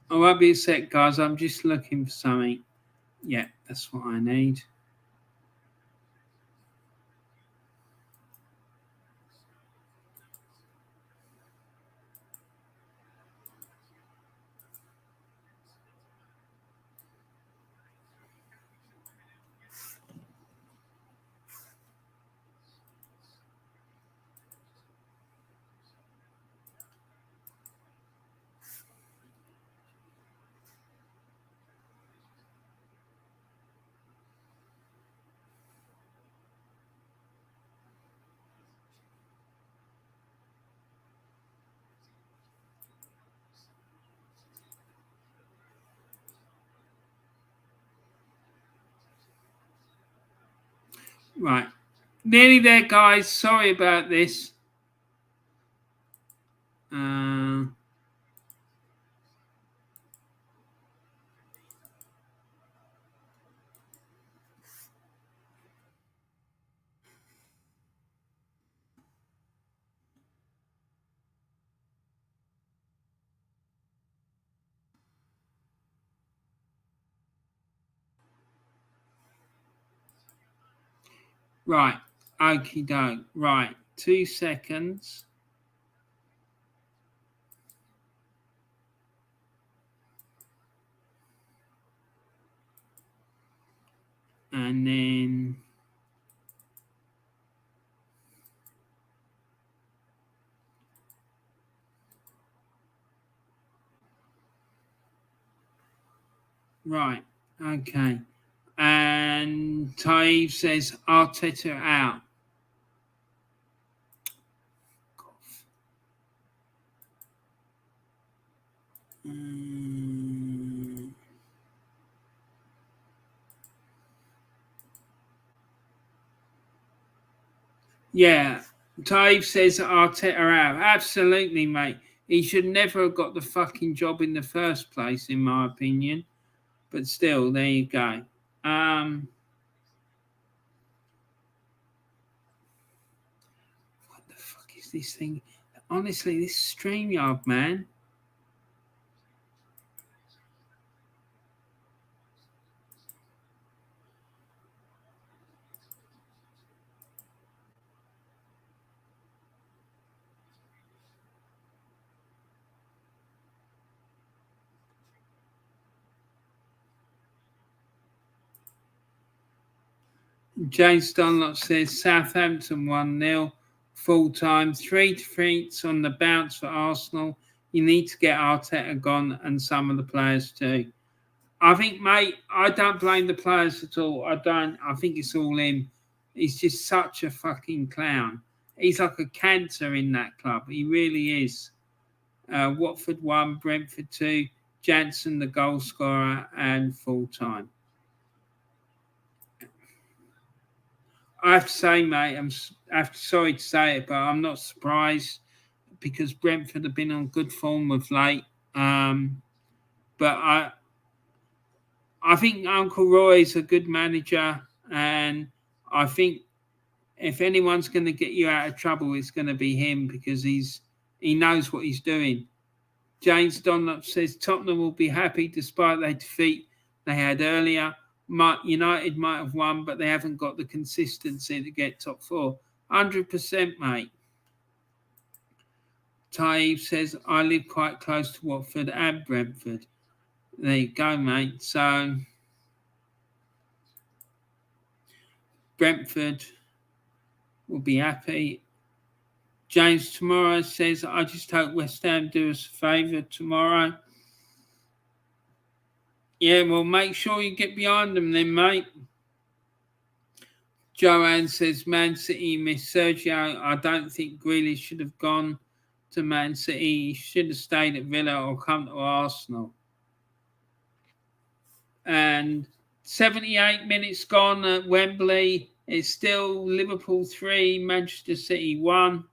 I won't be a sec, guys. I'm just looking for something. Yeah, that's what I need. Right. Nearly there, guys. Sorry about this. Right. Okie doke. Right. 2 seconds. And then right. Okay. And Taib says Arteta out. Yeah. Taib says Arteta out. Absolutely, mate. He should never have got the fucking job in the first place, in my opinion. But still, there you go. What the fuck is this thing? Honestly, this StreamYard, man. James Dunlop says Southampton 1-0 full time, 3 defeats on the bounce for Arsenal. You need to get Arteta gone and some of the players too. I think, mate, I don't blame the players at all. I don't. I think it's all him. He's just such a fucking clown. He's like a cancer in that club. He really is. Watford 1, Brentford 2, Jansen the goal scorer and full time. I have to say, mate, I'm sorry to say it, but I'm not surprised because Brentford have been on good form of late. But I think Uncle Roy is a good manager, and I think if anyone's going to get you out of trouble, it's going to be him because he knows what he's doing. James Dunlop says Tottenham will be happy despite the defeat they had earlier. United might have won, but they haven't got the consistency to get top 4. 100%, mate. Taib says, I live quite close to Watford and Brentford. There you go, mate. So, Brentford will be happy. James tomorrow says, I just hope West Ham do us a favour tomorrow. Yeah, well, make sure you get behind them then, mate. Joanne says, Man City missed Sergio. I don't think Grealish should have gone to Man City. He should have stayed at Villa or come to Arsenal. And 78 minutes gone at Wembley. It's still Liverpool 3, Manchester City 1.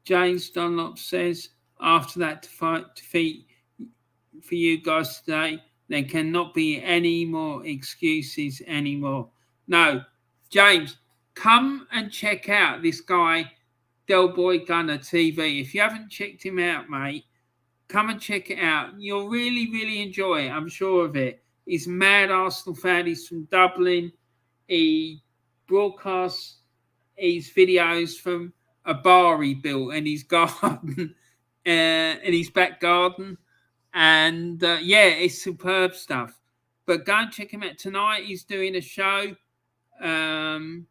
James Dunlop says, after that defeat for you guys today, there cannot be any more excuses anymore. No, James, come and check out this guy, Del Boy Gunner TV. If you haven't checked him out, mate, come and check it out. You'll really, really enjoy it. I'm sure of it. He's a mad Arsenal fan. He's from Dublin. He broadcasts his videos from a bar he built in his garden, in his back garden. And yeah, it's superb stuff. But go and check him out tonight. He's doing a show. And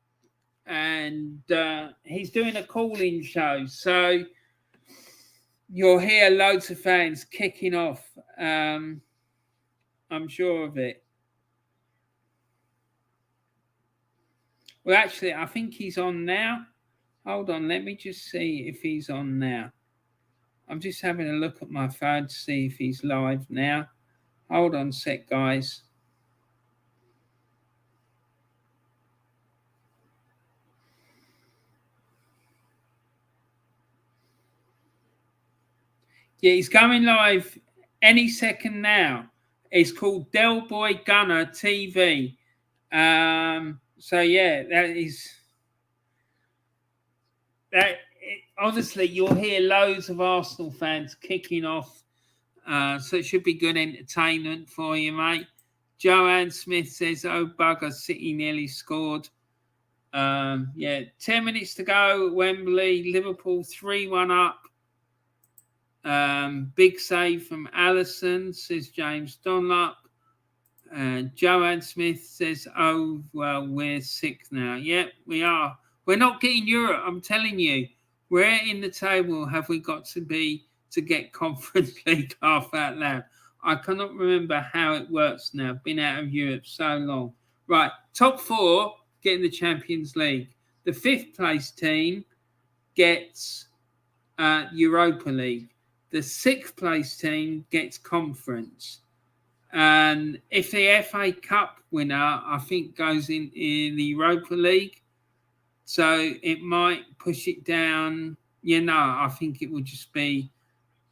he's doing a call-in show. So you'll hear loads of fans kicking off. I'm sure of it. Well, actually, I think he's on now. Hold on, let me just see if he's on now. I'm just having a look at my phone to see if he's live now. Hold on a sec, guys. Yeah, he's going live any second now. It's called Del Boy Gunner TV. So yeah, honestly, you'll hear loads of Arsenal fans kicking off. So it should be good entertainment for you, mate. Joanne Smith says, "Oh bugger, City nearly scored." 10 minutes to go at Wembley. Liverpool 3-1 up. Big save from Allison, says James Dunlop. Joanne Smith says, "Oh, well, we're sick now." Yeah, we are. We're not getting Europe, I'm telling you. Where in the table have we got to be to get Conference League? Half out loud. I cannot remember how it works now. Been out of Europe so long. Right, top 4 get in the Champions League. The 5th place team gets Europa League. The 6th place team gets Conference. And if the FA Cup winner, I think, goes in the Europa League, so it might push it down. I think it would just be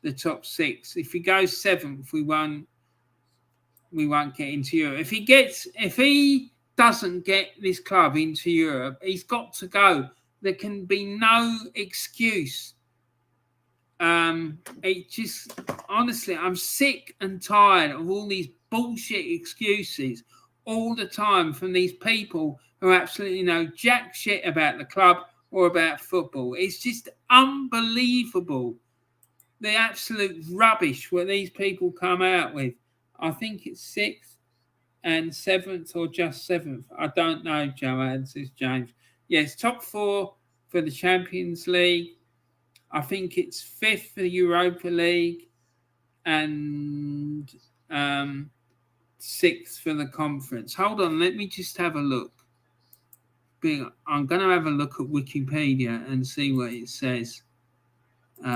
the top 6. If he goes 7th, we won't get into Europe. If he doesn't get this club into Europe, he's got to go. There can be no excuse. It just, honestly, I'm sick and tired of all these bullshit excuses all the time from these people who absolutely know jack shit about the club or about football. It's just unbelievable, the absolute rubbish what these people come out with. I think it's 6th and 7th or just 7th. I don't know, Joanne, says James. Yes, top 4 for the Champions League. I think it's 5th for the Europa League and 6th for the conference. Hold on, let me just have a look. I'm going to have a look at Wikipedia and see what it says. Hold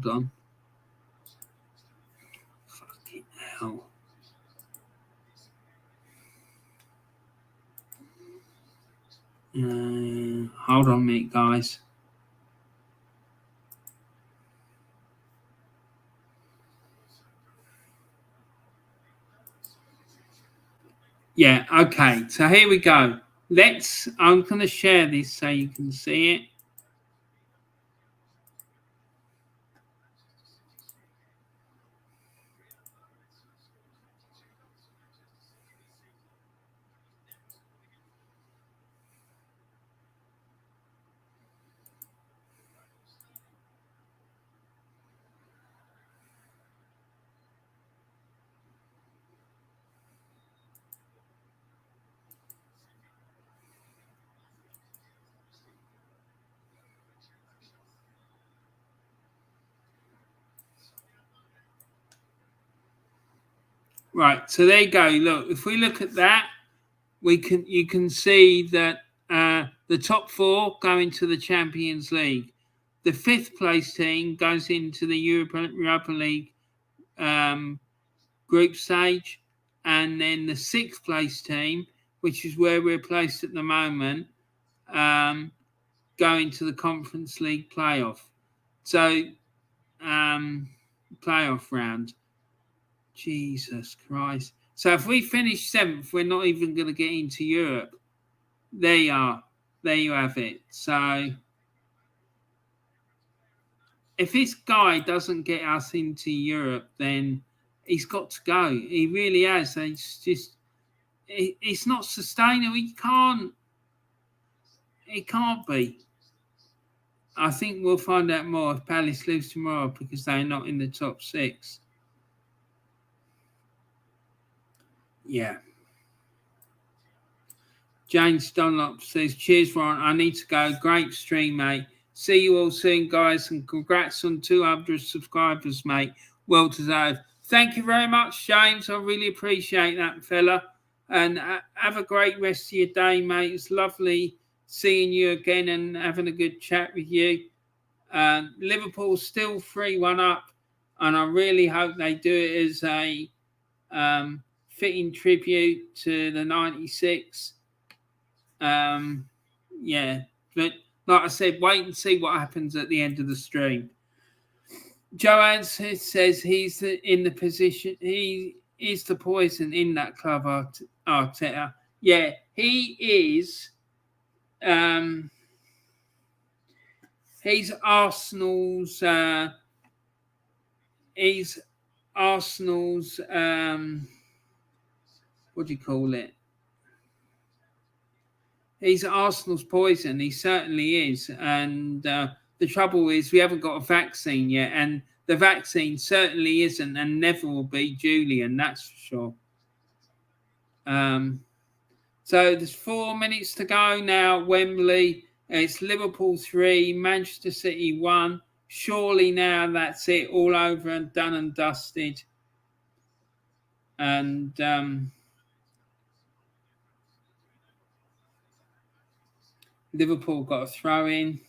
on. Fucking hell. Hold on a minute, guys. Yeah, okay. So here we go. I'm going to share this so you can see it. Right, so there you go. Look, if we look at that, you can see that the top 4 go into the Champions League. The 5th place team goes into the Europa League group stage, and then the 6th place team, which is where we're placed at the moment, go into the Conference League playoff. So, playoff round. Jesus Christ. So if we finish 7th, we're not even going to get into Europe. There you are. There you have it. So if this guy doesn't get us into Europe, then he's got to go. He really has. It's not sustainable. It can't be. I think we'll find out more if Palace lose tomorrow because they're not in the top 6. Yeah. James Dunlop says, "Cheers, Ron. I need to go. Great stream, mate. See you all soon, guys. And congrats on 200 subscribers, mate. Well deserved." Thank you very much, James. I really appreciate that, fella. And have a great rest of your day, mate. It's lovely seeing you again and having a good chat with you. Liverpool's still 3-1 up. And I really hope they do it as a fitting tribute to the 96. But like I said, wait and see what happens at the end of the stream. Joanne says he's in the position. He is the poison in that club, Arteta. Yeah, he is. He's Arsenal's. He's Arsenal's. What do you call it? He's Arsenal's poison. He certainly is. And the trouble is, we haven't got a vaccine yet, and the vaccine certainly isn't, and never will be Julian. That's for sure. So there's 4 minutes to go now. Wembley. It's Liverpool 3, Manchester City 1. Surely now that's it, all over and done and dusted. And Liverpool got a throw in.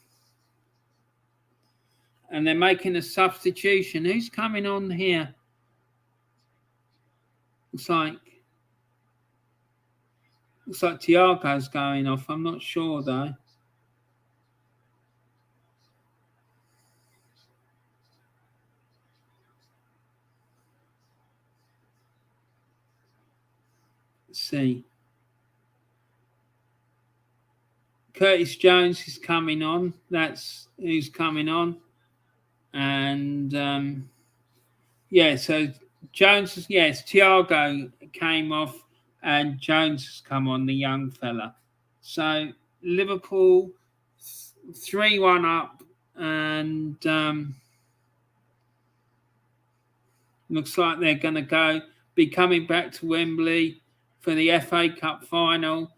And they're making a substitution. Who's coming on here? Looks like Thiago's going off. I'm not sure though. Let's see. Curtis Jones is coming on. That's who's coming on. And so Jones, Thiago came off and Jones has come on, the young fella. So Liverpool 3-1 up, and looks like they're going to be coming back to Wembley for the FA Cup final,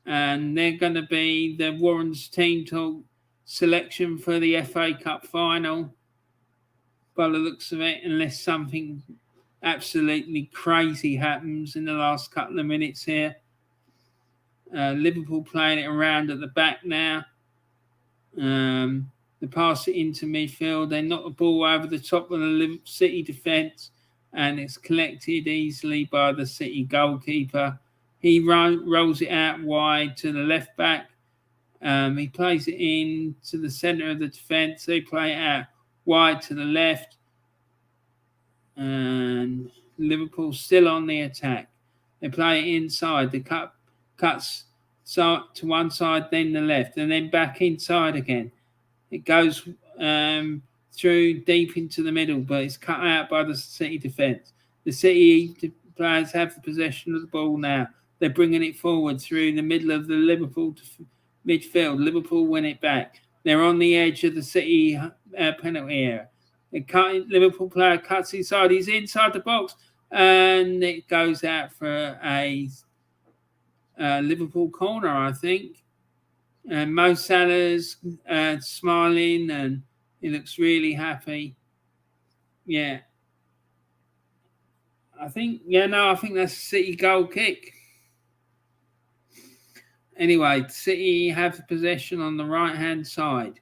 and they're going to be the Warren's Team Talk selection for the FA Cup final, by the looks of it, unless something absolutely crazy happens in the last couple of minutes here. Liverpool playing it around at the back now. They pass it into midfield. They knock the ball over the top of the City defence, and it's collected easily by the City goalkeeper. He rolls it out wide to the left back. He plays it in to the centre of the defence. They play it out wide to the left. And Liverpool still on the attack. They play it inside. The cuts to one side, then the left, and then back inside again. It goes through deep into the middle, but it's cut out by the City defence. The City players have the possession of the ball now. They're bringing it forward through the middle of the Liverpool midfield. Liverpool win it back. They're on the edge of the City penalty area. Liverpool player cuts inside. He's inside the box, and it goes out for a Liverpool corner, I think. And Mo Salah's smiling, and he looks really happy. Yeah. I think that's a City goal kick. Anyway, City have the possession on the right-hand side.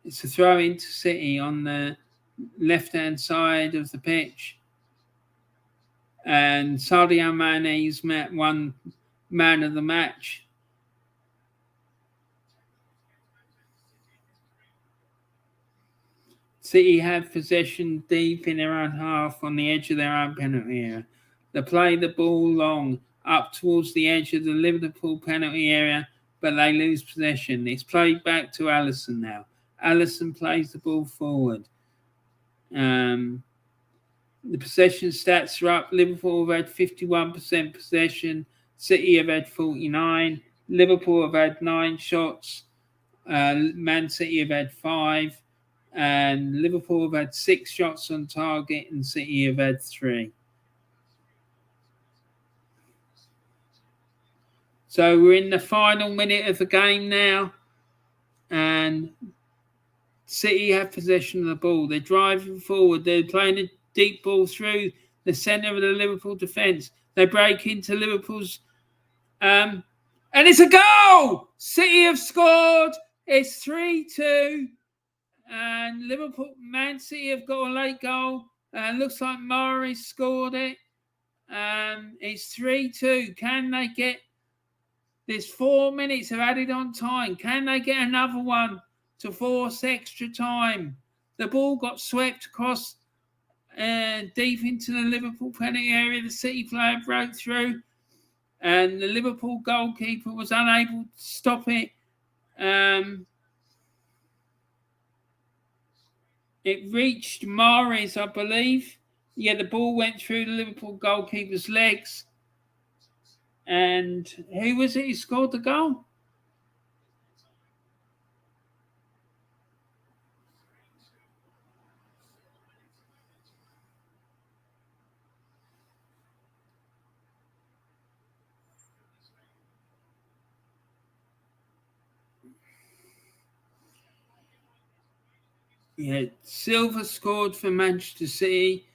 It's a throw into City on the left-hand side of the pitch. And Sadio Mane's one man of the match. City have possession deep in their own half on the edge of their own penalty area. They play the ball long up towards the edge of the Liverpool penalty area, but they lose possession. It's played back to Alisson now. Alisson plays the ball forward. The possession stats are up. Liverpool have had 51% possession. City have had 49. Liverpool have had 9 shots. Man City have had 5. And Liverpool have had 6 shots on target, and City have had 3. So we're in the final minute of the game now, and City have possession of the ball. They're driving forward. They're playing a deep ball through the centre of the Liverpool defence. They break into Liverpool's, and it's a goal! City have scored. It's 3-2. And Man City have got a late goal. Looks like Morris scored it. It's 3-2. Can they get There's 4 minutes of added on time. Can they get another one to force extra time? The ball got swept across deep into the Liverpool penalty area. The City player broke through, and the Liverpool goalkeeper was unable to stop it. It reached Mahrez, I believe. Yeah, the ball went through the Liverpool goalkeeper's legs. And who was it who scored the goal? Yeah, Silva scored for Manchester City.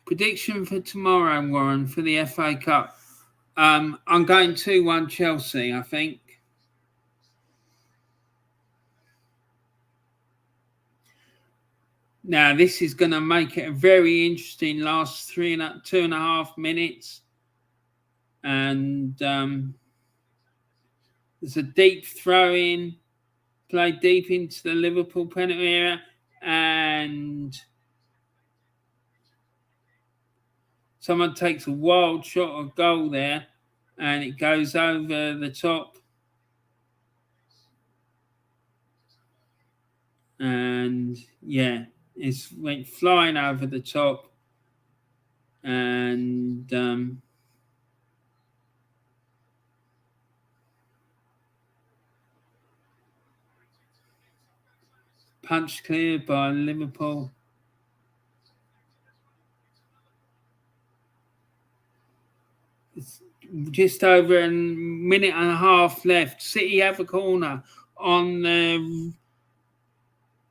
Prediction for tomorrow, Warren, for the FA Cup. I'm going 2-1 Chelsea, I think. Now, this is going to make it a very interesting last 2.5 minutes. And there's a deep throw in, played deep into the Liverpool penalty area, and someone takes a wild shot of goal there, and it goes over the top. And yeah, it went flying over the top. And punched clear by Liverpool. It's just over a minute and a half left. City have a corner on the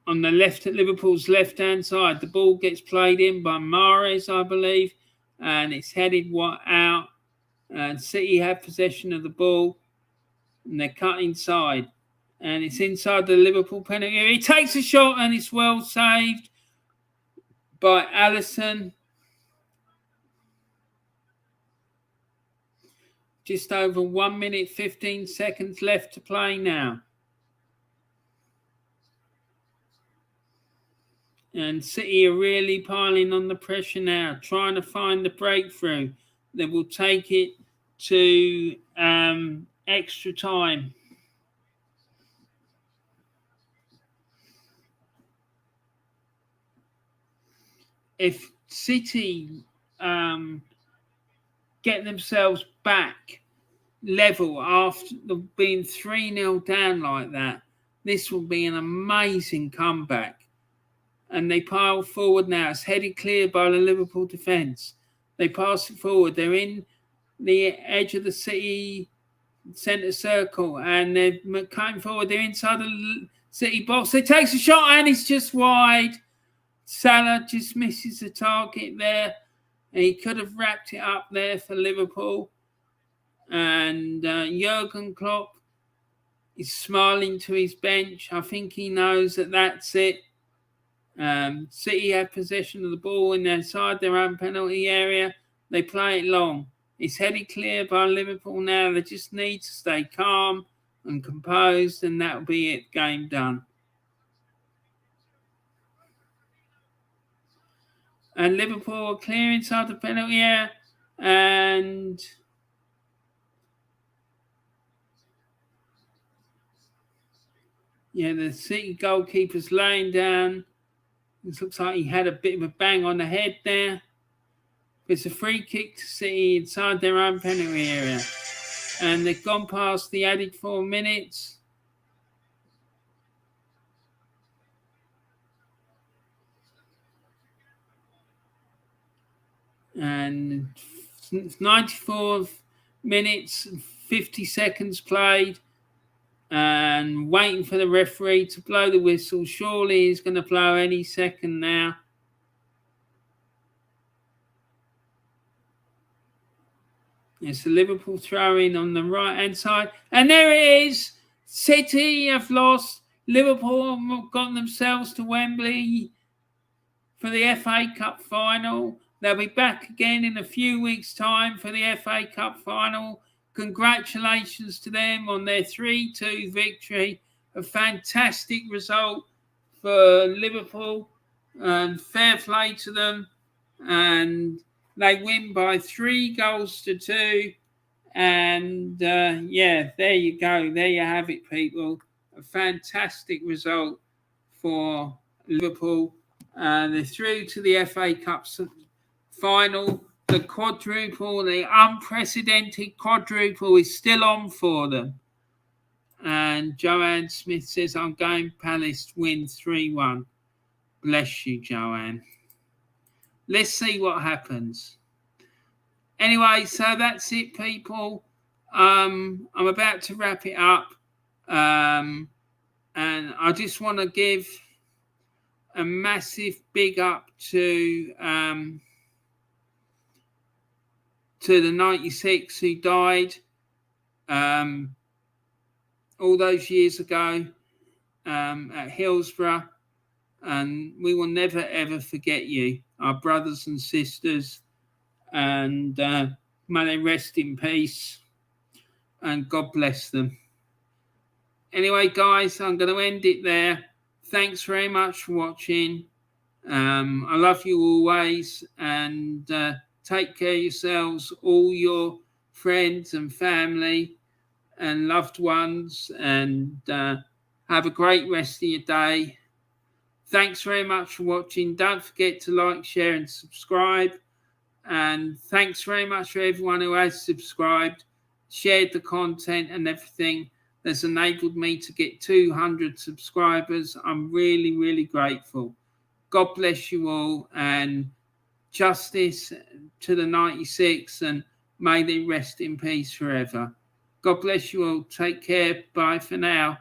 left, at Liverpool's left-hand side. The ball gets played in by Mahrez, I believe, and it's headed out. And City have possession of the ball, and they're cut inside. And it's inside the Liverpool penalty area. He takes a shot, and it's well saved by Alisson. Just over 1 minute, 15 seconds left to play now. And City are really piling on the pressure now, trying to find the breakthrough that will take it to extra time. If City get themselves back level after being 3-0 down like that, this will be an amazing comeback. And they pile forward now. It's headed clear by the Liverpool defence. They pass it forward. They're in the edge of the City centre circle, and they're cutting forward. They're inside the City box. They takes a shot, and it's just wide. Salah just misses the target there. And he could have wrapped it up there for Liverpool. And Jurgen Klopp is smiling to his bench. I think he knows that that's it. City have possession of the ball inside their own penalty area. They play it long. It's headed clear by Liverpool now. They just need to stay calm and composed, and that'll be it. Game done. And Liverpool are clear inside the penalty area, and yeah, the City goalkeeper's laying down. It looks like he had a bit of a bang on the head there. It's a free kick to City inside their own penalty area. And they've gone past the added 4 minutes. And it's 94 minutes and 50 seconds played. And waiting for the referee to blow the whistle. Surely he's going to blow any second now. It's the Liverpool throw-in on the right-hand side. And there it is. City have lost. Liverpool have gotten themselves to Wembley for the FA Cup final. They'll be back again in a few weeks' time for the FA Cup final. Congratulations to them on their 3-2 victory. A fantastic result for Liverpool, and fair play to them. And they win by 3-2. And there you go. There you have it, people. A fantastic result for Liverpool. They're through to the FA Cup final. The quadruple, the unprecedented quadruple, is still on for them. And Joanne Smith says, I'm going Palace win 3-1. Bless you, Joanne. Let's see what happens. Anyway, so that's it, people. I'm about to wrap it up. And I just want to give a massive big up to the 96 who died all those years ago at Hillsborough. And we will never, ever forget you, our brothers and sisters. And may they rest in peace. And God bless them. Anyway, guys, I'm going to end it there. Thanks very much for watching. I love you always. And take care of yourselves, all your friends and family and loved ones. And have a great rest of your day. Thanks very much for watching. Don't forget to like, share and subscribe. And thanks very much for everyone who has subscribed, shared the content and everything that's enabled me to get 200 subscribers. I'm really, really grateful. God bless you all, and justice to the 96, and may they rest in peace forever. God bless you all. Take care. Bye for now.